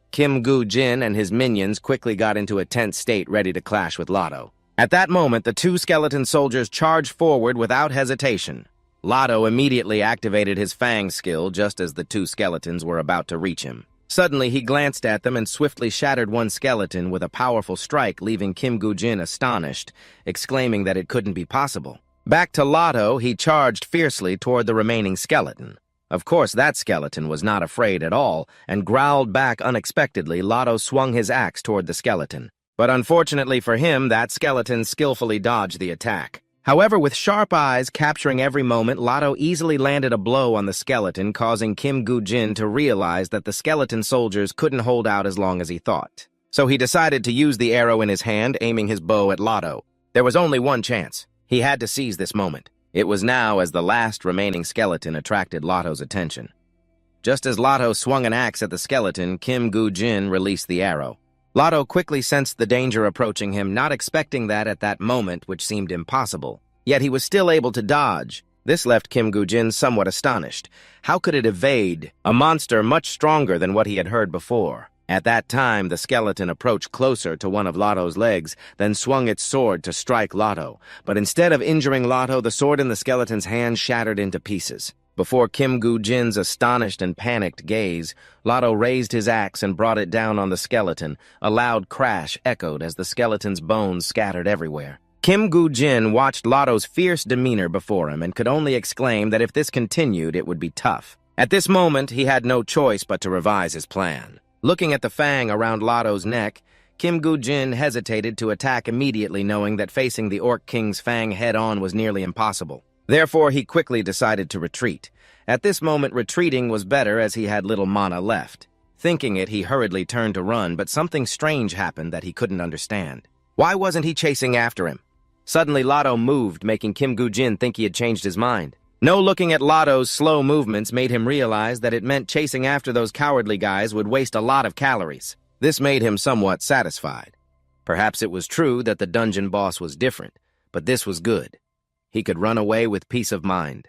Kim Gyu-jin and his minions quickly got into a tense state, ready to clash with Lotto. At that moment, the 2 skeleton soldiers charged forward without hesitation. Lotto immediately activated his Fang skill just as the 2 skeletons were about to reach him. Suddenly, he glanced at them and swiftly shattered one skeleton with a powerful strike, leaving Kim Gyu-jin astonished, exclaiming that it couldn't be possible. Back to Lotto, he charged fiercely toward the remaining skeleton. Of course, that skeleton was not afraid at all, and growled back unexpectedly. Lotto swung his axe toward the skeleton. But unfortunately for him, that skeleton skillfully dodged the attack. However, with sharp eyes capturing every moment, Lotto easily landed a blow on the skeleton, causing Kim Gyu-jin to realize that the skeleton soldiers couldn't hold out as long as he thought. So he decided to use the arrow in his hand, aiming his bow at Lotto. There was only one chance. He had to seize this moment. It was now as the last remaining skeleton attracted Lotto's attention. Just as Lotto swung an axe at the skeleton, Kim Gyu-jin released the arrow. Lotto quickly sensed the danger approaching him, not expecting that at that moment, which seemed impossible. Yet he was still able to dodge. This left Kim Gyu-jin somewhat astonished. How could it evade a monster much stronger than what he had heard before? At that time, the skeleton approached closer to one of Lotto's legs, then swung its sword to strike Lotto. But instead of injuring Lotto, the sword in the skeleton's hand shattered into pieces. Before Kim Gu-jin's astonished and panicked gaze, Lotto raised his axe and brought it down on the skeleton. A loud crash echoed as the skeleton's bones scattered everywhere. Kim Gu-jin watched Lotto's fierce demeanor before him and could only exclaim that if this continued, it would be tough. At this moment, he had no choice but to revise his plan. Looking at the fang around Lotto's neck, Kim Gu-jin hesitated to attack immediately, knowing that facing the Orc King's fang head-on was nearly impossible. Therefore, he quickly decided to retreat. At this moment, retreating was better as he had little mana left. Thinking it, he hurriedly turned to run, but something strange happened that he couldn't understand. Why wasn't he chasing after him? Suddenly, Lotto moved, making Kim Gu-jin think he had changed his mind. No looking at Lotto's slow movements made him realize that it meant chasing after those cowardly guys would waste a lot of calories. This made him somewhat satisfied. Perhaps it was true that the dungeon boss was different, but this was good. He could run away with peace of mind.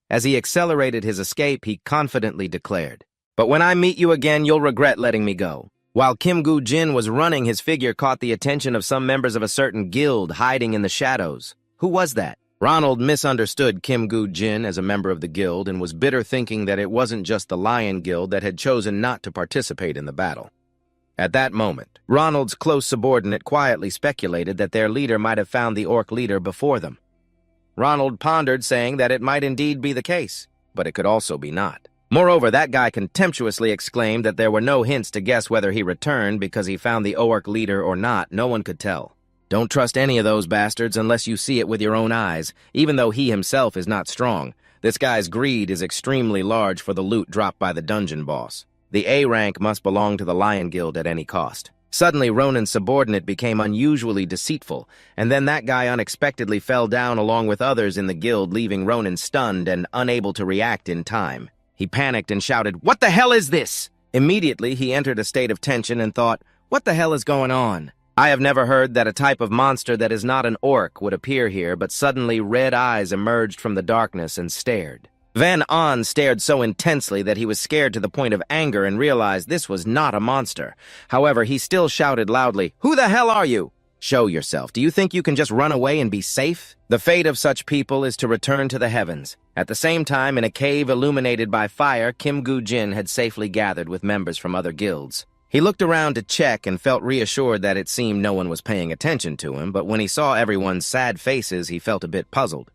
As he accelerated his escape, he confidently declared, "But when I meet you again, you'll regret letting me go." While Kim Gu-jin was running, his figure caught the attention of some members of a certain guild hiding in the shadows. Who was that? Ronald misunderstood Kim Gu-jin as a member of the guild and was bitter, thinking that it wasn't just the Lion Guild that had chosen not to participate in the battle. At that moment, Ronald's close subordinate quietly speculated that their leader might have found the Orc leader before them. Ronald pondered, saying that it might indeed be the case, but it could also be not. Moreover, that guy contemptuously exclaimed that there were no hints to guess whether he returned because he found the Orc leader or not. No one could tell. Don't trust any of those bastards unless you see it with your own eyes, even though he himself is not strong. This guy's greed is extremely large for the loot dropped by the dungeon boss. The A rank must belong to the Lion Guild at any cost. Suddenly, Ronan's subordinate became unusually deceitful, and then that guy unexpectedly fell down along with others in the guild, leaving Ronan stunned and unable to react in time. He panicked and shouted, "What the hell is this?" Immediately, he entered a state of tension and thought, "What the hell is going on?" I have never heard that a type of monster that is not an orc would appear here, but suddenly red eyes emerged from the darkness and stared. Van On stared so intensely that he was scared to the point of anger and realized this was not a monster. However, he still shouted loudly, "Who the hell are you? Show yourself. Do you think you can just run away and be safe?" The fate of such people is to return to the heavens. At the same time, in a cave illuminated by fire, Kim Gu-jin had safely gathered with members from other guilds. He looked around to check and felt reassured that it seemed no one was paying attention to him, but when he saw everyone's sad faces, he felt a bit puzzled.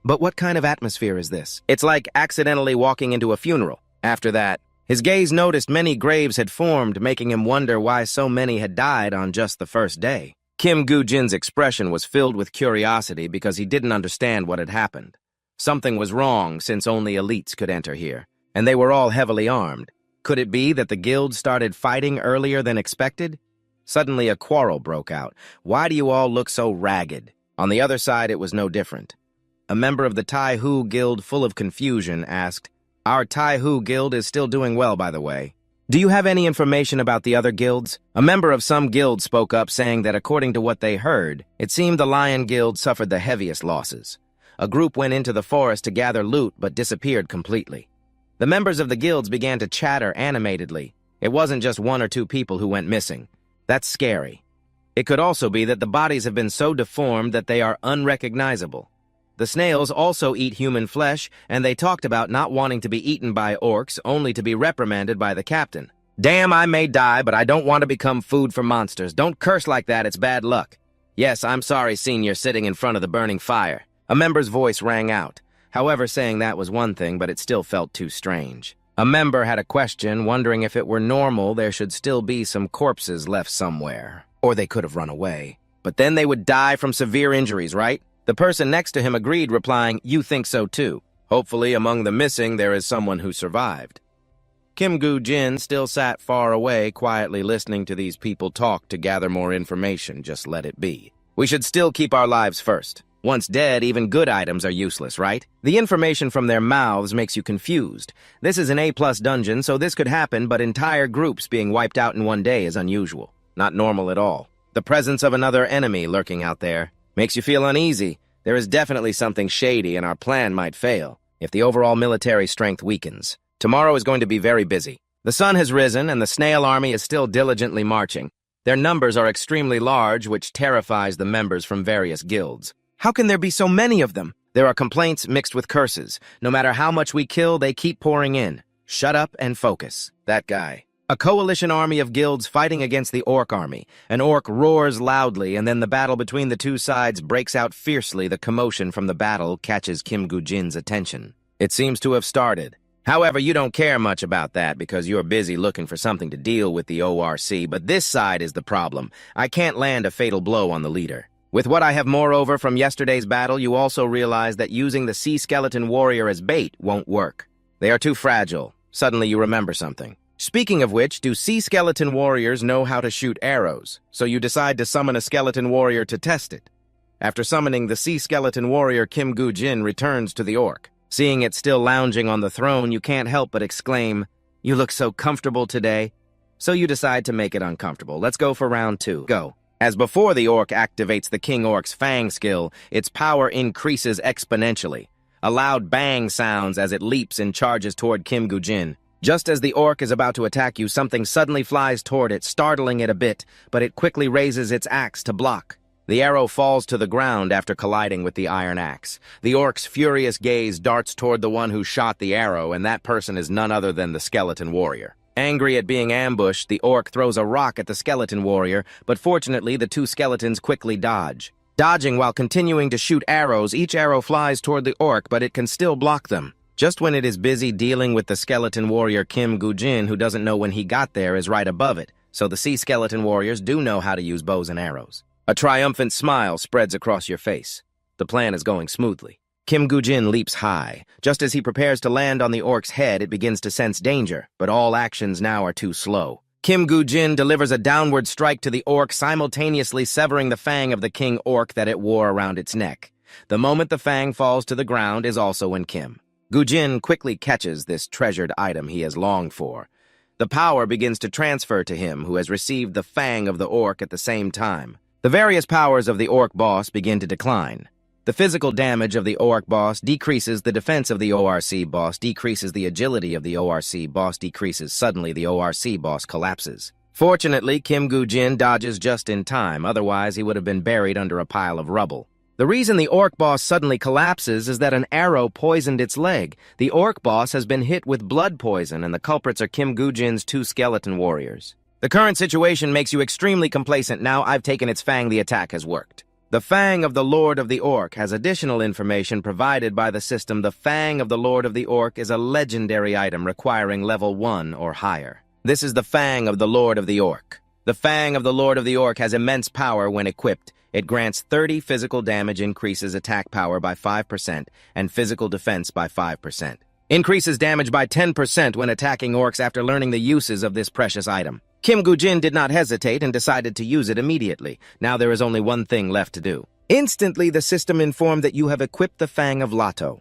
But what kind of atmosphere is this? It's like accidentally walking into a funeral. After that, his gaze noticed many graves had formed, making him wonder why so many had died on just the first day. Kim Gu-jin's expression was filled with curiosity because he didn't understand what had happened. Something was wrong since only elites could enter here, and they were all heavily armed. Could it be that the guild started fighting earlier than expected? Suddenly a quarrel broke out. "Why do you all look so ragged?" On the other side, it was no different. A member of the Tai Hu Guild, full of confusion, asked, "Our Tai Hu Guild is still doing well, by the way. Do you have any information about the other guilds?" A member of some guild spoke up, saying that according to what they heard, it seemed the Lion Guild suffered the heaviest losses. A group went into the forest to gather loot but disappeared completely. The members of the guilds began to chatter animatedly. It wasn't just one or two people who went missing. That's scary. It could also be that the bodies have been so deformed that they are unrecognizable. The snails also eat human flesh, and they talked about not wanting to be eaten by orcs, only to be reprimanded by the captain. "Damn, I may die, but I don't want to become food for monsters. Don't curse like that, it's bad luck." "Yes, I'm sorry, Senior," sitting in front of the burning fire. A member's voice rang out. However, saying that was one thing, but it still felt too strange. A member had a question, wondering if it were normal there should still be some corpses left somewhere. Or they could have run away. But then they would die from severe injuries, right? The person next to him agreed, replying, "You think so too. Hopefully among the missing there is someone who survived." Kim Gu-jin still sat far away, quietly listening to these people talk to gather more information. Just let it be. We should still keep our lives first. Once dead, even good items are useless, right? The information from their mouths makes you confused. This is an A+ dungeon, so this could happen, but entire groups being wiped out in one day is unusual. Not normal at all. The presence of another enemy lurking out there makes you feel uneasy. There is definitely something shady, and our plan might fail if the overall military strength weakens. Tomorrow is going to be very busy. The sun has risen, and the snail army is still diligently marching. Their numbers are extremely large, which terrifies the members from various guilds. How can there be so many of them? There are complaints mixed with curses. No matter how much we kill, they keep pouring in. Shut up and focus. That guy. A coalition army of guilds fighting against the Orc army. An Orc roars loudly, and then the battle between the two sides breaks out fiercely. The commotion from the battle catches Kim Gu-jin's attention. It seems to have started. However, you don't care much about that because you're busy looking for something to deal with the ORC, but this side is the problem. I can't land a fatal blow on the leader. With what I have moreover from yesterday's battle, you also realize that using the sea skeleton warrior as bait won't work. They are too fragile. Suddenly you remember something. Speaking of which, do sea skeleton warriors know how to shoot arrows? So you decide to summon a skeleton warrior to test it. After summoning the sea skeleton warrior, Kim Gu-jin returns to the Orc. Seeing it still lounging on the throne, you can't help but exclaim, "You look so comfortable today." So you decide to make it uncomfortable. Let's go for round 2. Go. As before the Orc activates the King Orc's Fang skill, its power increases exponentially. A loud bang sounds as it leaps and charges toward Kim Gu-jin. Just as the Orc is about to attack you, something suddenly flies toward it, startling it a bit, but it quickly raises its axe to block. The arrow falls to the ground after colliding with the iron axe. The Orc's furious gaze darts toward the one who shot the arrow, and that person is none other than the skeleton warrior. Angry at being ambushed, the Orc throws a rock at the skeleton warrior, but fortunately the two skeletons quickly dodge. Dodging while continuing to shoot arrows, each arrow flies toward the Orc, but it can still block them. Just when it is busy dealing with the skeleton warrior Kim Gu-jin, who doesn't know when he got there, is right above it, so the sea skeleton warriors do know how to use bows and arrows. A triumphant smile spreads across your face. The plan is going smoothly. Kim Gu-jin leaps high. Just as he prepares to land on the Orc's head, it begins to sense danger, but all actions now are too slow. Kim Gu-jin delivers a downward strike to the Orc, simultaneously severing the fang of the King Orc that it wore around its neck. The moment the fang falls to the ground is also when Kim Gu-jin quickly catches this treasured item he has longed for. The power begins to transfer to him, who has received the fang of the Orc at the same time. The various powers of the Orc boss begin to decline. The physical damage of the Orc boss decreases, the defense of the ORC boss decreases, the agility of the ORC boss decreases. Suddenly, the ORC boss collapses. Fortunately, Kim Gu-jin dodges just in time, otherwise he would have been buried under a pile of rubble. The reason the Orc boss suddenly collapses is that an arrow poisoned its leg. The Orc boss has been hit with blood poison, and the culprits are Kim Gu-jin's two skeleton warriors. The current situation makes you extremely complacent. Now I've taken its fang, the attack has worked. The Fang of the Lord of the Orc has additional information provided by the system. The Fang of the Lord of the Orc is a legendary item requiring level 1 or higher. This is the Fang of the Lord of the Orc. The Fang of the Lord of the Orc has immense power when equipped. It grants 30 physical damage, increases attack power by 5%, and physical defense by 5%. Increases damage by 10% when attacking Orcs after learning the uses of this precious item. Kim Gu-jin did not hesitate and decided to use it immediately. Now there is only one thing left to do. Instantly, the system informed that you have equipped the Fang of Lato.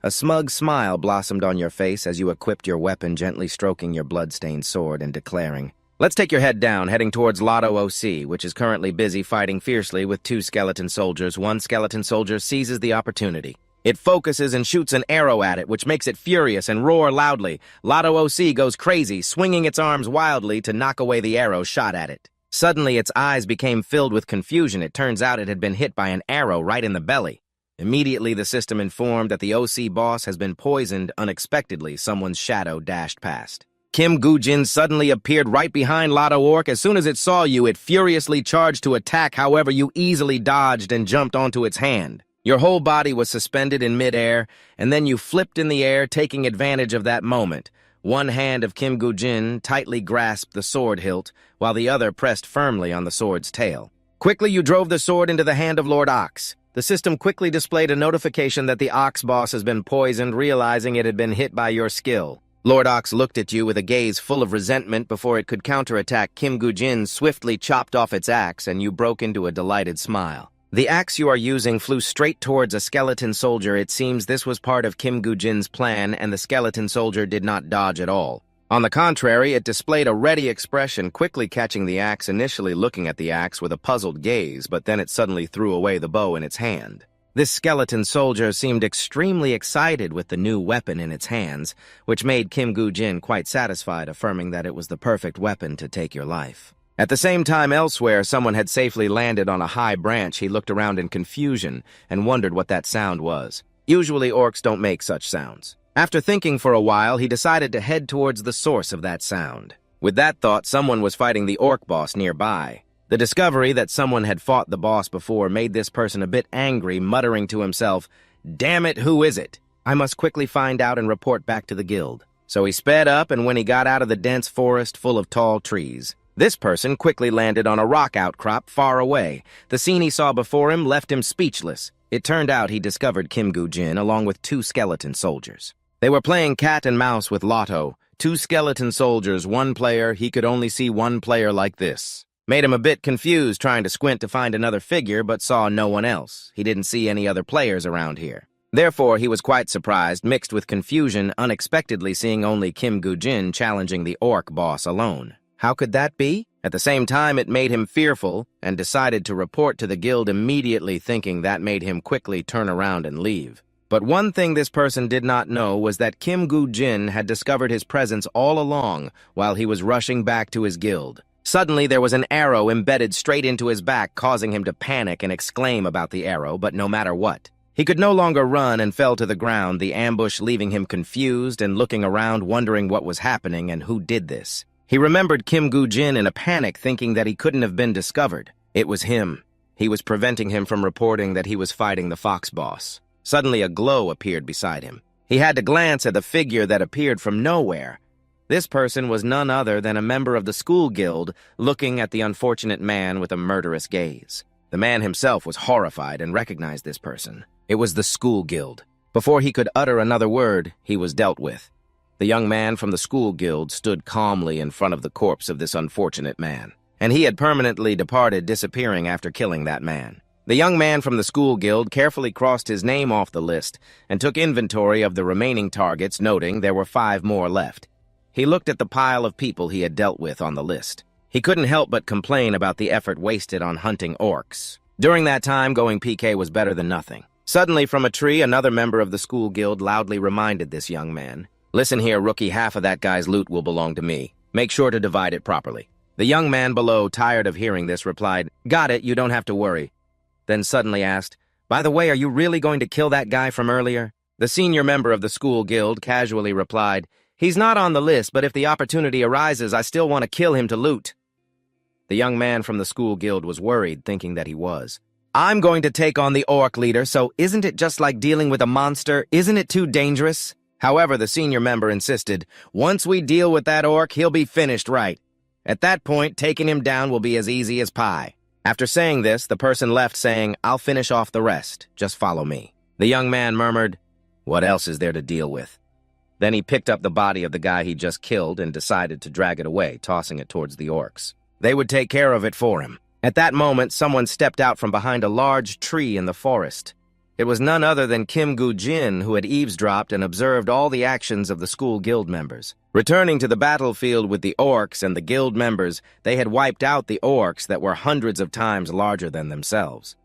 A smug smile blossomed on your face as you equipped your weapon, gently stroking your blood-stained sword and declaring, "Let's take your head down, heading towards Lato OC, which is currently busy fighting fiercely with 2 skeleton soldiers. One skeleton soldier seizes the opportunity. It focuses and shoots an arrow at it, which makes it furious and roar loudly. Lato OC goes crazy, swinging its arms wildly to knock away the arrow shot at it. Suddenly, its eyes became filled with confusion. It turns out it had been hit by an arrow right in the belly. Immediately, the system informed that the OC boss has been poisoned. Unexpectedly, someone's shadow dashed past. Kim Gu-jin suddenly appeared right behind Lato Orc. As soon as it saw you, it furiously charged to attack. However, you easily dodged and jumped onto its hand. Your whole body was suspended in midair, and then you flipped in the air, taking advantage of that moment. One hand of Kim Gu-jin tightly grasped the sword hilt, while the other pressed firmly on the sword's tail. Quickly, you drove the sword into the hand of Lord Ox. The system quickly displayed a notification that the Ox boss has been poisoned, realizing it had been hit by your skill. Lord Ox looked at you with a gaze full of resentment. Before it could counterattack, Kim Gu-jin swiftly chopped off its axe, and you broke into a delighted smile. The axe you are using flew straight towards a skeleton soldier. It seems this was part of Kim Gu-jin's plan, and the skeleton soldier did not dodge at all. On the contrary, it displayed a ready expression, quickly catching the axe, initially looking at the axe with a puzzled gaze, but then it suddenly threw away the bow in its hand. This skeleton soldier seemed extremely excited with the new weapon in its hands, which made Kim Gu-jin quite satisfied, affirming that it was the perfect weapon to take your life. At the same time, elsewhere, someone had safely landed on a high branch. He looked around in confusion and wondered what that sound was. Usually, orcs don't make such sounds. After thinking for a while, he decided to head towards the source of that sound. With that thought, someone was fighting the orc boss nearby. The discovery that someone had fought the boss before made this person a bit angry, muttering to himself, "Damn it, who is it? I must quickly find out and report back to the guild." So he sped up, and when he got out of the dense forest full of tall trees, this person quickly landed on a rock outcrop far away. The scene he saw before him left him speechless. It turned out he discovered Kim Gu-jin along with two skeleton soldiers. They were playing cat and mouse with Lotto. Two skeleton soldiers, one player. He could only see one player like this. Made him a bit confused trying to squint to find another figure, but saw no one else. He didn't see any other players around here. Therefore, he was quite surprised, mixed with confusion, unexpectedly seeing only Kim Gu-jin challenging the orc boss alone. How could that be? At the same time, it made him fearful and decided to report to the guild immediately, thinking that made him quickly turn around and leave. But one thing this person did not know was that Kim Gu-jin had discovered his presence all along while he was rushing back to his guild. Suddenly, there was an arrow embedded straight into his back, causing him to panic and exclaim about the arrow, but no matter what. He could no longer run and fell to the ground, the ambush leaving him confused and looking around, wondering what was happening and who did this. He remembered Kim Gu-jin in a panic, thinking that he couldn't have been discovered. It was him. He was preventing him from reporting that he was fighting the fox boss. Suddenly, a glow appeared beside him. He had to glance at the figure that appeared from nowhere. This person was none other than a member of the school guild, looking at the unfortunate man with a murderous gaze. The man himself was horrified and recognized this person. It was the school guild. Before he could utter another word, he was dealt with. The young man from the school guild stood calmly in front of the corpse of this unfortunate man, and he had permanently departed, disappearing after killing that man. The young man from the school guild carefully crossed his name off the list and took inventory of the remaining targets, noting there were 5 more left. He looked at the pile of people he had dealt with on the list. He couldn't help but complain about the effort wasted on hunting orcs. During that time, going PK was better than nothing. Suddenly, from a tree, another member of the school guild loudly reminded this young man, "Listen here, rookie, half of that guy's loot will belong to me. Make sure to divide it properly." The young man below, tired of hearing this, replied, "Got it, you don't have to worry." Then suddenly asked, "By the way, are you really going to kill that guy from earlier?" The senior member of the school guild casually replied, "He's not on the list, but if the opportunity arises, I still want to kill him to loot." The young man from the school guild was worried, thinking that he was. "I'm going to take on the orc leader, so isn't it just like dealing with a monster? Isn't it too dangerous?" However, the senior member insisted, "Once we deal with that orc, he'll be finished right. At that point, taking him down will be as easy as pie." After saying this, the person left saying, "I'll finish off the rest. Just follow me." The young man murmured, "What else is there to deal with?" Then he picked up the body of the guy he just killed and decided to drag it away, tossing it towards the orcs. They would take care of it for him. At that moment, someone stepped out from behind a large tree in the forest. It was none other than Kim Gu-jin, who had eavesdropped and observed all the actions of the school guild members. Returning to the battlefield with the orcs and the guild members, they had wiped out the orcs that were hundreds of times larger than themselves.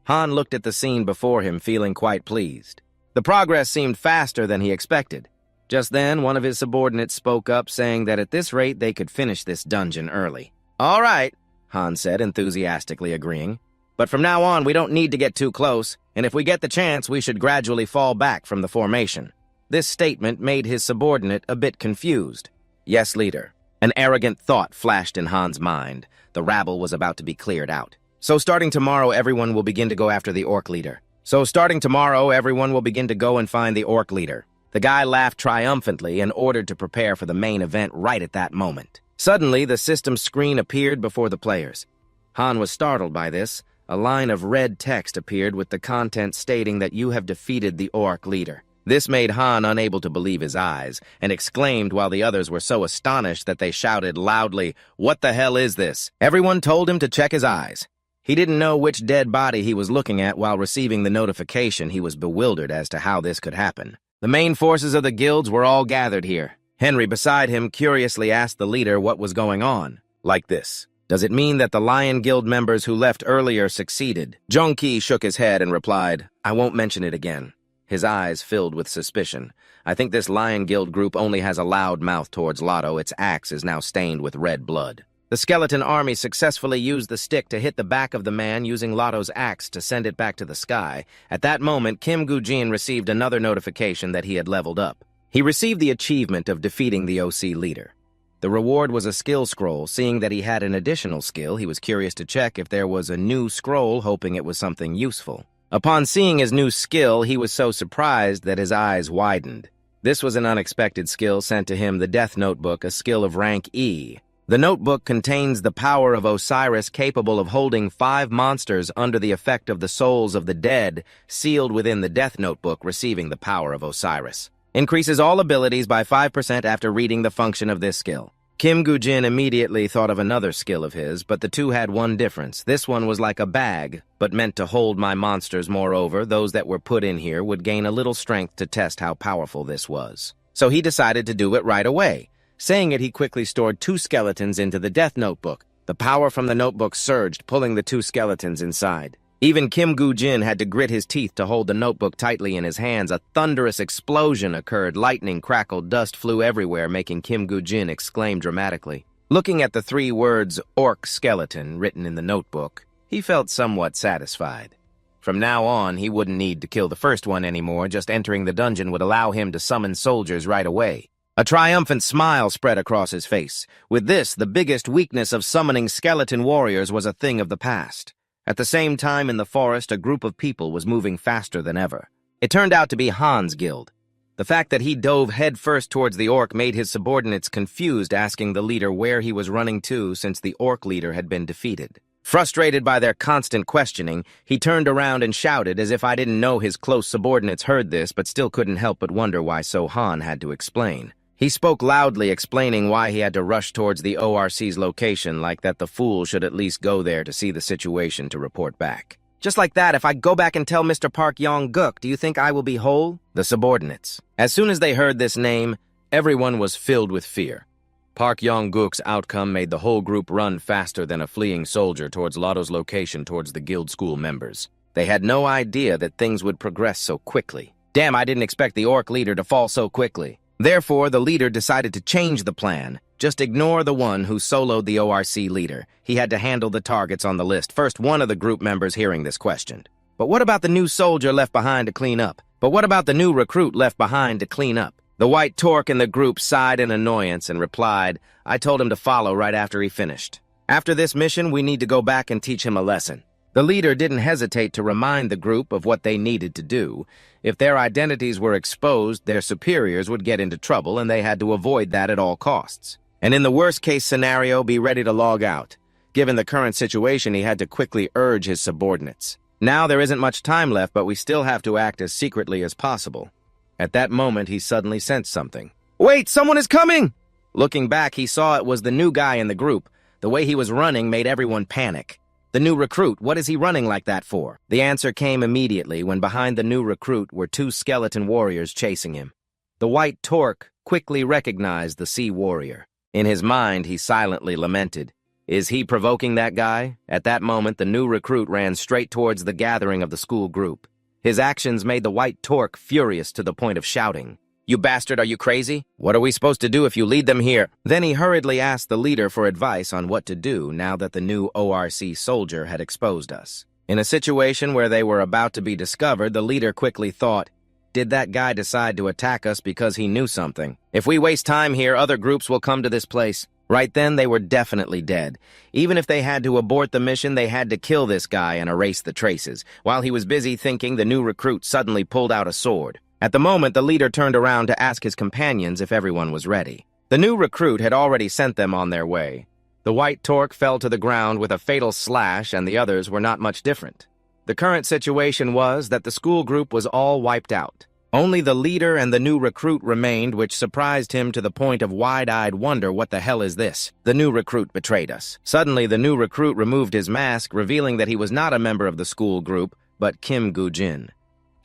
Han looked at the scene before him, feeling quite pleased. The progress seemed faster than he expected. Just then, one of his subordinates spoke up, saying that at this rate they could finish this dungeon early. "All right," Han said, enthusiastically agreeing. "But from now on, we don't need to get too close, and if we get the chance, we should gradually fall back from the formation." This statement made his subordinate a bit confused. "Yes, leader." An arrogant thought flashed in Han's mind. The rabble was about to be cleared out. "So starting tomorrow, everyone will begin to go after the orc leader. So starting tomorrow, everyone will begin to go and find the orc leader." The guy laughed triumphantly and ordered to prepare for the main event right at that moment. Suddenly, the system screen appeared before the players. Han was startled by this. A line of red text appeared with the content stating that you have defeated the orc leader. This made Han unable to believe his eyes, and exclaimed while the others were so astonished that they shouted loudly, "What the hell is this?" Everyone told him to check his eyes. He didn't know which dead body he was looking at while receiving the notification. He was bewildered as to how this could happen. The main forces of the guilds were all gathered here. Henry, beside him, curiously asked the leader what was going on. Like this. "Does it mean that the Lion Guild members who left earlier succeeded?" Jong-ki shook his head and replied, I won't mention it again. His eyes filled with suspicion. I think this Lion Guild group only has a loud mouth towards Lotto. Its axe is now stained with red blood. The skeleton army successfully used the stick to hit the back of the man using Lotto's axe to send it back to the sky. At that moment, Kim Goo-jin received another notification that he had leveled up. He received the achievement of defeating the OC leader. The reward was a skill scroll. Seeing that he had an additional skill, he was curious to check if there was a new scroll, hoping it was something useful. Upon seeing his new skill, he was so surprised that his eyes widened. This was an unexpected skill sent to him, the Death Notebook, a skill of rank E. The notebook contains the power of Osiris, capable of holding 5 monsters under the effect of the souls of the dead, sealed within the Death Notebook, receiving the power of Osiris. Increases all abilities by 5% after reading the function of this skill. Kim Goo-jin immediately thought of another skill of his, but the two had one difference. This one was like a bag, but meant to hold my monsters. Moreover, those that were put in here would gain a little strength to test how powerful this was. So he decided to do it right away. Saying it, he quickly stored 2 skeletons into the Death Notebook. The power from the notebook surged, pulling the 2 skeletons inside. Even Kim Goo-jin had to grit his teeth to hold the notebook tightly in his hands. A thunderous explosion occurred. Lightning crackled, dust flew everywhere, making Kim Goo-jin exclaim dramatically. Looking at the 3 words, Orc Skeleton, written in the notebook, he felt somewhat satisfied. From now on, he wouldn't need to kill the first one anymore. Just entering the dungeon would allow him to summon soldiers right away. A triumphant smile spread across his face. With this, the biggest weakness of summoning skeleton warriors was a thing of the past. At the same time, in the forest, a group of people was moving faster than ever. It turned out to be Han's guild. The fact that he dove headfirst towards the orc made his subordinates confused, asking the leader where he was running to since the orc leader had been defeated. Frustrated by their constant questioning, he turned around and shouted as if I didn't know. His close subordinates heard this, but still couldn't help but wonder why so Han had to explain. He spoke loudly, explaining why he had to rush towards the ORC's location, like that the fool should at least go there to see the situation to report back. Just like that, if I go back and tell Mr. Park Yong-guk, do you think I will be whole? The subordinates. As soon as they heard this name, everyone was filled with fear. Park Yong-guk's outcome made the whole group run faster than a fleeing soldier towards Lotto's location towards the guild school members. They had no idea that things would progress so quickly. Damn, I didn't expect the orc leader to fall so quickly. Therefore, the leader decided to change the plan. Just ignore the one who soloed the ORC leader. He had to handle the targets on the list. First, one of the group members hearing this questioned. But what about the new soldier left behind to clean up? But what about the new recruit left behind to clean up? The white Torque in the group sighed in annoyance and replied, I told him to follow right after he finished. After this mission, we need to go back and teach him a lesson. The leader didn't hesitate to remind the group of what they needed to do. If their identities were exposed, their superiors would get into trouble, and they had to avoid that at all costs. And in the worst-case scenario, be ready to log out. Given the current situation, he had to quickly urge his subordinates. Now there isn't much time left, but we still have to act as secretly as possible. At that moment, he suddenly sensed something. Wait, someone is coming! Looking back, he saw it was the new guy in the group. The way he was running made everyone panic. The new recruit, what is he running like that for? The answer came immediately when behind the new recruit were 2 skeleton warriors chasing him. The white Torque quickly recognized the sea warrior. In his mind, he silently lamented. Is he provoking that guy? At that moment, the new recruit ran straight towards the gathering of the school group. His actions made the white Torque furious to the point of shouting. You bastard, are you crazy? What are we supposed to do if you lead them here? Then he hurriedly asked the leader for advice on what to do now that the new ORC soldier had exposed us. In a situation where they were about to be discovered, the leader quickly thought, did that guy decide to attack us because he knew something? If we waste time here, other groups will come to this place. Right then, they were definitely dead. Even if they had to abort the mission, they had to kill this guy and erase the traces. While he was busy thinking, the new recruit suddenly pulled out a sword. At the moment, the leader turned around to ask his companions if everyone was ready. The new recruit had already sent them on their way. The white Torque fell to the ground with a fatal slash, and the others were not much different. The current situation was that the school group was all wiped out. Only the leader and the new recruit remained, which surprised him to the point of wide-eyed wonder. What the hell is this? The new recruit betrayed us. Suddenly, the new recruit removed his mask, revealing that he was not a member of the school group, but Kim Goo-jin.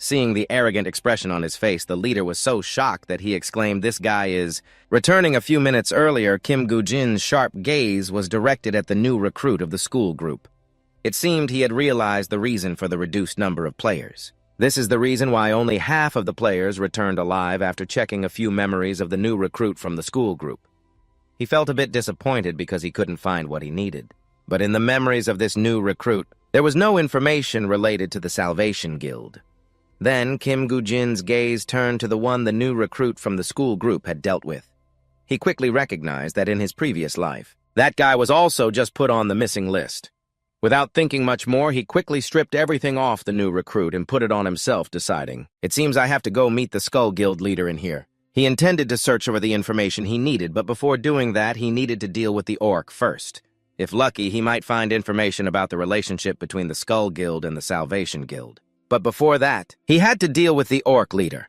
Seeing the arrogant expression on his face, the leader was so shocked that he exclaimed, this guy is... Returning a few minutes earlier, Kim Goo-jin's sharp gaze was directed at the new recruit of the school group. It seemed he had realized the reason for the reduced number of players. This is the reason why only half of the players returned alive after checking a few memories of the new recruit from the school group. He felt a bit disappointed because he couldn't find what he needed. But in the memories of this new recruit, there was no information related to the Salvation Guild. Then Kim Gu-jin's gaze turned to the one the new recruit from the school group had dealt with. He quickly recognized that in his previous life, that guy was also just put on the missing list. Without thinking much more, he quickly stripped everything off the new recruit and put it on himself, deciding, "It seems I have to go meet the Skull Guild leader in here." He intended to search for the information he needed, but before doing that, he needed to deal with the Orc first. If lucky, he might find information about the relationship between the Skull Guild and the Salvation Guild. But before that, he had to deal with the Orc leader.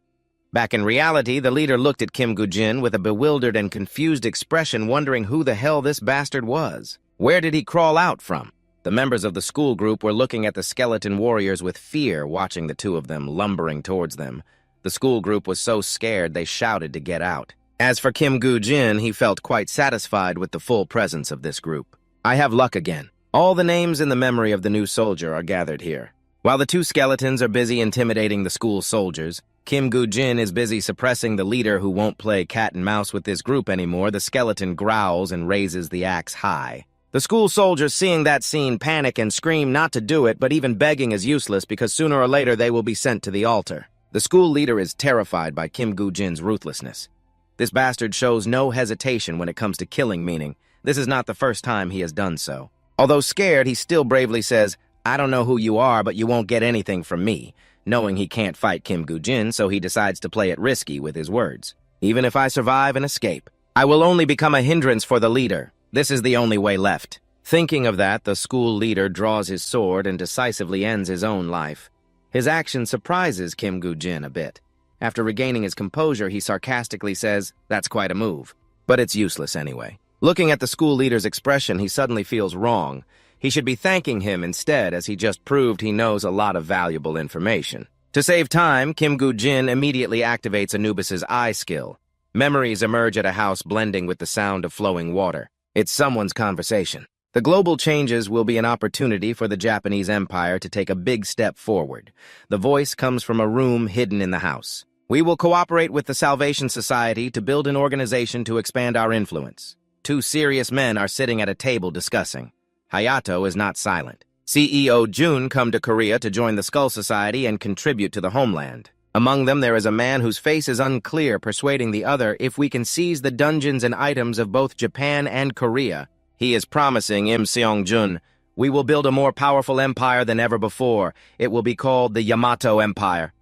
Back in reality, the leader looked at Kim Gu-jin with a bewildered and confused expression, wondering who the hell this bastard was. Where did he crawl out from? The members of the school group were looking at the skeleton warriors with fear, watching the two of them lumbering towards them. The school group was so scared they shouted to get out. As for Kim Gu-jin, he felt quite satisfied with the full presence of this group. I have luck again. All the names in the memory of the new soldier are gathered here. While the two skeletons are busy intimidating the school soldiers, Kim Gu-jin is busy suppressing the leader who won't play cat and mouse with this group anymore. The skeleton growls and raises the axe high. The school soldiers, seeing that scene, panic and scream not to do it, but even begging is useless because sooner or later they will be sent to the altar. The school leader is terrified by Kim Gu-jin's ruthlessness. This bastard shows no hesitation when it comes to killing, meaning this is not the first time he has done so. Although scared, he still bravely says, "I don't know who you are, but you won't get anything from me," knowing he can't fight Kim Gu-jin, so he decides to play it risky with his words. "Even if I survive and escape, I will only become a hindrance for the leader. This is the only way left." Thinking of that, the school leader draws his sword and decisively ends his own life. His action surprises Kim Gu-jin a bit. After regaining his composure, he sarcastically says, "That's quite a move." But it's useless anyway. Looking at the school leader's expression, he suddenly feels wrong. He should be thanking him instead, as he just proved he knows a lot of valuable information. To save time, Kim Gu-jin immediately activates Anubis's eye skill. Memories emerge at a house blending with the sound of flowing water. It's someone's conversation. The global changes will be an opportunity for the Japanese Empire to take a big step forward. The voice comes from a room hidden in the house. "We will cooperate with the Salvation Society to build an organization to expand our influence." Two serious men are sitting at a table discussing. Hayato is not silent. CEO Jun come to Korea to join the Skull Society and contribute to the homeland. Among them, there is a man whose face is unclear, persuading the other, "If we can seize the dungeons and items of both Japan and Korea," he is promising Im Seong-jun, "we will build a more powerful empire than ever before. It will be called the Yamato Empire."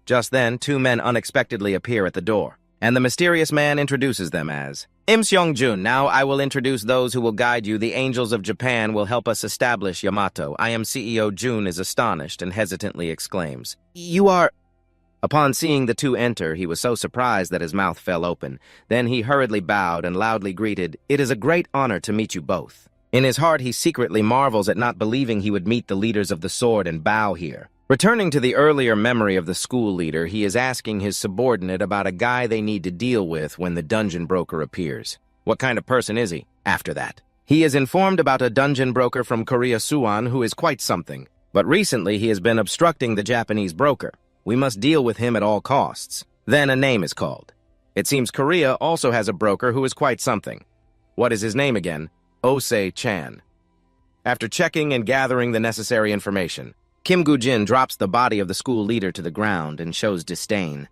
Just then, two men unexpectedly appear at the door, and the mysterious man introduces them as Im Seong-jun. "Now I will introduce those who will guide you. The angels of Japan will help us establish Yamato." I am CEO Jun is astonished and hesitantly exclaims, "You are—" Upon seeing the two enter, he was so surprised that his mouth fell open. Then he hurriedly bowed and loudly greeted, "It is a great honor to meet you both." In his heart, he secretly marvels at not believing he would meet the leaders of the sword and bow here. Returning to the earlier memory of the school leader, he is asking his subordinate about a guy they need to deal with when the dungeon broker appears. What kind of person is he? After that, he is informed about a dungeon broker from Korea, Suwon, who is quite something. But recently, he has been obstructing the Japanese broker. We must deal with him at all costs. Then a name is called. It seems Korea also has a broker who is quite something. What is his name again? Osei-chan. After checking and gathering the necessary information, Kim Gu-jin drops the body of the school leader to the ground and shows disdain.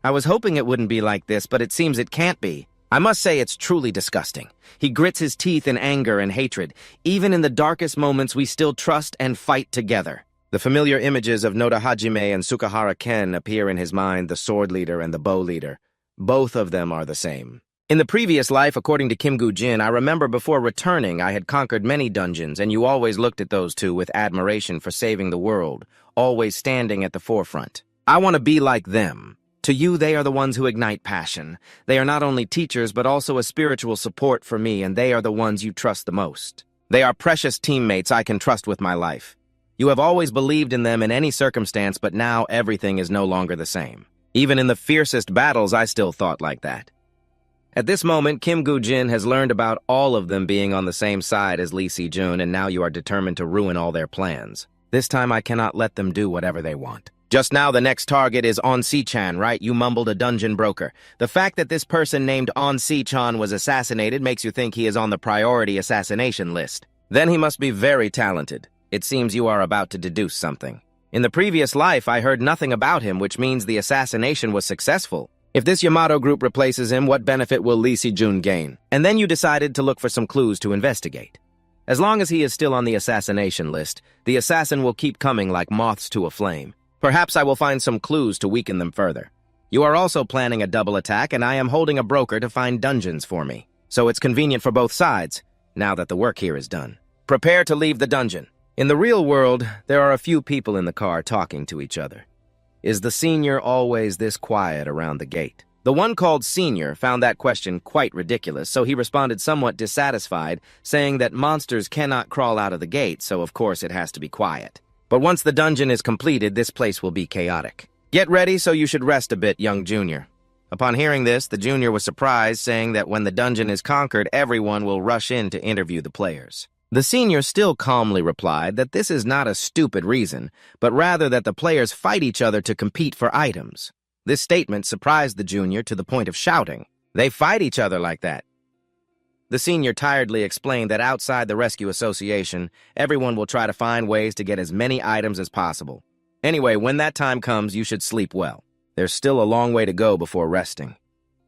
"I was hoping it wouldn't be like this, but it seems it can't be. I must say it's truly disgusting." He grits his teeth in anger and hatred. "Even in the darkest moments, we still trust and fight together." The familiar images of Noda Hajime and Sukahara Ken appear in his mind, the sword leader and the bow leader. Both of them are the same. In the previous life, according to Kim Gu-jin, I remember before returning I had conquered many dungeons, and you always looked at those two with admiration for saving the world, always standing at the forefront. I want to be like them. To you, they are the ones who ignite passion. They are not only teachers, but also a spiritual support for me, and they are the ones you trust the most. They are precious teammates I can trust with my life. You have always believed in them in any circumstance, but now everything is no longer the same. Even in the fiercest battles, I still thought like that. At this moment, Kim Gu-jin has learned about all of them being on the same side as Lee Si-jun, and now you are determined to ruin all their plans. This time I cannot let them do whatever they want. Just now the next target is On-si-chan, right? You mumbled a dungeon broker. The fact that this person named On-si-chan was assassinated makes you think he is on the priority assassination list. Then he must be very talented. It seems you are about to deduce something. In the previous life, I heard nothing about him, which means the assassination was successful. If this Yamato group replaces him, what benefit will Lee Si-jun gain? And then you decided to look for some clues to investigate. As long as he is still on the assassination list, the assassin will keep coming like moths to a flame. Perhaps I will find some clues to weaken them further. You are also planning a double attack, and I am holding a broker to find dungeons for me. So it's convenient for both sides, now that the work here is done. Prepare to leave the dungeon. In the real world, there are a few people in the car talking to each other. Is the senior always this quiet around the gate? The one called Senior found that question quite ridiculous, so he responded somewhat dissatisfied, saying that monsters cannot crawl out of the gate, so of course it has to be quiet. But once the dungeon is completed, this place will be chaotic. Get ready, so you should rest a bit, young junior. Upon hearing this, the junior was surprised, saying that when the dungeon is conquered, everyone will rush in to interview the players. The senior still calmly replied that this is not a stupid reason, but rather that the players fight each other to compete for items. This statement surprised the junior to the point of shouting. They fight each other like that. The senior tiredly explained that outside the Rescue Association, everyone will try to find ways to get as many items as possible. Anyway, when that time comes, you should sleep well. There's still a long way to go before resting.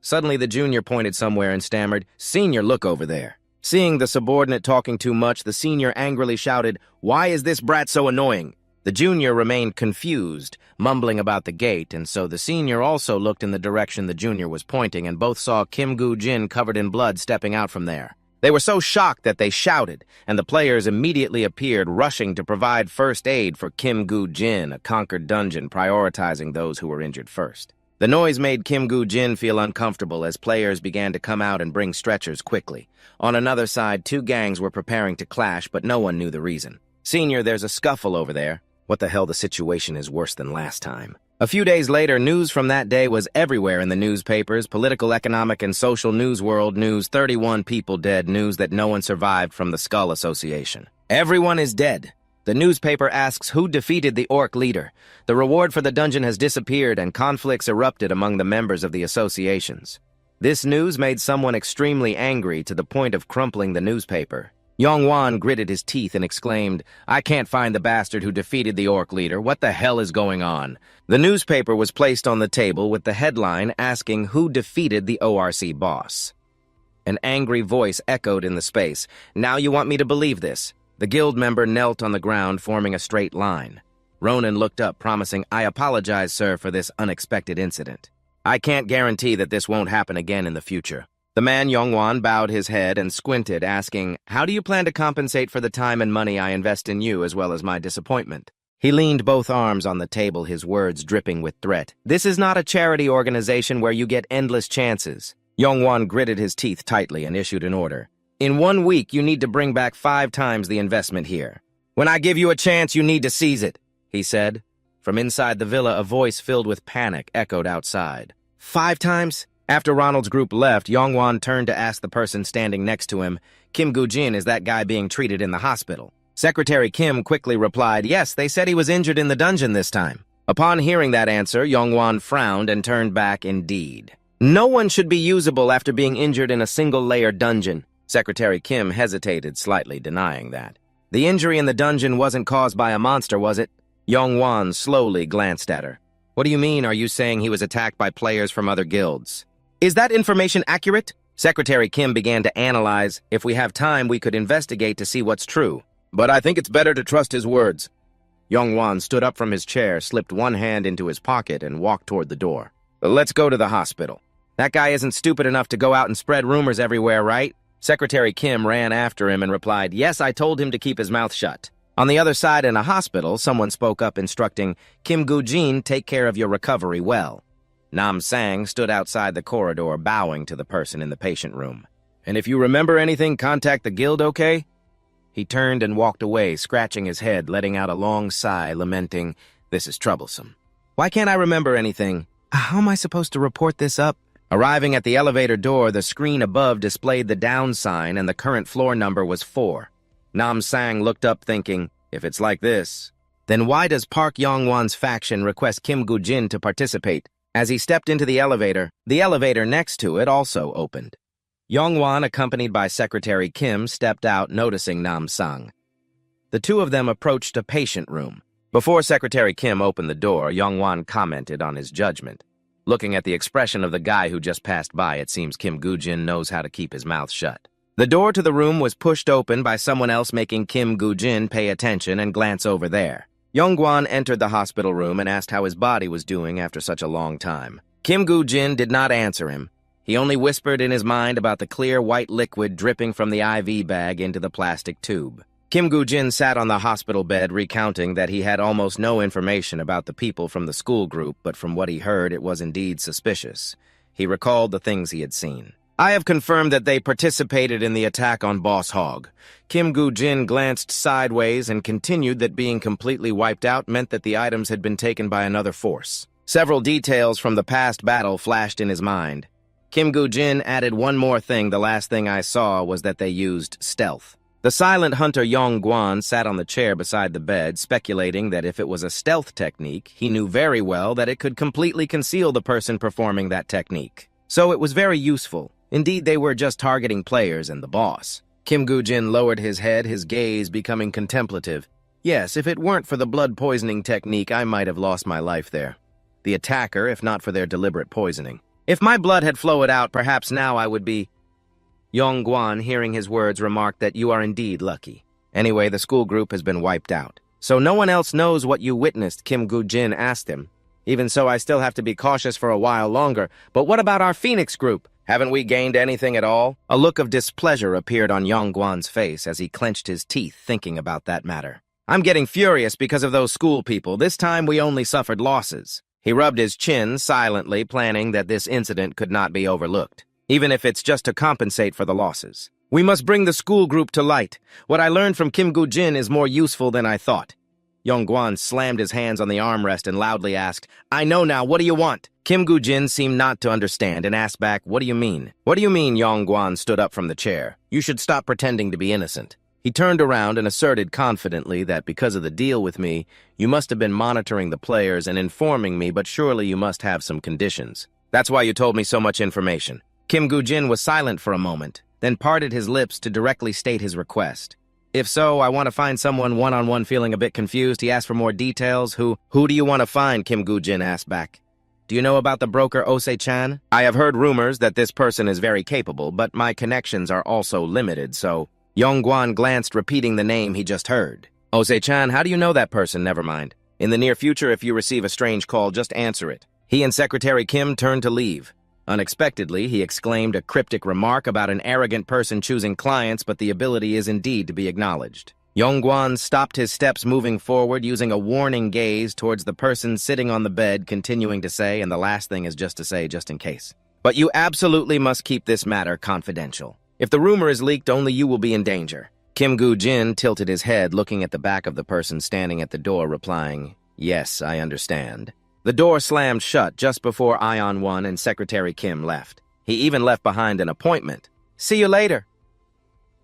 Suddenly, the junior pointed somewhere and stammered, "Senior, look over there." Seeing the subordinate talking too much, the senior angrily shouted, "Why is this brat so annoying?" The junior remained confused, mumbling about the gate, and so the senior also looked in the direction the junior was pointing, and both saw Kim Gu-jin covered in blood stepping out from there. They were so shocked that they shouted, and the players immediately appeared, rushing to provide first aid for Kim Gu-jin, a conquered dungeon, prioritizing those who were injured first. The noise made Kim Gu-jin feel uncomfortable as players began to come out and bring stretchers quickly. On another side, two gangs were preparing to clash, but no one knew the reason. "Senior, there's a scuffle over there." What the hell, the situation is worse than last time. A few days later, news from that day was everywhere in the newspapers, political, economic, and social news world news, 31 people dead, news that no one survived from the Skull Association. Everyone is dead. The newspaper asks who defeated the Orc leader. The reward for the dungeon has disappeared, and conflicts erupted among the members of the associations. This news made someone extremely angry to the point of crumpling the newspaper. Yongwan gritted his teeth and exclaimed, "I can't find the bastard who defeated the Orc leader. What the hell is going on?" The newspaper was placed on the table with the headline asking who defeated the ORC boss. An angry voice echoed in the space. "Now you want me to believe this?" The guild member knelt on the ground, forming a straight line. Ronan looked up, promising, "I apologize, sir, for this unexpected incident. I can't guarantee that this won't happen again in the future." The man Yongwan bowed his head and squinted, asking, "How do you plan to compensate for the time and money I invest in you as well as my disappointment?" He leaned both arms on the table, his words dripping with threat. "This is not a charity organization where you get endless chances." Yongwan gritted his teeth tightly and issued an order. "In 1 week, you need to bring back 5 times the investment here. When I give you a chance, you need to seize it," he said. From inside the villa, a voice filled with panic echoed outside. 5 times? After Ronald's group left, Yongwan turned to ask the person standing next to him, "Kim Gu-jin, is that guy being treated in the hospital?" Secretary Kim quickly replied, "Yes, they said he was injured in the dungeon this time." Upon hearing that answer, Yongwan frowned and turned back indeed. "No one should be usable after being injured in a single-layer dungeon." Secretary Kim hesitated, slightly denying that. "The injury in the dungeon wasn't caused by a monster, was it?" Yongwan slowly glanced at her. "What do you mean? Are you saying he was attacked by players from other guilds?" "Is that information accurate?" Secretary Kim began to analyze. "If we have time, we could investigate to see what's true. But I think it's better to trust his words." Yongwan stood up from his chair, slipped one hand into his pocket, and walked toward the door. "Let's go to the hospital." "That guy isn't stupid enough to go out and spread rumors everywhere, right?" Secretary Kim ran after him and replied, "Yes, I told him to keep his mouth shut." On the other side in a hospital, someone spoke up instructing, "Kim Gu-jin, take care of your recovery well." Nam Sang stood outside the corridor, bowing to the person in the patient room. "And if you remember anything, contact the guild, okay?" He turned and walked away, scratching his head, letting out a long sigh, lamenting, "This is troublesome. Why can't I remember anything? How am I supposed to report this up?" Arriving at the elevator door, the screen above displayed the down sign and the current floor number was 4. Nam Sang looked up thinking, "If it's like this, Then why does Park Yong-won's faction request Kim Gu-jin to participate? As he stepped into the elevator next to it also opened. Yong-won, accompanied by Secretary Kim, stepped out, noticing Nam-sang. The two of them approached a patient room. Before Secretary Kim opened the door, Yong-won commented on his judgment. Looking at the expression of the guy who just passed by, it seems Kim Gu-jin knows how to keep his mouth shut. The door to the room was pushed open by someone else, making Kim Gu-jin pay attention and glance over there. Yong-won entered the hospital room and asked how his body was doing after such a long time. Kim Gu-jin did not answer him. He only whispered in his mind about the clear white liquid dripping from the IV bag into the plastic tube. Kim Gu-jin sat on the hospital bed recounting that he had almost no information about the people from the school group, but from what he heard, it was indeed suspicious. He recalled the things he had seen. I have confirmed that they participated in the attack on Boss Hog. Kim Gu-jin glanced sideways and continued that being completely wiped out meant that the items had been taken by another force. Several details from the past battle flashed in his mind. Kim Gu-jin added one more thing. The last thing I saw was that they used stealth. The silent hunter Yong-gwon sat on the chair beside the bed, speculating that if it was a stealth technique, he knew very well that it could completely conceal the person performing that technique. So it was very useful. Indeed, they were just targeting players and the boss. Kim Gu-jin lowered his head, his gaze becoming contemplative. Yes, if it weren't for the blood poisoning technique, I might have lost my life there. The attacker, if not for their deliberate poisoning. If my blood had flowed out, perhaps now I would be... Yong-gwon, hearing his words, remarked that you are indeed lucky. Anyway, the school group has been wiped out. So no one else knows what you witnessed, Kim Gu-jin asked him. Even so, I still have to be cautious for a while longer. But what about our Phoenix group? Haven't we gained anything at all? A look of displeasure appeared on Yong-gwon's face as he clenched his teeth thinking about that matter. I'm getting furious because of those school people. This time we only suffered losses. He rubbed his chin silently, planning that this incident could not be overlooked, even if it's just to compensate for the losses. We must bring the school group to light. What I learned from Kim Gu-jin is more useful than I thought. Yong-gwon slammed his hands on the armrest and loudly asked, I know now, what do you want? Kim Gu-jin seemed not to understand and asked back, what do you mean? What do you mean? Yong-gwon stood up from the chair. You should stop pretending to be innocent. He turned around and asserted confidently that because of the deal with me, you must have been monitoring the players and informing me, but surely you must have some conditions. That's why you told me so much information. Kim Gu-jin was silent for a moment, then parted his lips to directly state his request. If so, I want to find someone one-on-one. Feeling a bit confused, he asked for more details. Who do you want to find? Kim Gu-jin asked back. Do you know about the broker Ose-chan? I have heard rumors that this person is very capable, but my connections are also limited, so... Yong-gwon glanced, repeating the name he just heard. Ose-chan, how do you know that person? Never mind. In the near future, if you receive a strange call, just answer it. He and Secretary Kim turned to leave. Unexpectedly, he exclaimed a cryptic remark about an arrogant person choosing clients, but the ability is indeed to be acknowledged. Yong-gwon stopped his steps, moving forward, using a warning gaze towards the person sitting on the bed, continuing to say, and the last thing is just to say, just in case. But you absolutely must keep this matter confidential. If the rumor is leaked, only you will be in danger. Kim Gu-jin tilted his head, looking at the back of the person standing at the door, replying, Yes, I understand. The door slammed shut just before Ion-won and Secretary Kim left. He even left behind an appointment. See you later.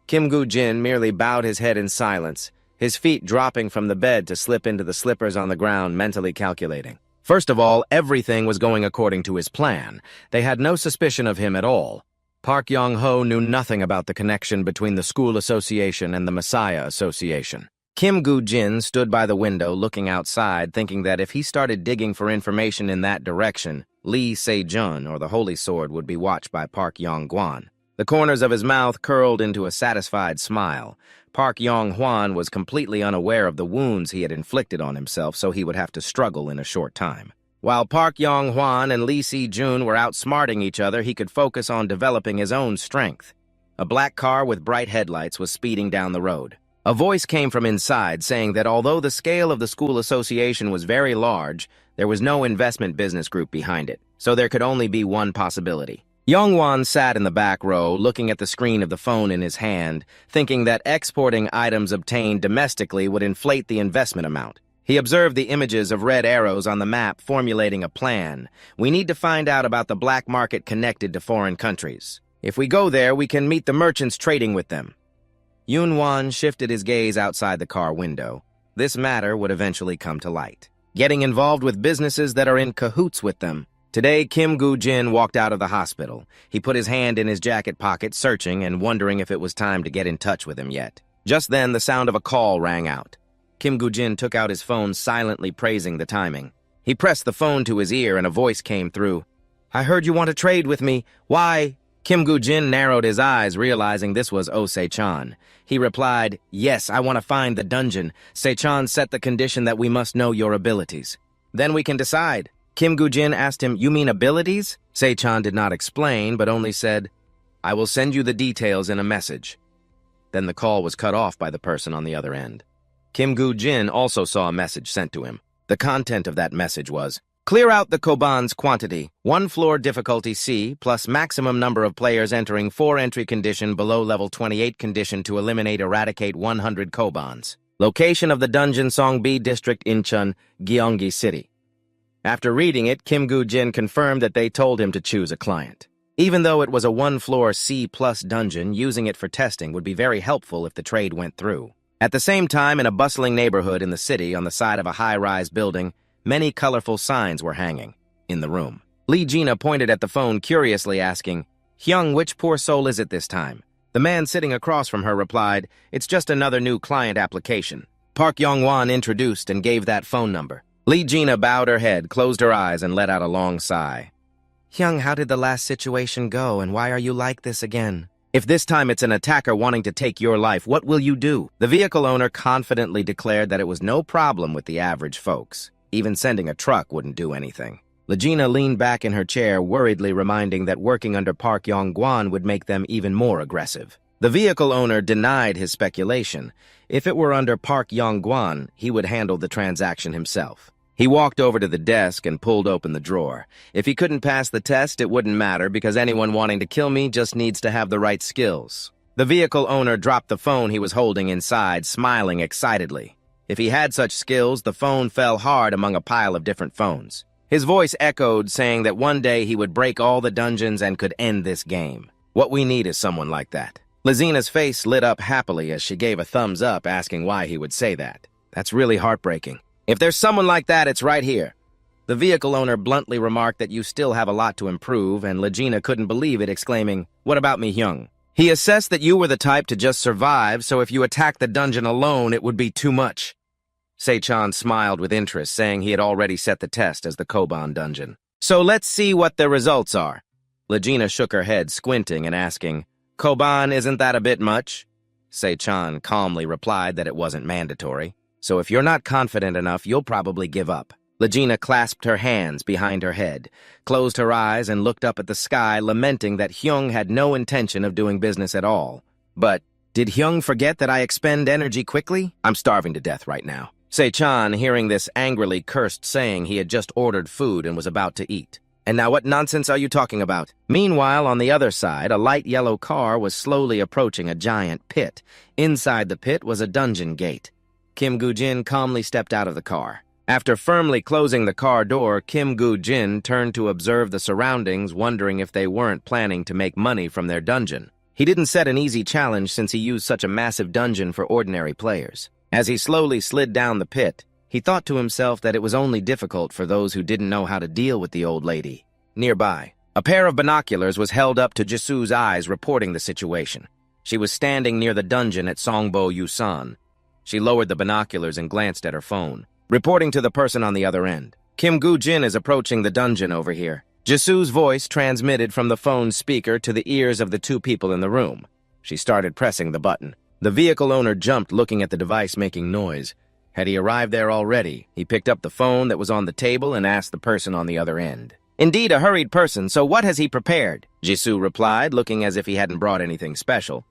Kim Gu-jin merely bowed his head in silence, his feet dropping from the bed to slip into the slippers on the ground, mentally calculating. First of all, everything was going according to his plan. They had no suspicion of him at all. Park Yong-ho knew nothing about the connection between the school association and the Messiah Association. Kim Gu-jin stood by the window looking outside, thinking that if he started digging for information in that direction, Lee Se-jun, or the Holy Sword, would be watched by Park Yong-gwon. The corners of his mouth curled into a satisfied smile. Park Yong-hwan was completely unaware of the wounds he had inflicted on himself, so he would have to struggle in a short time. While Park Yong-hwan and Lee Se-jun were outsmarting each other, he could focus on developing his own strength. A black car with bright headlights was speeding down the road. A voice came from inside saying that although the scale of the school association was very large, there was no investment business group behind it, so there could only be one possibility. Yong-won sat in the back row, looking at the screen of the phone in his hand, thinking that exporting items obtained domestically would inflate the investment amount. He observed the images of red arrows on the map, formulating a plan. We need to find out about the black market connected to foreign countries. If we go there, we can meet the merchants trading with them. Yun-won shifted his gaze outside the car window. this matter would eventually come to light, getting involved with businesses that are in cahoots with them. Today, Kim Goo-jin walked out of the hospital. He put his hand in his jacket pocket, searching and wondering if it was time to get in touch with him yet. Just then, the sound of a call rang out. Kim Goo-jin took out his phone, silently praising the timing. He pressed the phone to his ear and a voice came through. "I heard you want to trade with me. Why?" Kim Goo-jin narrowed his eyes, realizing this was Oh Se-chan. He replied, "Yes, I want to find the dungeon. Se-chan set the condition that we must know your abilities. Then we can decide." Kim Goo-jin asked him, "You mean abilities?" Se-chan did not explain, but only said, "I will send you the details in a message." Then the call was cut off by the person on the other end. Kim Goo-jin also saw a message sent to him. The content of that message was, "Clear out the Koban's quantity, 1 floor difficulty C, plus maximum number of players entering 4 entry condition below level 28 condition to eradicate 100 Kobans. Location of the dungeon Songbi District, Incheon, Gyeonggi City." After reading it, Kim Goo-jin confirmed that they told him to choose a client. Even though it was a 1-floor C-plus dungeon, using it for testing would be very helpful if the trade went through. At the same time, in a bustling neighborhood in the city on the side of a high-rise building, many colorful signs were hanging in the room. Lee Gina pointed at the phone, curiously asking, "Hyung, which poor soul is it this time?" The man sitting across from her replied, "It's just another new client application." Park Yong-won introduced and gave that phone number. Lee Gina bowed her head, closed her eyes, and let out a long sigh. "Hyung, how did the last situation go, and why are you like this again? If this time it's an attacker wanting to take your life, what will you do?" The vehicle owner confidently declared that it was no problem with the average folks. Even sending a truck wouldn't do anything. Legina leaned back in her chair, worriedly reminding that working under Park Yong-gwan would make them even more aggressive. The vehicle owner denied his speculation. If it were under Park Yong-gwan, he would handle the transaction himself. He walked over to the desk and pulled open the drawer. If he couldn't pass the test, it wouldn't matter because anyone wanting to kill me just needs to have the right skills. The vehicle owner dropped the phone he was holding inside, smiling excitedly. If he had such skills, the phone fell hard among a pile of different phones. His voice echoed, saying that one day he would break all the dungeons and could end this game. What we need is someone like that. Lizina's face lit up happily as she gave a thumbs up, asking why he would say that. That's really heartbreaking. If there's someone like that, it's right here. The vehicle owner bluntly remarked that you still have a lot to improve, and Legina couldn't believe it, exclaiming, "What about me, Hyung?" He assessed that you were the type to just survive, so if you attacked the dungeon alone, it would be too much. Se-chan smiled with interest, saying he had already set the test as the Koban dungeon. "So let's see what the results are." Legina shook her head, squinting and asking, "Koban, isn't that a bit much?" Se-chan calmly replied that it wasn't mandatory. "So if you're not confident enough, you'll probably give up." Legina clasped her hands behind her head, closed her eyes, and looked up at the sky, lamenting that Hyung had no intention of doing business at all. But did Hyung forget that I expend energy quickly? I'm starving to death right now. Se-chan, hearing this, angrily cursed, saying he had just ordered food and was about to eat. "And now what nonsense are you talking about?" Meanwhile, on the other side, a light yellow car was slowly approaching a giant pit. Inside the pit was a dungeon gate. Kim Goo-jin calmly stepped out of the car. After firmly closing the car door, Kim Goo-jin turned to observe the surroundings, wondering if they weren't planning to make money from their dungeon. He didn't set an easy challenge since he used such a massive dungeon for ordinary players. As he slowly slid down the pit, he thought to himself that it was only difficult for those who didn't know how to deal with the old lady. Nearby, a pair of binoculars was held up to Jisu's eyes, reporting the situation. She was standing near the dungeon at Songbo Yusan. She lowered the binoculars and glanced at her phone, reporting to the person on the other end. "Kim Goo-jin is approaching the dungeon over here." Jisu's voice transmitted from the phone's speaker to the ears of the two people in the room. She started pressing the button. The vehicle owner jumped, looking at the device making noise. Had he arrived there already? He picked up the phone that was on the table and asked the person on the other end. "Indeed, a hurried person, so what has he prepared?" Jisu replied, looking as if he hadn't brought anything special.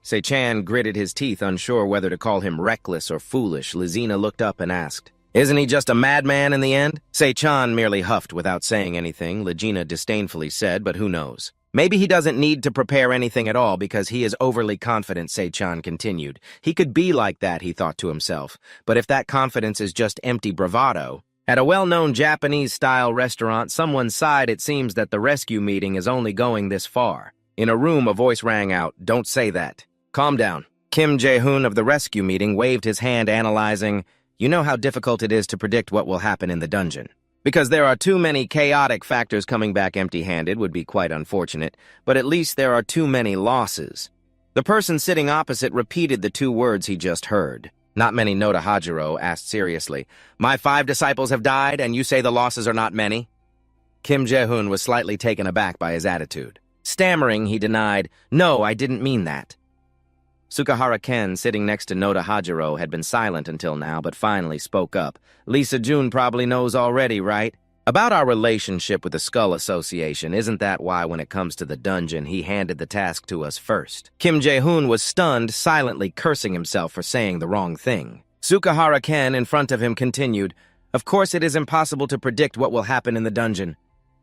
Se-chan gritted his teeth, unsure whether to call him reckless or foolish. Lizina looked up and asked, "Isn't he just a madman in the end?" Se-chan merely huffed without saying anything, Legina disdainfully said, "But who knows? Maybe he doesn't need to prepare anything at all because he is overly confident," Se-chan continued. "He could be like that," he thought to himself, "but if that confidence is just empty bravado..." At a well-known Japanese-style restaurant, someone sighed. It seems that the rescue meeting is only going this far. In a room, a voice rang out, "Don't say that. Calm down." Kim Jae-hoon of the rescue meeting waved his hand, analyzing, "You know how difficult it is to predict what will happen in the dungeon. Because there are too many chaotic factors, coming back empty-handed would be quite unfortunate, but at least there are too many losses." The person sitting opposite repeated the two words he just heard. Not many. Noda Hajiro asked seriously, "My 5 disciples have died, and you say the losses are not many?" Kim Jae-hoon was slightly taken aback by his attitude. Stammering, he denied, "No, I didn't mean that." Sukahara Ken, sitting next to Noda Hajiro, had been silent until now, but finally spoke up. "Lisa June probably knows already, right? About our relationship with the Skull Association. Isn't that why, when it comes to the dungeon, he handed the task to us first?" Kim Jae-hoon was stunned, silently cursing himself for saying the wrong thing. Sukahara Ken, in front of him, continued, "Of course it is impossible to predict what will happen in the dungeon."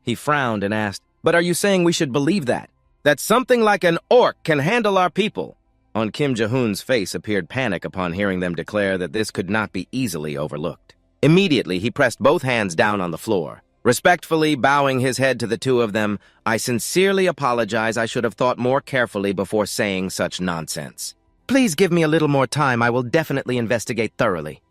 He frowned and asked, "But are you saying we should believe that? That something like an orc can handle our people?" On Kim Jae-hoon's face appeared panic upon hearing them declare that this could not be easily overlooked. Immediately, he pressed both hands down on the floor. Respectfully bowing his head to the two of them, "I sincerely apologize. I should have thought more carefully before saying such nonsense. Please give me a little more time. I will definitely investigate thoroughly."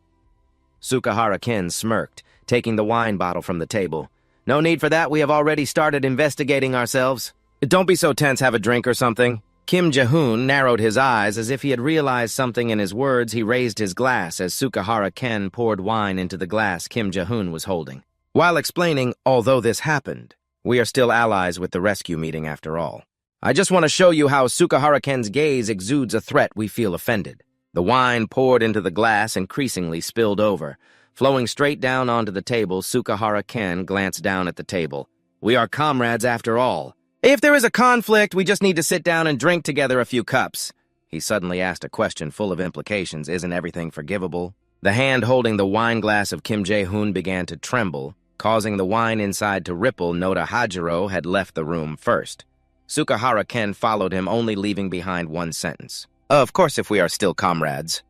Sukahara Ken smirked, taking the wine bottle from the table. "No need for that. We have already started investigating ourselves. Don't be so tense. Have a drink or something." Kim Jae-hoon narrowed his eyes as if he had realized something in his words. He raised his glass as Sukahara Ken poured wine into the glass Kim Jae-hoon was holding, while explaining, "Although this happened, we are still allies with the rescue meeting after all. I just want to show you how Sukahara Ken's gaze exudes a threat. We feel offended." The wine poured into the glass increasingly spilled over. Flowing straight down onto the table, Sukahara Ken glanced down at the table. "We are comrades after all. If there is a conflict, we just need to sit down and drink together a few cups." He suddenly asked a question full of implications. Isn't everything forgivable? The hand holding the wine glass of Kim Jae-hoon began to tremble, causing the wine inside to ripple. Noda Hajiro had left the room first. Sukahara Ken followed him, only leaving behind one sentence. "Of course, if we are still comrades."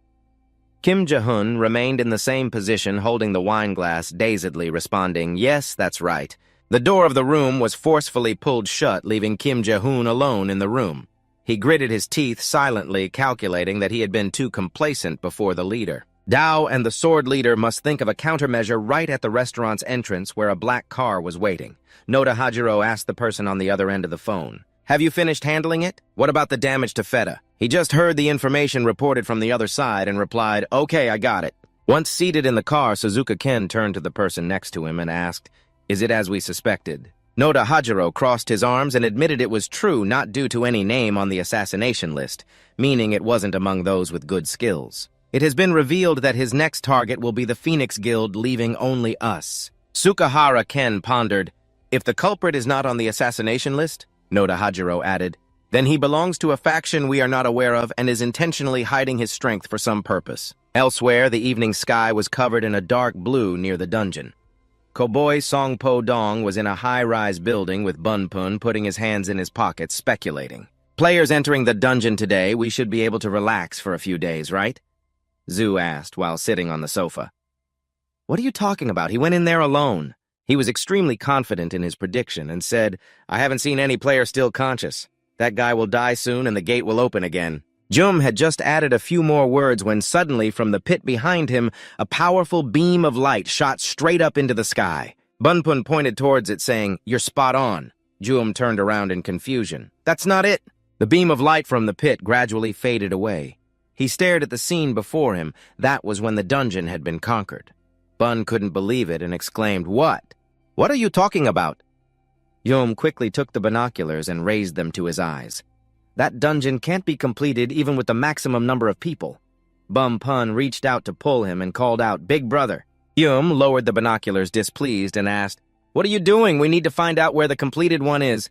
Kim Jae-hoon remained in the same position, holding the wine glass, dazedly responding, "Yes, that's right." The door of the room was forcefully pulled shut, leaving Kim Jae-hoon alone in the room. He gritted his teeth, silently calculating that he had been too complacent before the leader. Dao and the sword leader must think of a countermeasure right at the restaurant's entrance where a black car was waiting. Noda Hajiro asked the person on the other end of the phone, "Have you finished handling it? What about the damage to Feta?" He just heard the information reported from the other side and replied, "Okay, I got it." Once seated in the car, Suzuka Ken turned to the person next to him and asked, "Is it as we suspected?" Noda Hajiro crossed his arms and admitted it was true, not due to any name on the assassination list, meaning it wasn't among those with good skills. It has been revealed that his next target will be the Phoenix Guild, leaving only us. Sukahara Ken pondered, "If the culprit is not on the assassination list," Noda Hajiro added, "then he belongs to a faction we are not aware of and is intentionally hiding his strength for some purpose." Elsewhere, the evening sky was covered in a dark blue near the dungeon. Koboy Songpo Dong was in a high-rise building with Bunpun putting his hands in his pockets, speculating. "Players entering the dungeon today, we should be able to relax for a few days, right?" Zhu asked while sitting on the sofa. "What are you talking about? He went in there alone." He was extremely confident in his prediction and said, "I haven't seen any player still conscious. That guy will die soon and the gate will open again." Jum had just added a few more words when suddenly, from the pit behind him, a powerful beam of light shot straight up into the sky. Bunpun pointed towards it, saying, "You're spot on." Jum turned around in confusion. "That's not it." The beam of light from the pit gradually faded away. He stared at the scene before him. That was when the dungeon had been conquered. Bun couldn't believe it and exclaimed, "What? What are you talking about?" Yum quickly took the binoculars and raised them to his eyes. "That dungeon can't be completed even with the maximum number of people." Bum Pun reached out to pull him and called out, "Big brother." Yum lowered the binoculars, displeased, and asked, "What are you doing? We need to find out where the completed one is."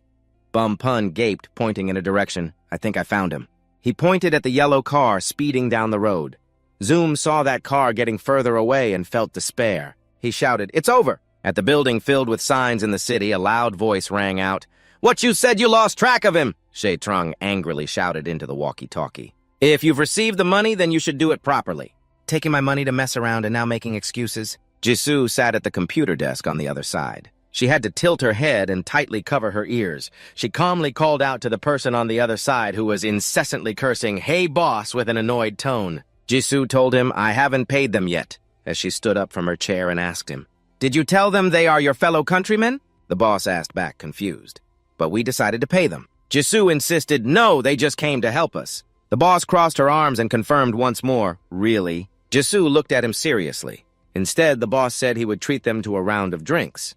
Bum Pun gaped, pointing in a direction. "I think I found him." He pointed at the yellow car speeding down the road. Zoom saw that car getting further away and felt despair. He shouted, "It's over!" At the building filled with signs in the city, a loud voice rang out. "What you said, you lost track of him!" Shay Trung angrily shouted into the walkie-talkie. "If you've received the money, then you should do it properly." "Taking my money to mess around and now making excuses?" Jisoo sat at the computer desk on the other side. She had to tilt her head and tightly cover her ears. She calmly called out to the person on the other side who was incessantly cursing, "Hey, boss," with an annoyed tone. Jisoo told him, "I haven't paid them yet," as she stood up from her chair and asked him, "Did you tell them they are your fellow countrymen?" The boss asked back, confused. "But we decided to pay them." Jisoo insisted, "No, they just came to help us." The boss crossed her arms and confirmed once more, "Really?" Jisoo looked at him seriously. Instead, the boss said he would treat them to a round of drinks.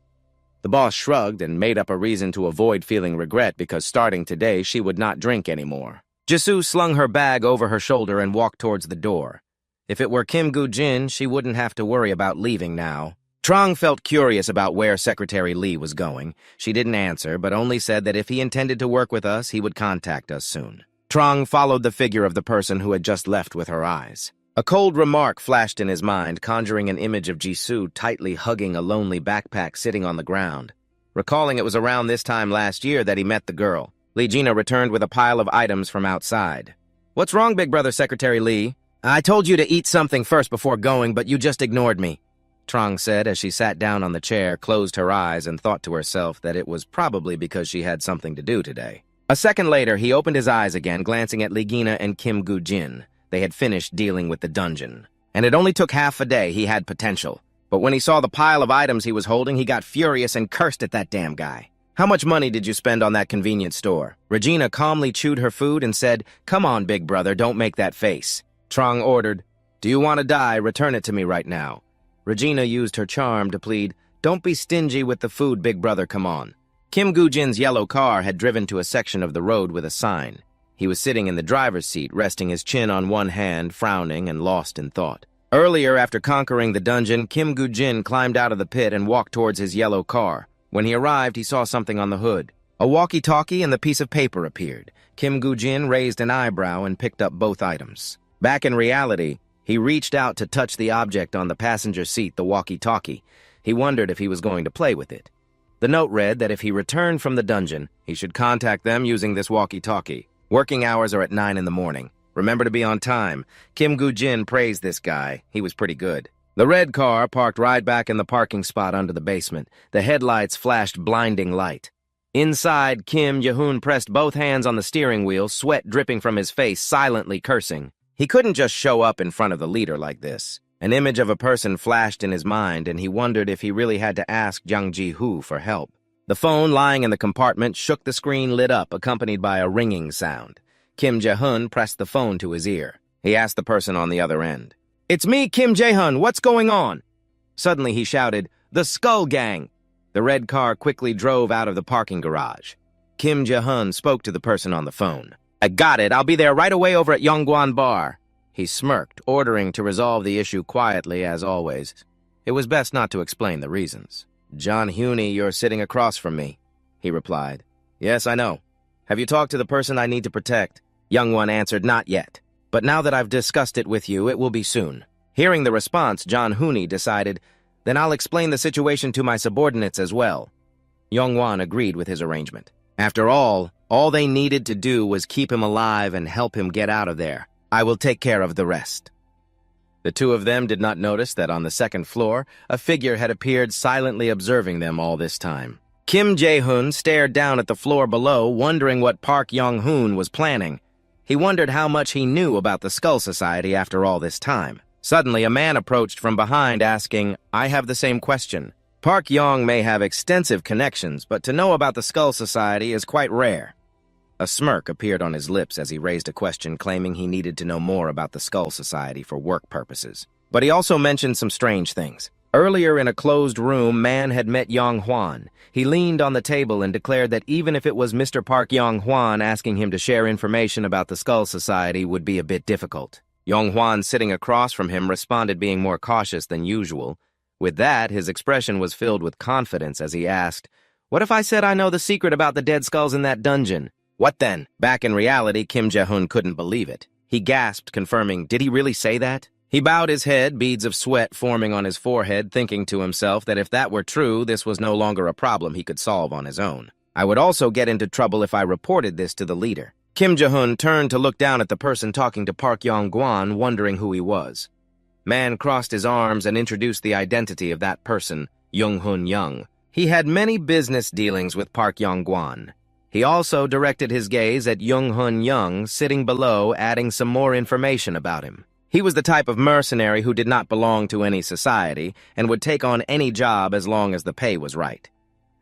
The boss shrugged and made up a reason to avoid feeling regret because starting today she would not drink anymore. Jisoo slung her bag over her shoulder and walked towards the door. If it were Kim Goo-jin, she wouldn't have to worry about leaving now. Trong felt curious about where Secretary Lee was going. She didn't answer, but only said that if he intended to work with us, he would contact us soon. Trong followed the figure of the person who had just left with her eyes. A cold remark flashed in his mind, conjuring an image of Jisoo tightly hugging a lonely backpack sitting on the ground. Recalling it was around this time last year that he met the girl, Lee Gina returned with a pile of items from outside. "What's wrong, Big Brother Secretary Lee? I told you to eat something first before going, but you just ignored me," Trong said as she sat down on the chair, closed her eyes, and thought to herself that it was probably because she had something to do today. A second later, he opened his eyes again, glancing at Lee Gina and Kim Goo-jin. They had finished dealing with the dungeon. And it only took half a day. He had potential. But when he saw the pile of items he was holding, he got furious and cursed at that damn guy. "How much money did you spend on that convenience store?" Regina calmly chewed her food and said, "Come on, big brother, don't make that face." Trong ordered, "Do you want to die? Return it to me right now." Regina used her charm to plead, "Don't be stingy with the food, big brother, come on." Kim Goo-jin's yellow car had driven to a section of the road with a sign. He was sitting in the driver's seat, resting his chin on one hand, frowning and lost in thought. Earlier, after conquering the dungeon, Kim Goo-jin climbed out of the pit and walked towards his yellow car. When he arrived, he saw something on the hood. A walkie-talkie and the piece of paper appeared. Kim Goo-jin raised an eyebrow and picked up both items. Back in reality, he reached out to touch the object on the passenger seat, the walkie-talkie. He wondered if he was going to play with it. The note read that if he returned from the dungeon, he should contact them using this walkie-talkie. Working hours are at 9 in the morning. Remember to be on time. Kim Goo-jin praised this guy. He was pretty good. The red car parked right back in the parking spot under the basement. The headlights flashed blinding light. Inside, Kim Ye-hoon pressed both hands on the steering wheel, sweat dripping from his face, silently cursing. He couldn't just show up in front of the leader like this. An image of a person flashed in his mind, and he wondered if he really had to ask Jang Ji-hoo for help. The phone lying in the compartment shook, the screen lit up, accompanied by a ringing sound. Kim Jae-hoon pressed the phone to his ear. He asked the person on the other end, "It's me, Kim Jae-hoon, what's going on?" Suddenly he shouted, "The Skull Gang!" The red car quickly drove out of the parking garage. Kim Jae-hoon spoke to the person on the phone. "I got it, I'll be there right away over at Yongguan Bar." He smirked, ordering to resolve the issue quietly as always. It was best not to explain the reasons. "John Huney, you're sitting across from me," he replied. "Yes, I know. Have you talked to the person I need to protect?" Young-won answered, "Not yet. But now that I've discussed it with you, it will be soon." Hearing the response, John Huney decided, "Then I'll explain the situation to my subordinates as well." Young-won agreed with his arrangement. After all they needed to do was keep him alive and help him get out of there. "I will take care of the rest." The two of them did not notice that on the second floor, a figure had appeared silently observing them all this time. Kim Jae-hoon stared down at the floor below, wondering what Park Yong-hoon was planning. He wondered how much he knew about the Skull Society after all this time. Suddenly, a man approached from behind, asking, "I have the same question. Park Yong may have extensive connections, but to know about the Skull Society is quite rare." A smirk appeared on his lips as he raised a question, claiming he needed to know more about the Skull Society for work purposes. But he also mentioned some strange things. Earlier in a closed room, Man had met Yong-hwan. He leaned on the table and declared that even if it was Mr. Park Yong-hwan asking him to share information about the Skull Society would be a bit difficult. Yong-hwan, sitting across from him, responded, being more cautious than usual. With that, his expression was filled with confidence as he asked, "What if I said I know the secret about the dead skulls in that dungeon?" "What then?" Back in reality, Kim Jae-hoon couldn't believe it. He gasped, confirming, "Did he really say that?" He bowed his head, beads of sweat forming on his forehead, thinking to himself that if that were true, this was no longer a problem he could solve on his own. "I would also get into trouble if I reported this to the leader." Kim Jae-hoon turned to look down at the person talking to Park Yong-gwan, wondering who he was. Man crossed his arms and introduced the identity of that person, Jung-hoon Young. He had many business dealings with Park Yong-gwan. He also directed his gaze at Jung-hun Young, sitting below, adding some more information about him. He was the type of mercenary who did not belong to any society and would take on any job as long as the pay was right.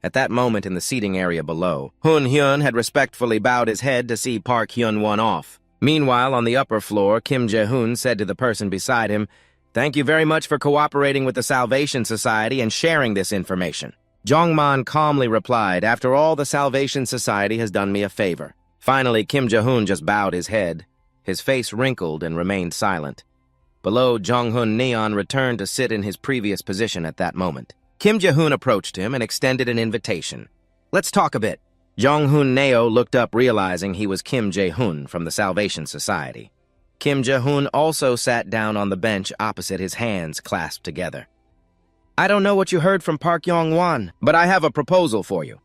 At that moment in the seating area below, Hun Hyun had respectfully bowed his head to see Park Hyun-won off. Meanwhile, on the upper floor, Kim Jae-hoon said to the person beside him, "Thank you very much for cooperating with the Salvation Society and sharing this information." Jongman calmly replied, "After all, the Salvation Society has done me a favor." Finally, Kim Jae-hoon just bowed his head. His face wrinkled and remained silent. Below, Jong-hun Neon returned to sit in his previous position at that moment. Kim Jae-hoon approached him and extended an invitation. "Let's talk a bit." Jong-hun Neo looked up, realizing he was Kim Jae-hoon from the Salvation Society. Kim Jae-hoon also sat down on the bench opposite, his hands clasped together. "I don't know what you heard from Park Yong-won, but I have a proposal for you."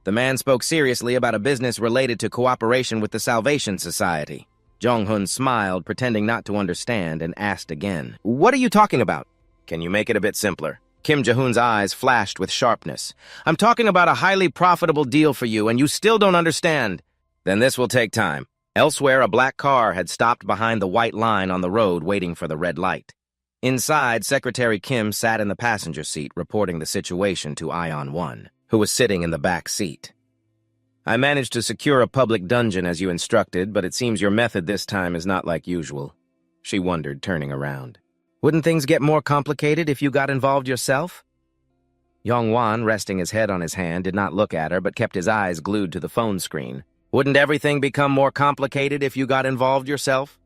The man spoke seriously about a business related to cooperation with the Salvation Society. Jong-hun smiled, pretending not to understand, and asked again, "What are you talking about?" "Can you make it a bit simpler?" Kim Jae-hoon's eyes flashed with sharpness. "I'm talking about a highly profitable deal for you, and you still don't understand." "Then this will take time." Elsewhere, a black car had stopped behind the white line on the road, waiting for the red light. Inside, Secretary Kim sat in the passenger seat, reporting the situation to Ion-1, who was sitting in the back seat. "I managed to secure a public dungeon as you instructed, but it seems your method this time is not like usual," she wondered, turning around. "Wouldn't things get more complicated if you got involved yourself?" Yong-wan, resting his head on his hand, did not look at her, but kept his eyes glued to the phone screen. "Wouldn't everything become more complicated if you got involved yourself?"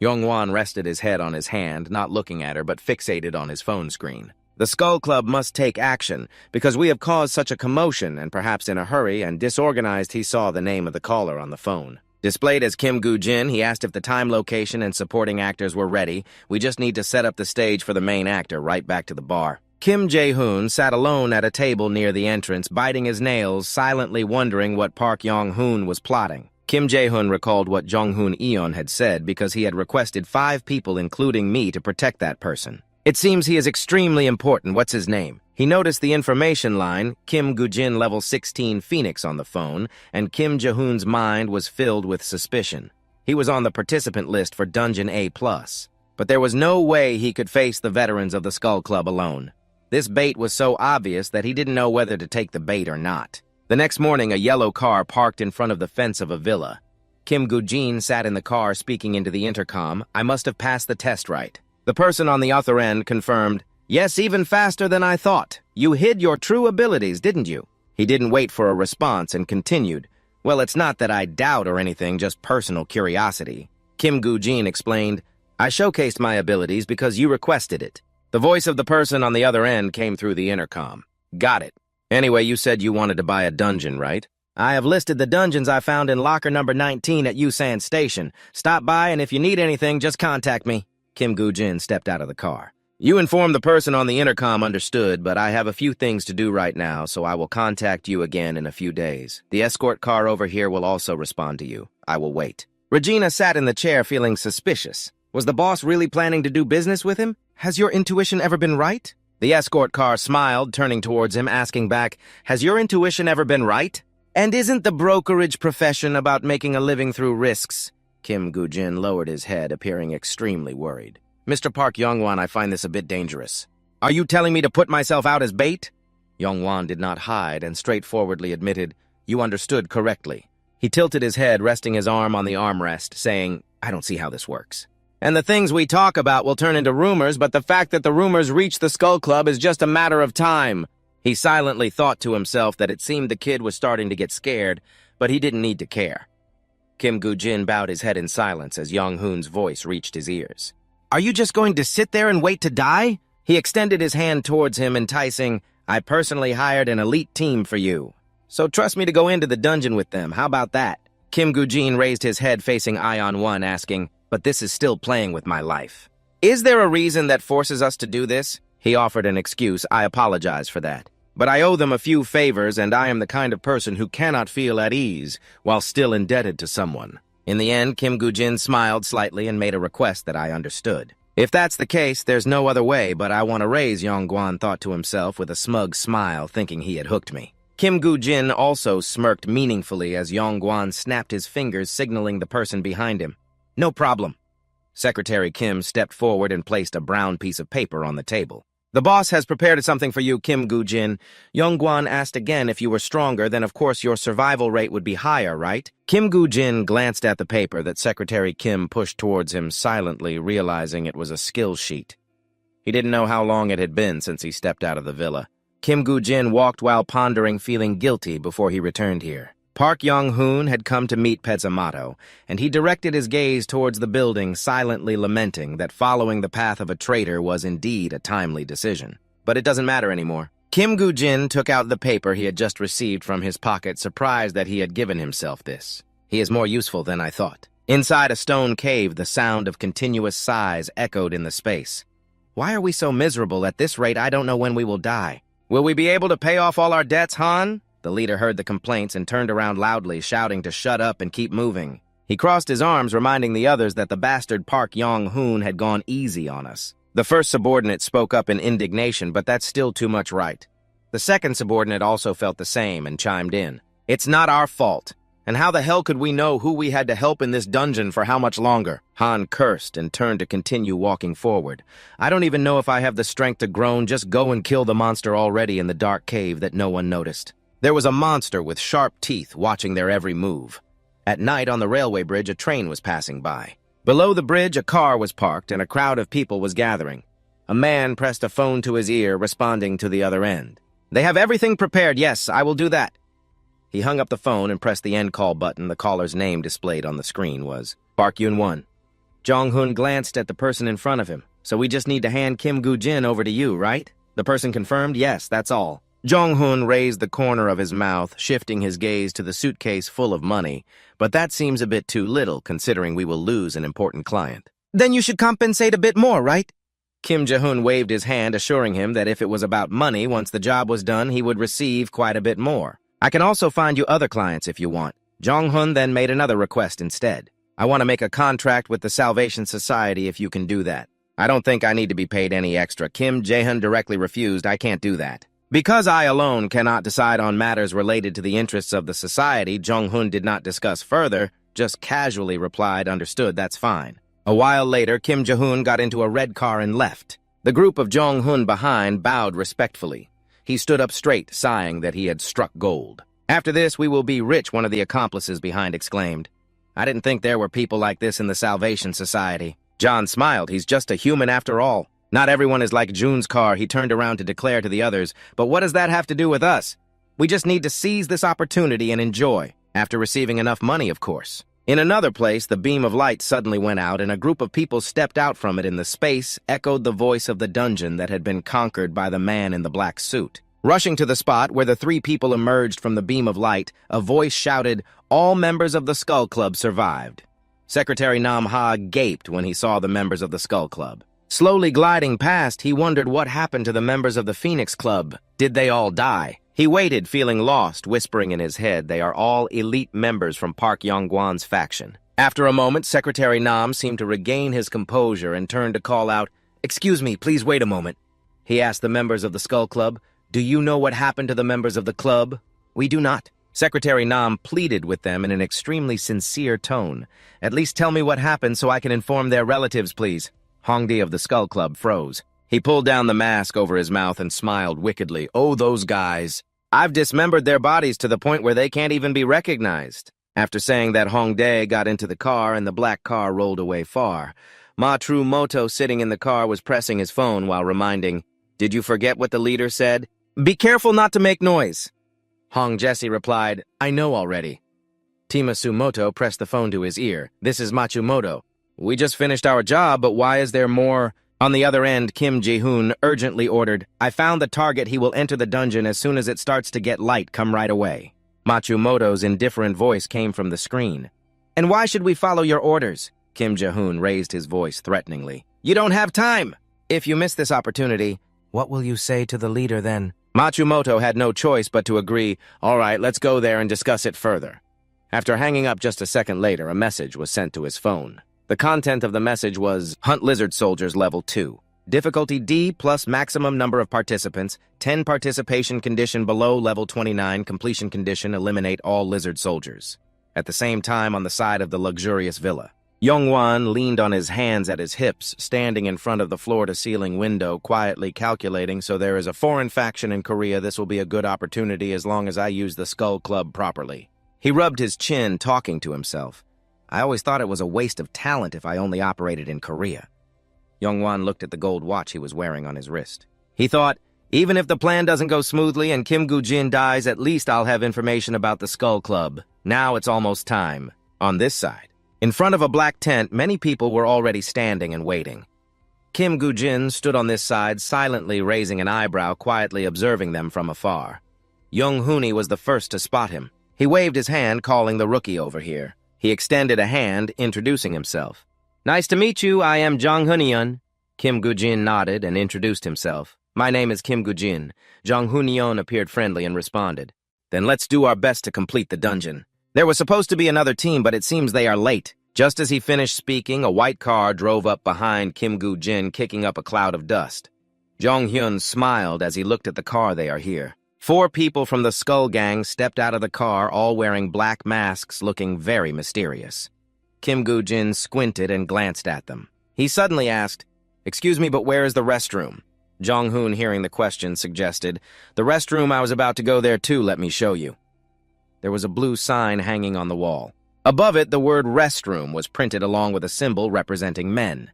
Yong-wan rested his head on his hand, not looking at her, but fixated on his phone screen. "The Skull Club must take action, because we have caused such a commotion, and perhaps in a hurry and disorganized." He saw the name of the caller on the phone. Displayed as Kim Gu-jin, he asked if the time, location, and supporting actors were ready. "We just need to set up the stage for the main actor, right back to the bar." Kim Jae-hoon sat alone at a table near the entrance, biting his nails, silently wondering what Park Yong-hoon was plotting. Kim Jae-hoon recalled what Jong-hoon Eon had said because he had requested 5 people, including me, to protect that person. "It seems he is extremely important. What's his name?" He noticed the information line, Kim Gu-jin level 16 Phoenix on the phone, and Kim Jae-hoon's mind was filled with suspicion. He was on the participant list for Dungeon A+, but there was no way he could face the veterans of the Skull Club alone. This bait was so obvious that he didn't know whether to take the bait or not. The next morning, a yellow car parked in front of the fence of a villa. Kim Gu-jin sat in the car, speaking into the intercom. "I must have passed the test right." The person on the other end confirmed, "Yes, even faster than I thought. You hid your true abilities, didn't you?" He didn't wait for a response and continued, "Well, it's not that I doubt or anything, just personal curiosity." Kim Gu-jin explained, "I showcased my abilities because you requested it." The voice of the person on the other end came through the intercom. "Got it. Anyway, you said you wanted to buy a dungeon, right?" "I have listed the dungeons I found in locker number 19 at Yusan Station. Stop by, and if you need anything, just contact me." Kim Gu-jin stepped out of the car. "You informed the person on the intercom, understood, but I have a few things to do right now, so I will contact you again in a few days. The escort car over here will also respond to you. I will wait." Regina sat in the chair feeling suspicious. Was the boss really planning to do business with him? "Has your intuition ever been right?" The escort car smiled, turning towards him, asking back, "Has your intuition ever been right? And isn't the brokerage profession about making a living through risks?" Kim Gu-jin lowered his head, appearing extremely worried. "Mr. Park Yong-won, I find this a bit dangerous." "Are you telling me to put myself out as bait?" Yong-won did not hide and straightforwardly admitted, "You understood correctly." He tilted his head, resting his arm on the armrest, saying, "I don't see how this works. And the things we talk about will turn into rumors, but the fact that the rumors reach the Skull Club is just a matter of time." He silently thought to himself that it seemed the kid was starting to get scared, but he didn't need to care. Kim Gu-jin bowed his head in silence as Yong-hoon's voice reached his ears. "Are you just going to sit there and wait to die?" He extended his hand towards him, enticing, "I personally hired an elite team for you. So trust me to go into the dungeon with them. How about that?" Kim Gu-jin raised his head facing Ion-1, asking, "But this is still playing with my life. Is there a reason that forces us to do this?" He offered an excuse. "I apologize for that. But I owe them a few favors, and I am the kind of person who cannot feel at ease while still indebted to someone." In the end, Kim Gu-jin smiled slightly and made a request that I understood. If that's the case, there's no other way, but I want to raise, Yongguan thought to himself with a smug smile, thinking he had hooked me. Kim Gu-jin also smirked meaningfully as Yongguan snapped his fingers, signaling the person behind him. No problem. Secretary Kim stepped forward and placed a brown piece of paper on the table. The boss has prepared something for you, Kim Gu-jin. Yongguan asked again if you were stronger, then of course your survival rate would be higher, right? Kim Gu-jin glanced at the paper that Secretary Kim pushed towards him silently, realizing it was a skill sheet. He didn't know how long it had been since he stepped out of the villa. Kim Gu-jin walked while pondering, feeling guilty before he returned here. Park Yong-hoon had come to meet Petsumoto, and he directed his gaze towards the building, silently lamenting that following the path of a traitor was indeed a timely decision. But it doesn't matter anymore. Kim Gu-jin took out the paper he had just received from his pocket, surprised that he had given himself this. He is more useful than I thought. Inside a stone cave, the sound of continuous sighs echoed in the space. Why are we so miserable? At this rate, I don't know when we will die. Will we be able to pay off all our debts, Han? The leader heard the complaints and turned around loudly, shouting to shut up and keep moving. He crossed his arms, reminding the others that the bastard Park Yong-hoon had gone easy on us. The first subordinate spoke up in indignation, but that's still too much, right? The second subordinate also felt the same and chimed in. It's not our fault. And how the hell could we know who we had to help in this dungeon for how much longer? Han cursed and turned to continue walking forward. I don't even know if I have the strength to groan. Just go and kill the monster already in the dark cave that no one noticed. There was a monster with sharp teeth watching their every move. At night on the railway bridge, a train was passing by. Below the bridge, a car was parked and a crowd of people was gathering. A man pressed a phone to his ear, responding to the other end. They have everything prepared. Yes, I will do that. He hung up the phone and pressed the end call button. The caller's name displayed on the screen was Park Yun-won. Jong-hoon glanced at the person in front of him. So we just need to hand Kim Gu-jin over to you, right? The person confirmed, yes, that's all. Jong-hoon raised the corner of his mouth, shifting his gaze to the suitcase full of money, but that seems a bit too little, considering we will lose an important client. Then you should compensate a bit more, right? Kim Jae-hoon waved his hand, assuring him that if it was about money, once the job was done, he would receive quite a bit more. I can also find you other clients if you want. Jong-hoon then made another request instead. I want to make a contract with the Salvation Society if you can do that. I don't think I need to be paid any extra. Kim Jae-hoon directly refused. I can't do that. Because I alone cannot decide on matters related to the interests of the society, Jong-hoon did not discuss further, just casually replied, understood, that's fine. A while later, Kim Jae-hoon got into a red car and left. The group of Jong-hoon behind bowed respectfully. He stood up straight, sighing that he had struck gold. After this, we will be rich, one of the accomplices behind exclaimed. I didn't think there were people like this in the Salvation Society. John smiled. He's just a human after all. Not everyone is like Jun's car, he turned around to declare to the others. But what does that have to do with us? We just need to seize this opportunity and enjoy, after receiving enough money, of course. In another place, the beam of light suddenly went out, and a group of people stepped out from it. In the space echoed the voice of the dungeon that had been conquered by the man in the black suit. Rushing to the spot where the three people emerged from the beam of light, a voice shouted, all members of the Skull Club survived. Secretary Nam-ha gaped when he saw the members of the Skull Club. Slowly gliding past, he wondered what happened to the members of the Phoenix Club. Did they all die? He waited, feeling lost, whispering in his head, they are all elite members from Park Yong-gwan's faction. After a moment, Secretary Nam seemed to regain his composure and turned to call out, excuse me, please wait a moment. He asked the members of the Skull Club, do you know what happened to the members of the club? We do not. Secretary Nam pleaded with them in an extremely sincere tone. At least tell me what happened so I can inform their relatives, please. Hongdi of the Skull Club froze. He pulled down the mask over his mouth and smiled wickedly. Oh, those guys. I've dismembered their bodies to the point where they can't even be recognized. After saying that, Hongdae got into the car and the black car rolled away far. Matsumoto, sitting in the car, was pressing his phone while reminding, did you forget what the leader said? Be careful not to make noise. Hong Jesse replied, I know already. Timasumoto pressed the phone to his ear. This is Matsumoto. We just finished our job, but why is there more? On the other end, Kim Jae-hoon urgently ordered, I found the target. He will enter the dungeon as soon as it starts to get light. Come right away. Matsumoto's indifferent voice came from the screen. And why should we follow your orders? Kim Jae-hoon raised his voice threateningly. You don't have time. If you miss this opportunity, what will you say to the leader then? Matsumoto had no choice but to agree, all right, let's go there and discuss it further. After hanging up just a second later, a message was sent to his phone. The content of the message was, Hunt Lizard Soldiers Level 2. Difficulty D plus maximum number of participants, 10 participation condition below level 29, completion condition eliminate all lizard soldiers. At the same time on the side of the luxurious villa. Yongwan leaned on his hands at his hips, standing in front of the floor-to-ceiling window, quietly calculating, so there is a foreign faction in Korea, this will be a good opportunity as long as I use the Skull Club properly. He rubbed his chin, talking to himself. I always thought it was a waste of talent if I only operated in Korea. Yongwan looked at the gold watch he was wearing on his wrist. He thought, even if the plan doesn't go smoothly and Kim Gu-jin dies, at least I'll have information about the Skull Club. Now it's almost time. On this side. In front of a black tent, many people were already standing and waiting. Kim Gu-jin stood on this side, silently raising an eyebrow, quietly observing them from afar. Young-hooni was the first to spot him. He waved his hand, calling the rookie over here. He extended a hand, introducing himself. Nice to meet you, I am Jang Hoon-yeon. Kim Gu-jin nodded and introduced himself. My name is Kim Gu-jin. Jang Hoon-yeon appeared friendly and responded. Then let's do our best to complete the dungeon. There was supposed to be another team, but it seems they are late. Just as he finished speaking, a white car drove up behind Kim Gu-jin, kicking up a cloud of dust. Jong-hyun smiled as he looked at the car. They are here. 4 people from the Skull Gang stepped out of the car, all wearing black masks, looking very mysterious. Kim Gu-jin squinted and glanced at them. He suddenly asked, "Excuse me, but where is the restroom?" Jong-hoon, hearing the question, suggested, "The restroom, I was about to go there too, let me show you." There was a blue sign hanging on the wall. Above it, the word restroom was printed along with a symbol representing men.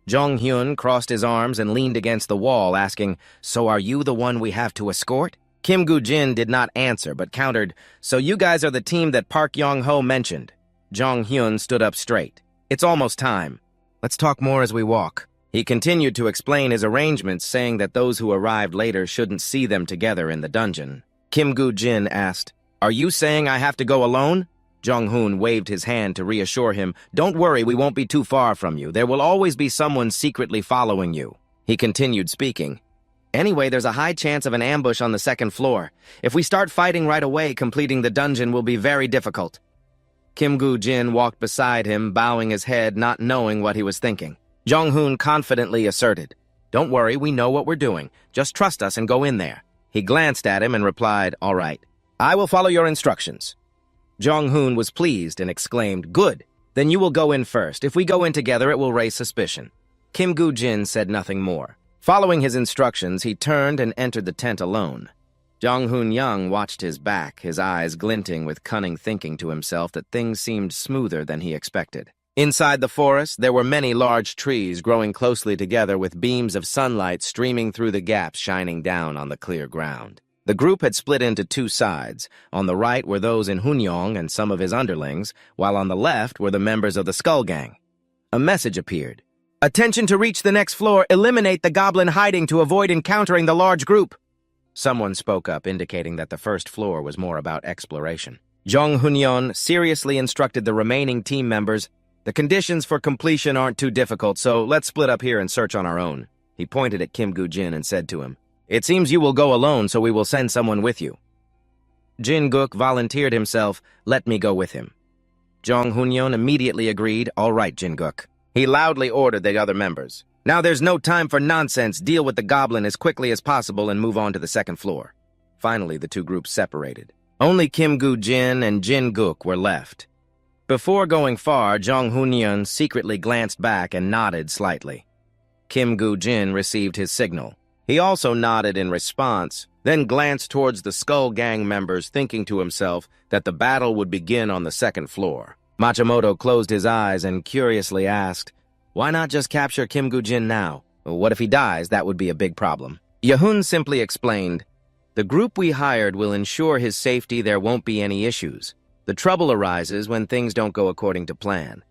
Jong-hyun crossed his arms and leaned against the wall, asking, "So are you the one we have to escort?" Kim Gu-jin did not answer, but countered, "So you guys are the team that Park Yong-ho mentioned." Jong-hyun stood up straight. "It's almost time. Let's talk more as we walk." He continued to explain his arrangements, saying that those who arrived later shouldn't see them together in the dungeon. Kim Gu-jin asked, "Are you saying I have to go alone?" Jong-hoon waved his hand to reassure him, "Don't worry, we won't be too far from you. There will always be someone secretly following you." He continued speaking. "Anyway, there's a high chance of an ambush on the 2nd floor. If we start fighting right away, completing the dungeon will be very difficult." Kim Gu-jin walked beside him, bowing his head, not knowing what he was thinking. Jong-hoon confidently asserted, "Don't worry, we know what we're doing. Just trust us and go in there." He glanced at him and replied, "All right. I will follow your instructions." Jong-hoon was pleased and exclaimed, "Good. Then you will go in first. If we go in together, it will raise suspicion." Kim Gu-jin said nothing more. Following his instructions, he turned and entered the tent alone. Jang Hoon-young watched his back, his eyes glinting with cunning, thinking to himself that things seemed smoother than he expected. Inside the forest, there were many large trees growing closely together with beams of sunlight streaming through the gaps shining down on the clear ground. The group had split into 2 sides. On the right were those in Hoon-young and some of his underlings, while on the left were the members of the Skull Gang. A message appeared. "Attention to reach the next floor. Eliminate the goblin hiding to avoid encountering the large group." Someone spoke up, indicating that the 1st floor was more about exploration. Jong Hoon-yeon seriously instructed the remaining team members, "The conditions for completion aren't too difficult, so let's split up here and search on our own." He pointed at Kim Gu-jin and said to him, "It seems you will go alone, so we will send someone with you." Jin-guk volunteered himself, "Let me go with him." Jong Hoon-yeon immediately agreed, "All right, Jin-guk." He loudly ordered the other members, "Now there's no time for nonsense. Deal with the goblin as quickly as possible and move on to the 2nd floor." Finally, the 2 groups separated. Only Kim Gu-jin and Jin-guk were left. Before going far, Jong Hoon-yeon secretly glanced back and nodded slightly. Kim Gu-jin received his signal. He also nodded in response, then glanced towards the Skull Gang members, thinking to himself that the battle would begin on the 2nd floor. Matsumoto closed his eyes and curiously asked, "Why not just capture Kim Gu-jin now? What if he dies? That would be a big problem." Yahun simply explained, "The group we hired will ensure his safety. There won't be any issues. The trouble arises when things don't go according to plan."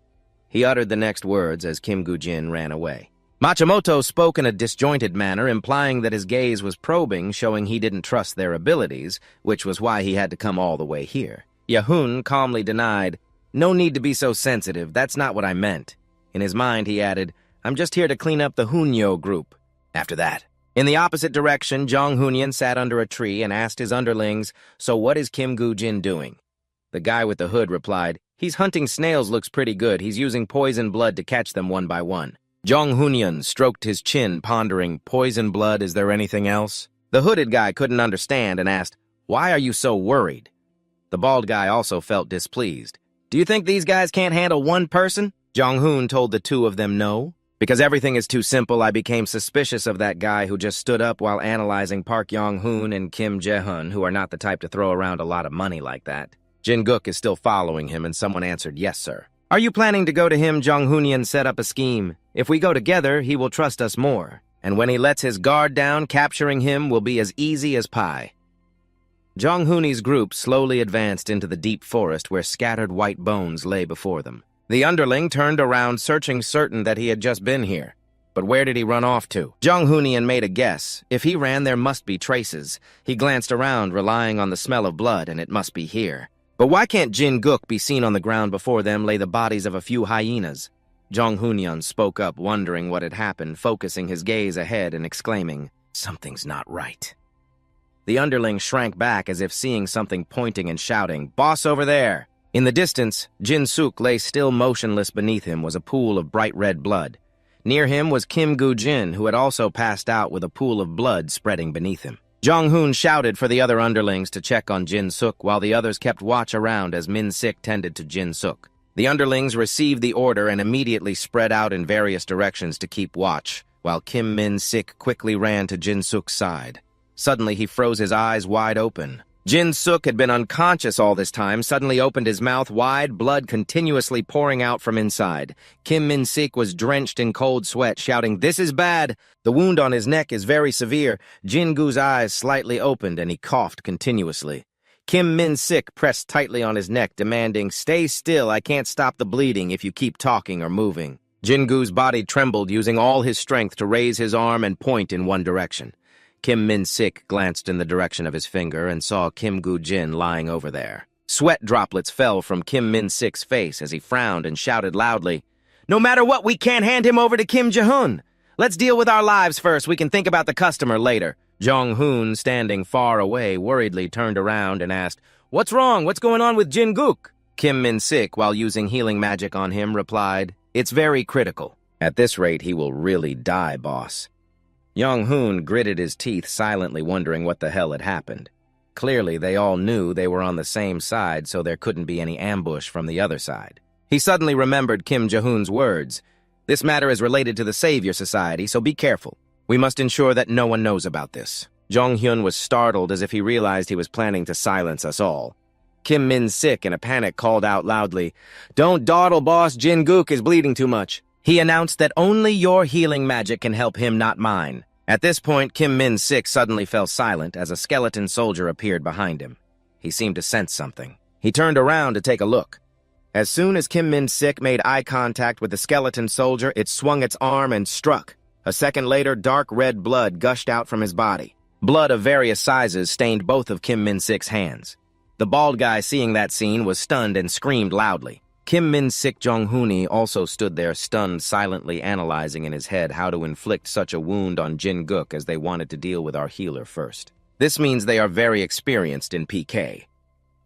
He uttered the next words as Kim Gu-jin ran away. Matsumoto spoke in a disjointed manner, implying that his gaze was probing, showing he didn't trust their abilities, which was why he had to come all the way here. Yahun calmly denied, "No need to be so sensitive. That's not what I meant." In his mind, he added, "I'm just here to clean up the Hoon-yo group." After that, in the opposite direction, Jong Hoon-yeon sat under a tree and asked his underlings, "So what is Kim Gu-jin doing?" The guy with the hood replied, He's hunting snails looks pretty good. He's using poison blood to catch them one by one. Jong Hoon stroked his chin, pondering, poison blood, is there anything else? The hooded guy couldn't understand and asked, why are you so worried? The bald guy also felt displeased. Do you think these guys can't handle one person? Jong Hoon told the two of them no. Because everything is too simple, I became suspicious of that guy who just stood up while analyzing Park Yong-hoon and Kim Jae-hun, who are not the type to throw around a lot of money like that. Jin-guk is still following him, and someone answered, yes, sir. Are you planning to go to him? Jong Hoon set up a scheme. If we go together, he will trust us more. And when he lets his guard down, capturing him will be as easy as pie. Jong Hoon's group slowly advanced into the deep forest where scattered white bones lay before them. The underling turned around, searching, certain that he had just been here. But where did he run off to? Jong Hoon made a guess. If he ran, there must be traces. He glanced around, relying on the smell of blood, and it must be here. But why can't Jin-guk be seen on the ground before them lay the bodies of a few hyenas? Jong Hoon spoke up, wondering what had happened, focusing his gaze ahead and exclaiming, something's not right. The underling shrank back as if seeing something, pointing and shouting, boss over there! In the distance, Jin-suk lay still motionless. Beneath him was a pool of bright red blood. Near him was Kim Gu-jin, who had also passed out with a pool of blood spreading beneath him. Jong Hoon shouted for the other underlings to check on Jin-suk while the others kept watch around as Min-sik tended to Jin-suk. The underlings received the order and immediately spread out in various directions to keep watch, while Kim Min-sik quickly ran to Jin-suk's side. Suddenly, he froze his eyes wide open. Jin-suk had been unconscious all this time, suddenly opened his mouth wide, blood continuously pouring out from inside. Kim Min-sik was drenched in cold sweat, shouting, this is bad! The wound on his neck is very severe. Jin-gu's eyes slightly opened and he coughed continuously. Kim Min-sik pressed tightly on his neck, demanding, stay still, I can't stop the bleeding if you keep talking or moving. Jin-gu's body trembled, using all his strength to raise his arm and point in one direction. Kim Min-sik glanced in the direction of his finger and saw Kim Gu-jin lying over there. Sweat droplets fell from Kim Min-sik's face as he frowned and shouted loudly, no matter what, we can't hand him over to Kim Jae-hun. Let's deal with our lives first. We can think about the customer later. Jong Hoon, standing far away, worriedly turned around and asked, what's wrong? What's going on with Jin-guk? Kim Min-sik, while using healing magic on him, replied, it's very critical. At this rate, he will really die, boss. Jong Hoon gritted his teeth, silently wondering what the hell had happened. Clearly, they all knew they were on the same side, so there couldn't be any ambush from the other side. He suddenly remembered Kim Jae-hoon's words. This matter is related to the Savior Society, so be careful. We must ensure that no one knows about this. Jong Hyun was startled as if he realized he was planning to silence us all. Kim Min-sik, in a panic, called out loudly, don't dawdle, boss. Jin-guk is bleeding too much. He announced that only your healing magic can help him, not mine. At this point, Kim Min-sik suddenly fell silent as a skeleton soldier appeared behind him. He seemed to sense something. He turned around to take a look. As soon as Kim Min-sik made eye contact with the skeleton soldier, it swung its arm and struck. A second later, dark red blood gushed out from his body. Blood of various sizes stained both of Kim Min-sik's hands. The bald guy, seeing that scene, was stunned and screamed loudly. Kim Min-sik Jong Hoon also stood there, stunned, silently analyzing in his head how to inflict such a wound on Jin-guk, as they wanted to deal with our healer first. This means they are very experienced in PK.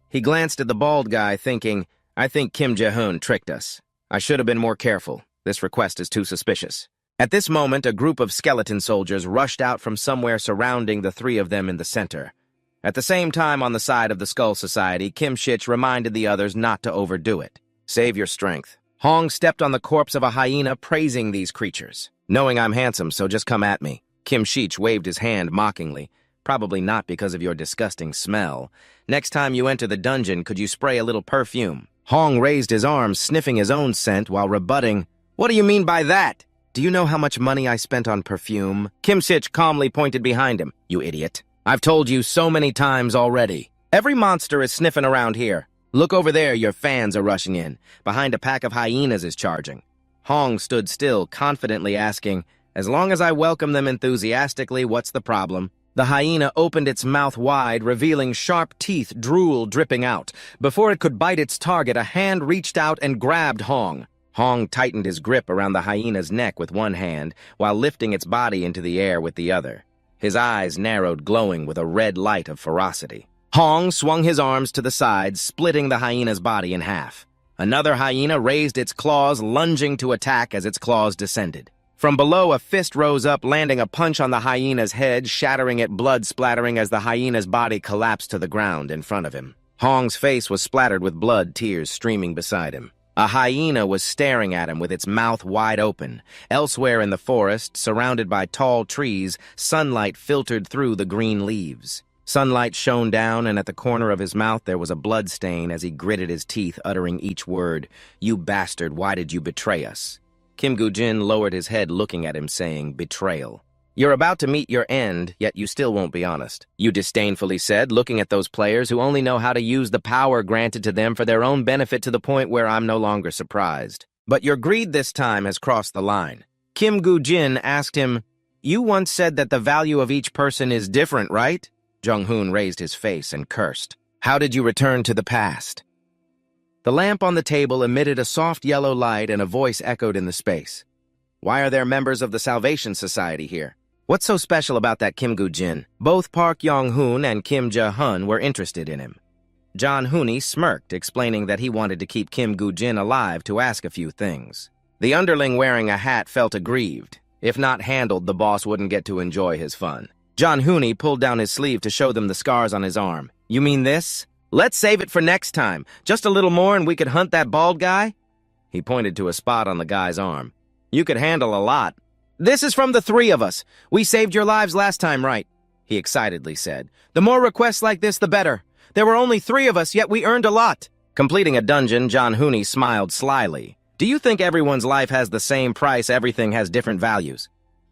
He glanced at the bald guy, thinking, I think Kim Jae-hoon tricked us. I should have been more careful. This request is too suspicious. At this moment, a group of skeleton soldiers rushed out from somewhere surrounding the three of them in the center. At the same time, on the side of the Skull Society, Kim Shich reminded the others not to overdo it. Save your strength. Hong stepped on the corpse of a hyena, praising these creatures. Knowing I'm handsome, so just come at me. Kim Shich waved his hand mockingly. Probably not because of your disgusting smell. Next time you enter the dungeon, could you spray a little perfume? Hong raised his arms, sniffing his own scent while rebutting, what do you mean by that? Do you know how much money I spent on perfume? Kim Shich calmly pointed behind him. You idiot. I've told you so many times already. Every monster is sniffing around here. Look over there, your fans are rushing in. Behind a pack of hyenas is charging. Hong stood still, confidently asking, as long as I welcome them enthusiastically, what's the problem? The hyena opened its mouth wide, revealing sharp teeth, drool dripping out. Before it could bite its target, a hand reached out and grabbed Hong. Hong tightened his grip around the hyena's neck with one hand, while lifting its body into the air with the other. His eyes narrowed, glowing with a red light of ferocity. Hong swung his arms to the sides, splitting the hyena's body in half. Another hyena raised its claws, lunging to attack as its claws descended. From below, a fist rose up, landing a punch on the hyena's head, shattering it, blood splattering as the hyena's body collapsed to the ground in front of him. Hong's face was splattered with blood, tears streaming beside him. A hyena was staring at him with its mouth wide open. Elsewhere in the forest, surrounded by tall trees, sunlight filtered through the green leaves. Sunlight shone down, and at the corner of his mouth there was a blood stain as he gritted his teeth, uttering each word. "You bastard, why did you betray us?" Kim Gu-jin lowered his head, looking at him, saying, "Betrayal. You're about to meet your end, yet you still won't be honest," you disdainfully said, looking at those players who only know how to use the power granted to them for their own benefit to the point where I'm no longer surprised. But your greed this time has crossed the line. Kim Gu-jin asked him, "You once said that the value of each person is different, right?" Jung-hoon raised his face and cursed. "How did you return to the past?" The lamp on the table emitted a soft yellow light and a voice echoed in the space. "Why are there members of the Salvation Society here? What's so special about that Kim Gu-jin?" Both Park Yong-hoon and Kim Ja-hun were interested in him. John Hooney smirked, explaining that he wanted to keep Kim Gu-jin alive to ask a few things. The underling wearing a hat felt aggrieved. If not handled, the boss wouldn't get to enjoy his fun. John Hooney pulled down his sleeve to show them the scars on his arm. "You mean this? Let's save it for next time. Just a little more and we could hunt that bald guy?" He pointed to a spot on the guy's arm. "You could handle a lot." "This is from the three of us. We saved your lives last time, right?" he excitedly said. "The more requests like this, the better. There were only 3 of us, yet we earned a lot." Completing a dungeon, John Hooney smiled slyly. "Do you think everyone's life has the same price, everything has different values?"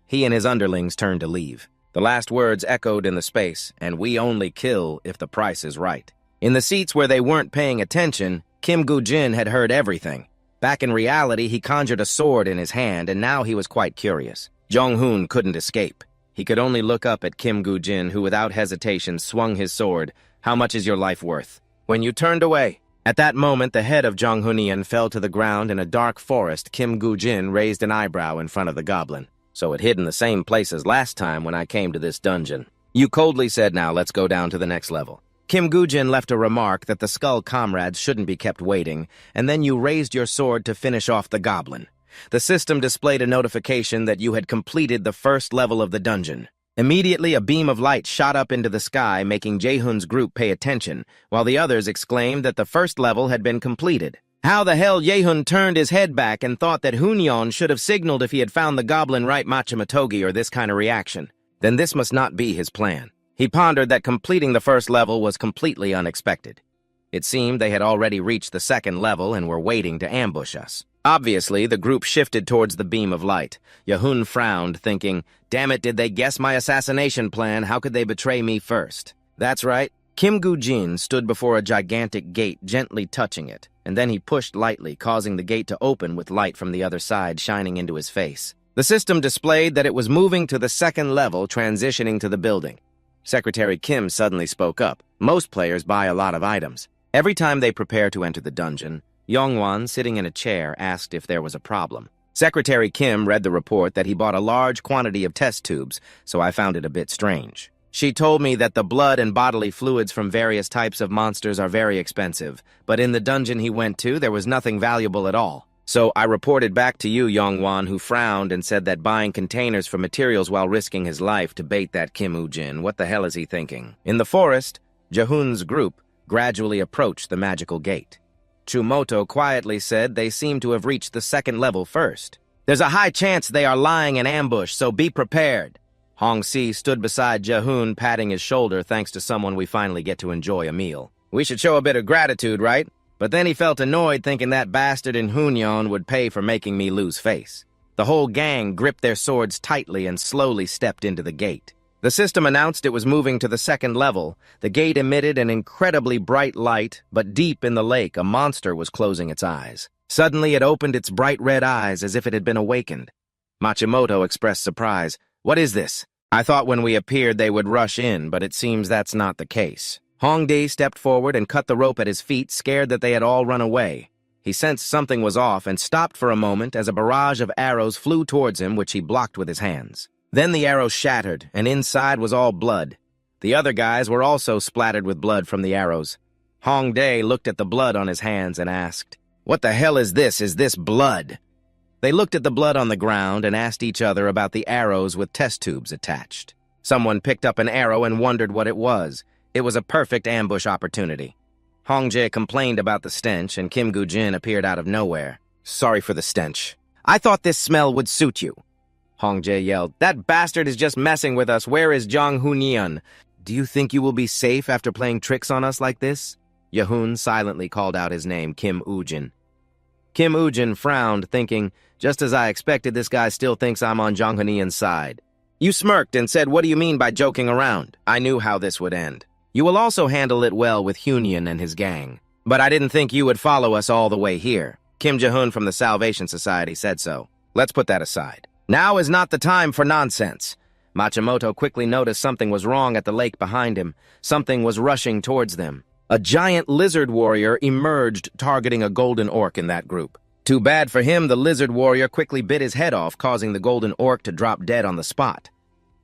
He and his underlings turned to leave. The last words echoed in the space, "And we only kill if the price is right." In the seats where they weren't paying attention, Kim Gu-jin had heard everything. Back in reality, he conjured a sword in his hand, and now he was quite curious. Jong-hoon couldn't escape. He could only look up at Kim Gu-jin, who without hesitation swung his sword. "How much is your life worth?" "When you turned away." At that moment, the head of Jong-hoonian fell to the ground in a dark forest. Kim Gu-jin raised an eyebrow in front of the goblin. "So it hid in the same place as last time when I came to this dungeon. You coldly said, now let's go down to the next level." Kim Gu-jin left a remark that the skull comrades shouldn't be kept waiting, and then you raised your sword to finish off the goblin. The system displayed a notification that you had completed the first level of the dungeon. Immediately, a beam of light shot up into the sky, making Jae-hoon's group pay attention, while the others exclaimed that the first level had been completed. How the hell Jae-hoon turned his head back and thought that Hoonyeon should have signaled if he had found the goblin right Machimatogi or this kind of reaction. Then this must not be his plan. He pondered that completing the first level was completely unexpected. It seemed they had already reached the second level and were waiting to ambush us. Obviously, the group shifted towards the beam of light. Jae-hoon frowned, thinking, "Damn it, did they guess my assassination plan? How could they betray me first?" That's right. Kim Gu-jin stood before a gigantic gate, gently touching it, and then he pushed lightly, causing the gate to open with light from the other side shining into his face. The system displayed that it was moving to the second level, transitioning to the building. Secretary Kim suddenly spoke up. Most players buy a lot of items. Every time they prepare to enter the dungeon, Yongwon, sitting in a chair, asked if there was a problem. Secretary Kim read the report that he bought a large quantity of test tubes, so I found it a bit strange. She told me that the blood and bodily fluids from various types of monsters are very expensive, but in the dungeon he went to, there was nothing valuable at all. So I reported back to you, Yongwon, who frowned and said that buying containers for materials while risking his life to bait that Kim Gu-jin. What the hell is he thinking? In the forest, Jae-hoon's group gradually approached the magical gate. Chumoto quietly said they seem to have reached the second level first. "There's a high chance they are lying in ambush, so be prepared." Hong-si stood beside Jae-hoon, patting his shoulder thanks to someone we finally get to enjoy a meal. "We should show a bit of gratitude, right?" But then he felt annoyed thinking that bastard in Hoonyeon would pay for making me lose face. The whole gang gripped their swords tightly and slowly stepped into the gate. The system announced it was moving to the second level. The gate emitted an incredibly bright light, but deep in the lake, a monster was closing its eyes. Suddenly, it opened its bright red eyes as if it had been awakened. Machimoto expressed surprise. "What is this? I thought when we appeared they would rush in, but it seems that's not the case." Hongdae stepped forward and cut the rope at his feet, scared that they had all run away. He sensed something was off and stopped for a moment as a barrage of arrows flew towards him, which he blocked with his hands. Then the arrows shattered, and inside was all blood. The other guys were also splattered with blood from the arrows. Hongdae looked at the blood on his hands and asked, What the hell is this? Is this blood? They looked at the blood on the ground and asked each other about the arrows with test tubes attached. Someone picked up an arrow and wondered what it was. It was a perfect ambush opportunity. Hongjae complained about the stench, and Kim Gu-jin appeared out of nowhere. Sorry for the stench. I thought this smell would suit you. Hongjae yelled, That bastard is just messing with us. Where is Jong Hoon-yeon? Do you think you will be safe after playing tricks on us like this? Yehun silently called out his name, Kim Woo-jin. Kim Woo-jin frowned, thinking, just as I expected, this guy still thinks I'm on Jong Hoon-yeon's side. You smirked and said, what do you mean by joking around? I knew how this would end. You will also handle it well with Hoon-yeon and his gang. But I didn't think you would follow us all the way here. Kim Jae-hoon from the Salvation Society said so. Let's put that aside. Now is not the time for nonsense. Machimoto quickly noticed something was wrong at the lake behind him. Something was rushing towards them. A giant lizard warrior emerged, targeting a golden orc in that group. Too bad for him, the lizard warrior quickly bit his head off, causing the golden orc to drop dead on the spot.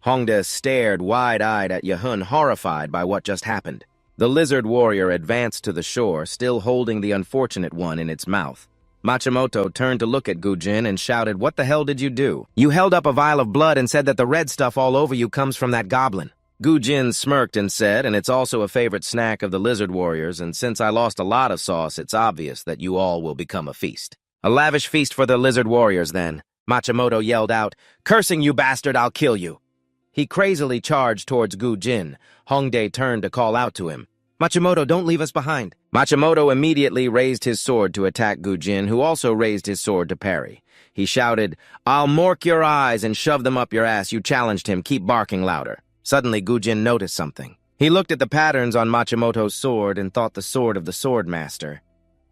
Hongda stared wide-eyed at Yehun, horrified by what just happened. The lizard warrior advanced to the shore, still holding the unfortunate one in its mouth. Machimoto turned to look at Gu-jin and shouted, What the hell did you do? You held up a vial of blood and said that the red stuff all over you comes from that goblin. Gu-jin smirked and said, and it's also a favorite snack of the lizard warriors, and since I lost a lot of sauce, it's obvious that you all will become a feast. A lavish feast for the lizard warriors, then. Machimoto yelled out, Cursing you bastard, I'll kill you. He crazily charged towards Gu-jin. Hongdae turned to call out to him. Machimoto, don't leave us behind. Machimoto immediately raised his sword to attack Gu-jin, who also raised his sword to parry. He shouted, I'll mork your eyes and shove them up your ass. You challenged him. Keep barking louder. Suddenly, Gu-jin noticed something. He looked at the patterns on Machimoto's sword and thought the sword of the sword master.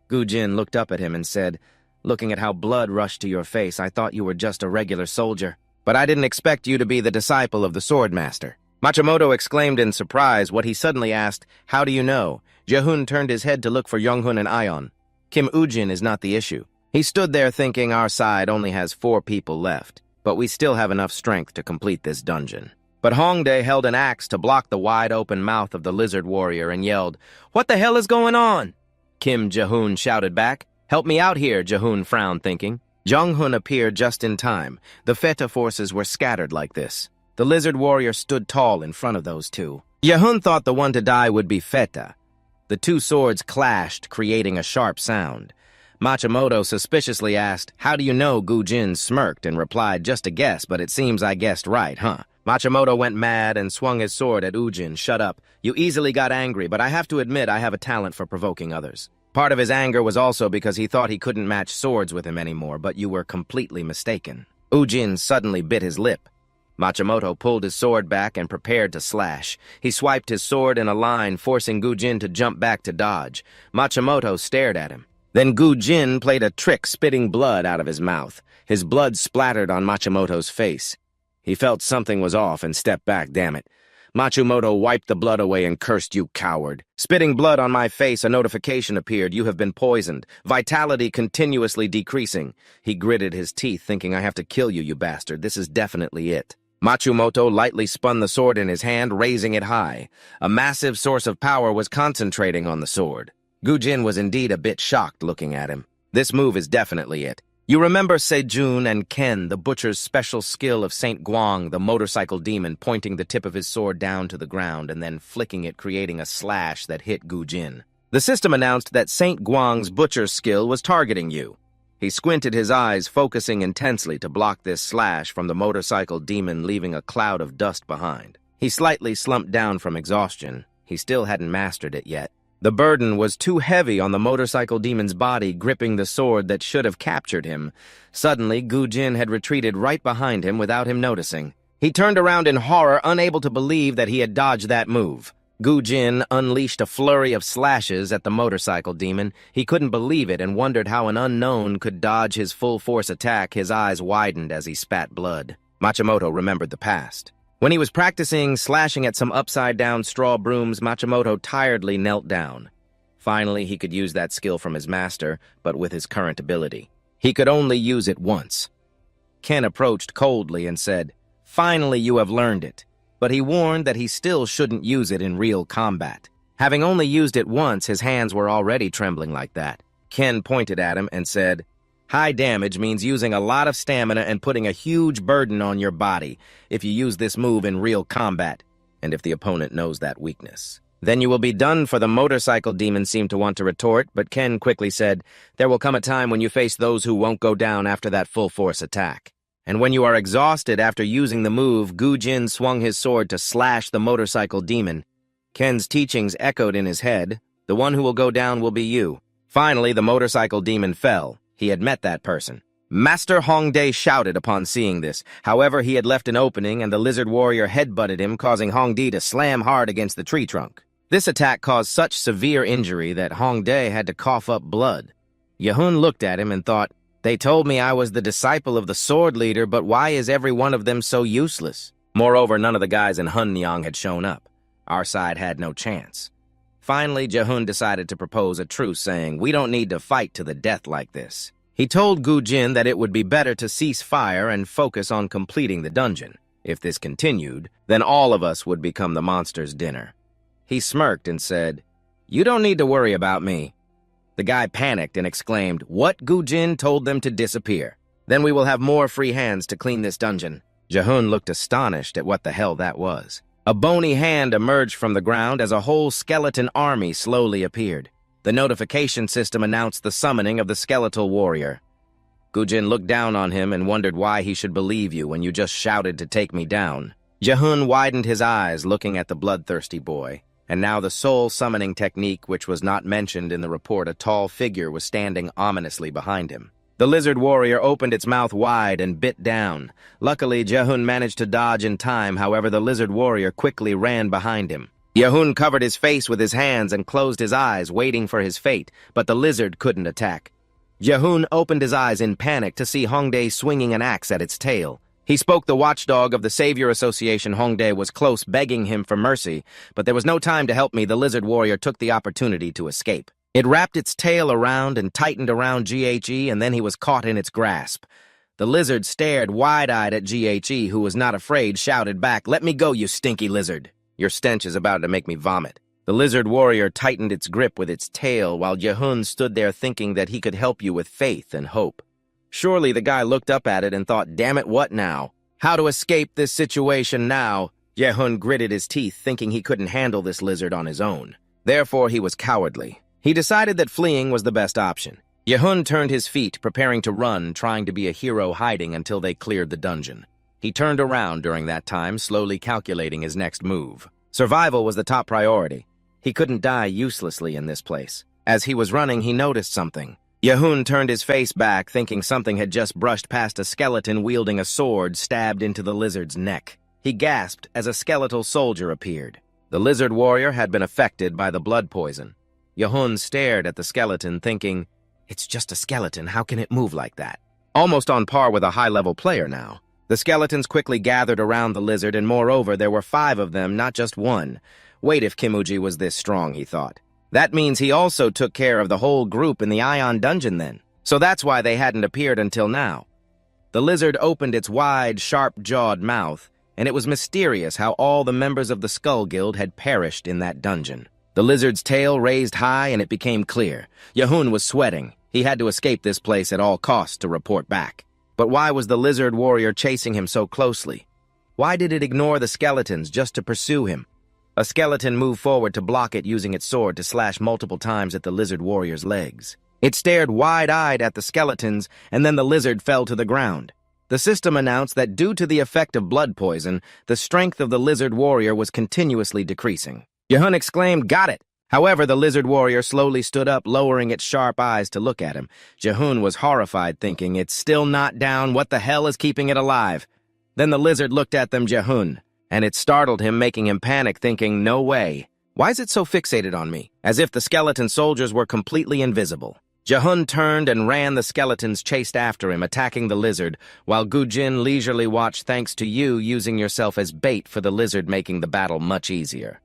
Gu-jin looked up at him and said, Looking at how blood rushed to your face, I thought you were just a regular soldier. But I didn't expect you to be the disciple of the sword master. Machimoto exclaimed in surprise. What he suddenly asked, How do you know? Jae-hoon turned his head to look for Young-hoon and Ion. Kim Woo-jin is not the issue. He stood there thinking our side only has 4 people left, but we still have enough strength to complete this dungeon. But Hongdae held an axe to block the wide-open mouth of the lizard warrior and yelled, What the hell is going on? Kim Jae-hoon shouted back. Help me out here, Jae-hoon frowned, thinking. Jong-hoon appeared just in time. The Feta forces were scattered like this. The lizard warrior stood tall in front of those two. Jae-hoon thought the one to die would be Feta. The 2 swords clashed, creating a sharp sound. Machimoto suspiciously asked, How do you know? Gu-jin smirked and replied, Just a guess, but it seems I guessed right, huh? Machimoto went mad and swung his sword at Woo-jin. Shut up. You easily got angry, but I have to admit I have a talent for provoking others. Part of his anger was also because he thought he couldn't match swords with him anymore, but you were completely mistaken. Woo-jin suddenly bit his lip. Machimoto pulled his sword back and prepared to slash. He swiped his sword in a line, forcing Gu-jin to jump back to dodge. Machimoto stared at him. Then Gu-jin played a trick, spitting blood out of his mouth. His blood splattered on Machimoto's face. He felt something was off and stepped back, damn it. Machimoto wiped the blood away and cursed, You coward. Spitting blood on my face, a notification appeared. You have been poisoned. Vitality continuously decreasing. He gritted his teeth, thinking, I have to kill you, you bastard. This is definitely it. Machimoto lightly spun the sword in his hand, raising it high. A massive source of power was concentrating on the sword. Gu-jin was indeed a bit shocked looking at him. This move is definitely it. You remember Sejun and Ken, the butcher's special skill of Saint Guang, the motorcycle demon, pointing the tip of his sword down to the ground and then flicking it, creating a slash that hit Gu-jin. The system announced that Saint Guang's butcher's skill was targeting you. He squinted his eyes, focusing intensely to block this slash from the motorcycle demon, leaving a cloud of dust behind. He slightly slumped down from exhaustion. He still hadn't mastered it yet. The burden was too heavy on the motorcycle demon's body, gripping the sword that should have captured him. Suddenly, Gu-jin had retreated right behind him without him noticing. He turned around in horror, unable to believe that he had dodged that move. Gu-jin unleashed a flurry of slashes at the motorcycle demon. He couldn't believe it and wondered how an unknown could dodge his full-force attack. His eyes widened as he spat blood. Machimoto remembered the past. When he was practicing slashing at some upside-down straw brooms, Machimoto tiredly knelt down. Finally, he could use that skill from his master, but with his current ability. He could only use it once. Ken approached coldly and said, Finally, you have learned it. But he warned that he still shouldn't use it in real combat. Having only used it once, his hands were already trembling like that. Ken pointed at him and said, "High damage means using a lot of stamina and putting a huge burden on your body if you use this move in real combat, and if the opponent knows that weakness. Then you will be done for." The motorcycle demon seemed to want to retort, but Ken quickly said, "There will come a time when you face those who won't go down after that full-force attack. And when you are exhausted after using the move," Gu-jin swung his sword to slash the motorcycle demon. Ken's teachings echoed in his head. "The one who will go down will be you." Finally, the motorcycle demon fell. He had met that person. Master Hongdae shouted upon seeing this. However, he had left an opening, and the lizard warrior headbutted him, causing Hongdae to slam hard against the tree trunk. This attack caused such severe injury that Hongdae had to cough up blood. Yehun looked at him and thought, "They told me I was the disciple of the sword leader, but why is every one of them so useless?" Moreover, none of the guys in Hunnyang had shown up. Our side had no chance. Finally, Jehun decided to propose a truce, saying, "We don't need to fight to the death like this." He told Gu-jin that it would be better to cease fire and focus on completing the dungeon. If this continued, then all of us would become the monster's dinner. He smirked and said, "You don't need to worry about me." The guy panicked and exclaimed, "What?" Gu-jin told them to disappear. "Then we will have more free hands to clean this dungeon." Jehun looked astonished at what the hell that was. A bony hand emerged from the ground as a whole skeleton army slowly appeared. The notification system announced the summoning of the skeletal warrior. Gu-jin looked down on him and wondered why he should believe you when you just shouted to take me down. Jehun widened his eyes, looking at the bloodthirsty boy. And now the soul summoning technique, which was not mentioned in the report, a tall figure was standing ominously behind him. The lizard warrior opened its mouth wide and bit down. Luckily, Jehun managed to dodge in time. However, the lizard warrior quickly ran behind him. Jehun covered his face with his hands and closed his eyes, waiting for his fate, but the lizard couldn't attack. Jehun opened his eyes in panic to see Hongdae swinging an axe at its tail. He spoke the watchdog of the Savior Association. Hongdae was close, begging him for mercy, but there was no time to help me. The lizard warrior took the opportunity to escape. It wrapped its tail around and tightened around GHE, and then he was caught in its grasp. The lizard stared wide-eyed at GHE, who was not afraid, shouted back, "Let me go, you stinky lizard. Your stench is about to make me vomit." The lizard warrior tightened its grip with its tail, while Jehun stood there thinking that he could help you with faith and hope. Surely the guy looked up at it and thought, "Damn it, what now? How to escape this situation now?" Jehun gritted his teeth, thinking he couldn't handle this lizard on his own. Therefore, he was cowardly. He decided that fleeing was the best option. Jehun turned his feet, preparing to run, trying to be a hero hiding until they cleared the dungeon. He turned around during that time, slowly calculating his next move. Survival was the top priority. He couldn't die uselessly in this place. As he was running, he noticed something. Jehun turned his face back, thinking something had just brushed past a skeleton wielding a sword stabbed into the lizard's neck. He gasped as a skeletal soldier appeared. The lizard warrior had been affected by the blood poison. Jehun stared at the skeleton, thinking, "It's just a skeleton, how can it move like that?" Almost on par with a high-level player now. The skeletons quickly gathered around the lizard, and moreover, there were 5 of them, not just one. Wait, if Kimuji was this strong, he thought. That means he also took care of the whole group in the Ion dungeon then. So that's why they hadn't appeared until now. The lizard opened its wide, sharp-jawed mouth, and it was mysterious how all the members of the Skull Guild had perished in that dungeon. The lizard's tail raised high, and it became clear. Jehun was sweating. He had to escape this place at all costs to report back. But why was the lizard warrior chasing him so closely? Why did it ignore the skeletons just to pursue him? A skeleton moved forward to block it, using its sword to slash multiple times at the lizard warrior's legs. It stared wide-eyed at the skeletons, and then the lizard fell to the ground. The system announced that due to the effect of blood poison, the strength of the lizard warrior was continuously decreasing. Jehun exclaimed, "Got it!" However, the lizard warrior slowly stood up, lowering its sharp eyes to look at him. Jehun was horrified, thinking, "It's still not down. What the hell is keeping it alive?" Then the lizard looked at them, Jehun, and it startled him, making him panic, thinking, "No way. Why is it so fixated on me?" As if the skeleton soldiers were completely invisible. Jehun turned and ran. The skeletons chased after him, attacking the lizard, while Gu-jin leisurely watched, thanks to you using yourself as bait for the lizard, making the battle much easier.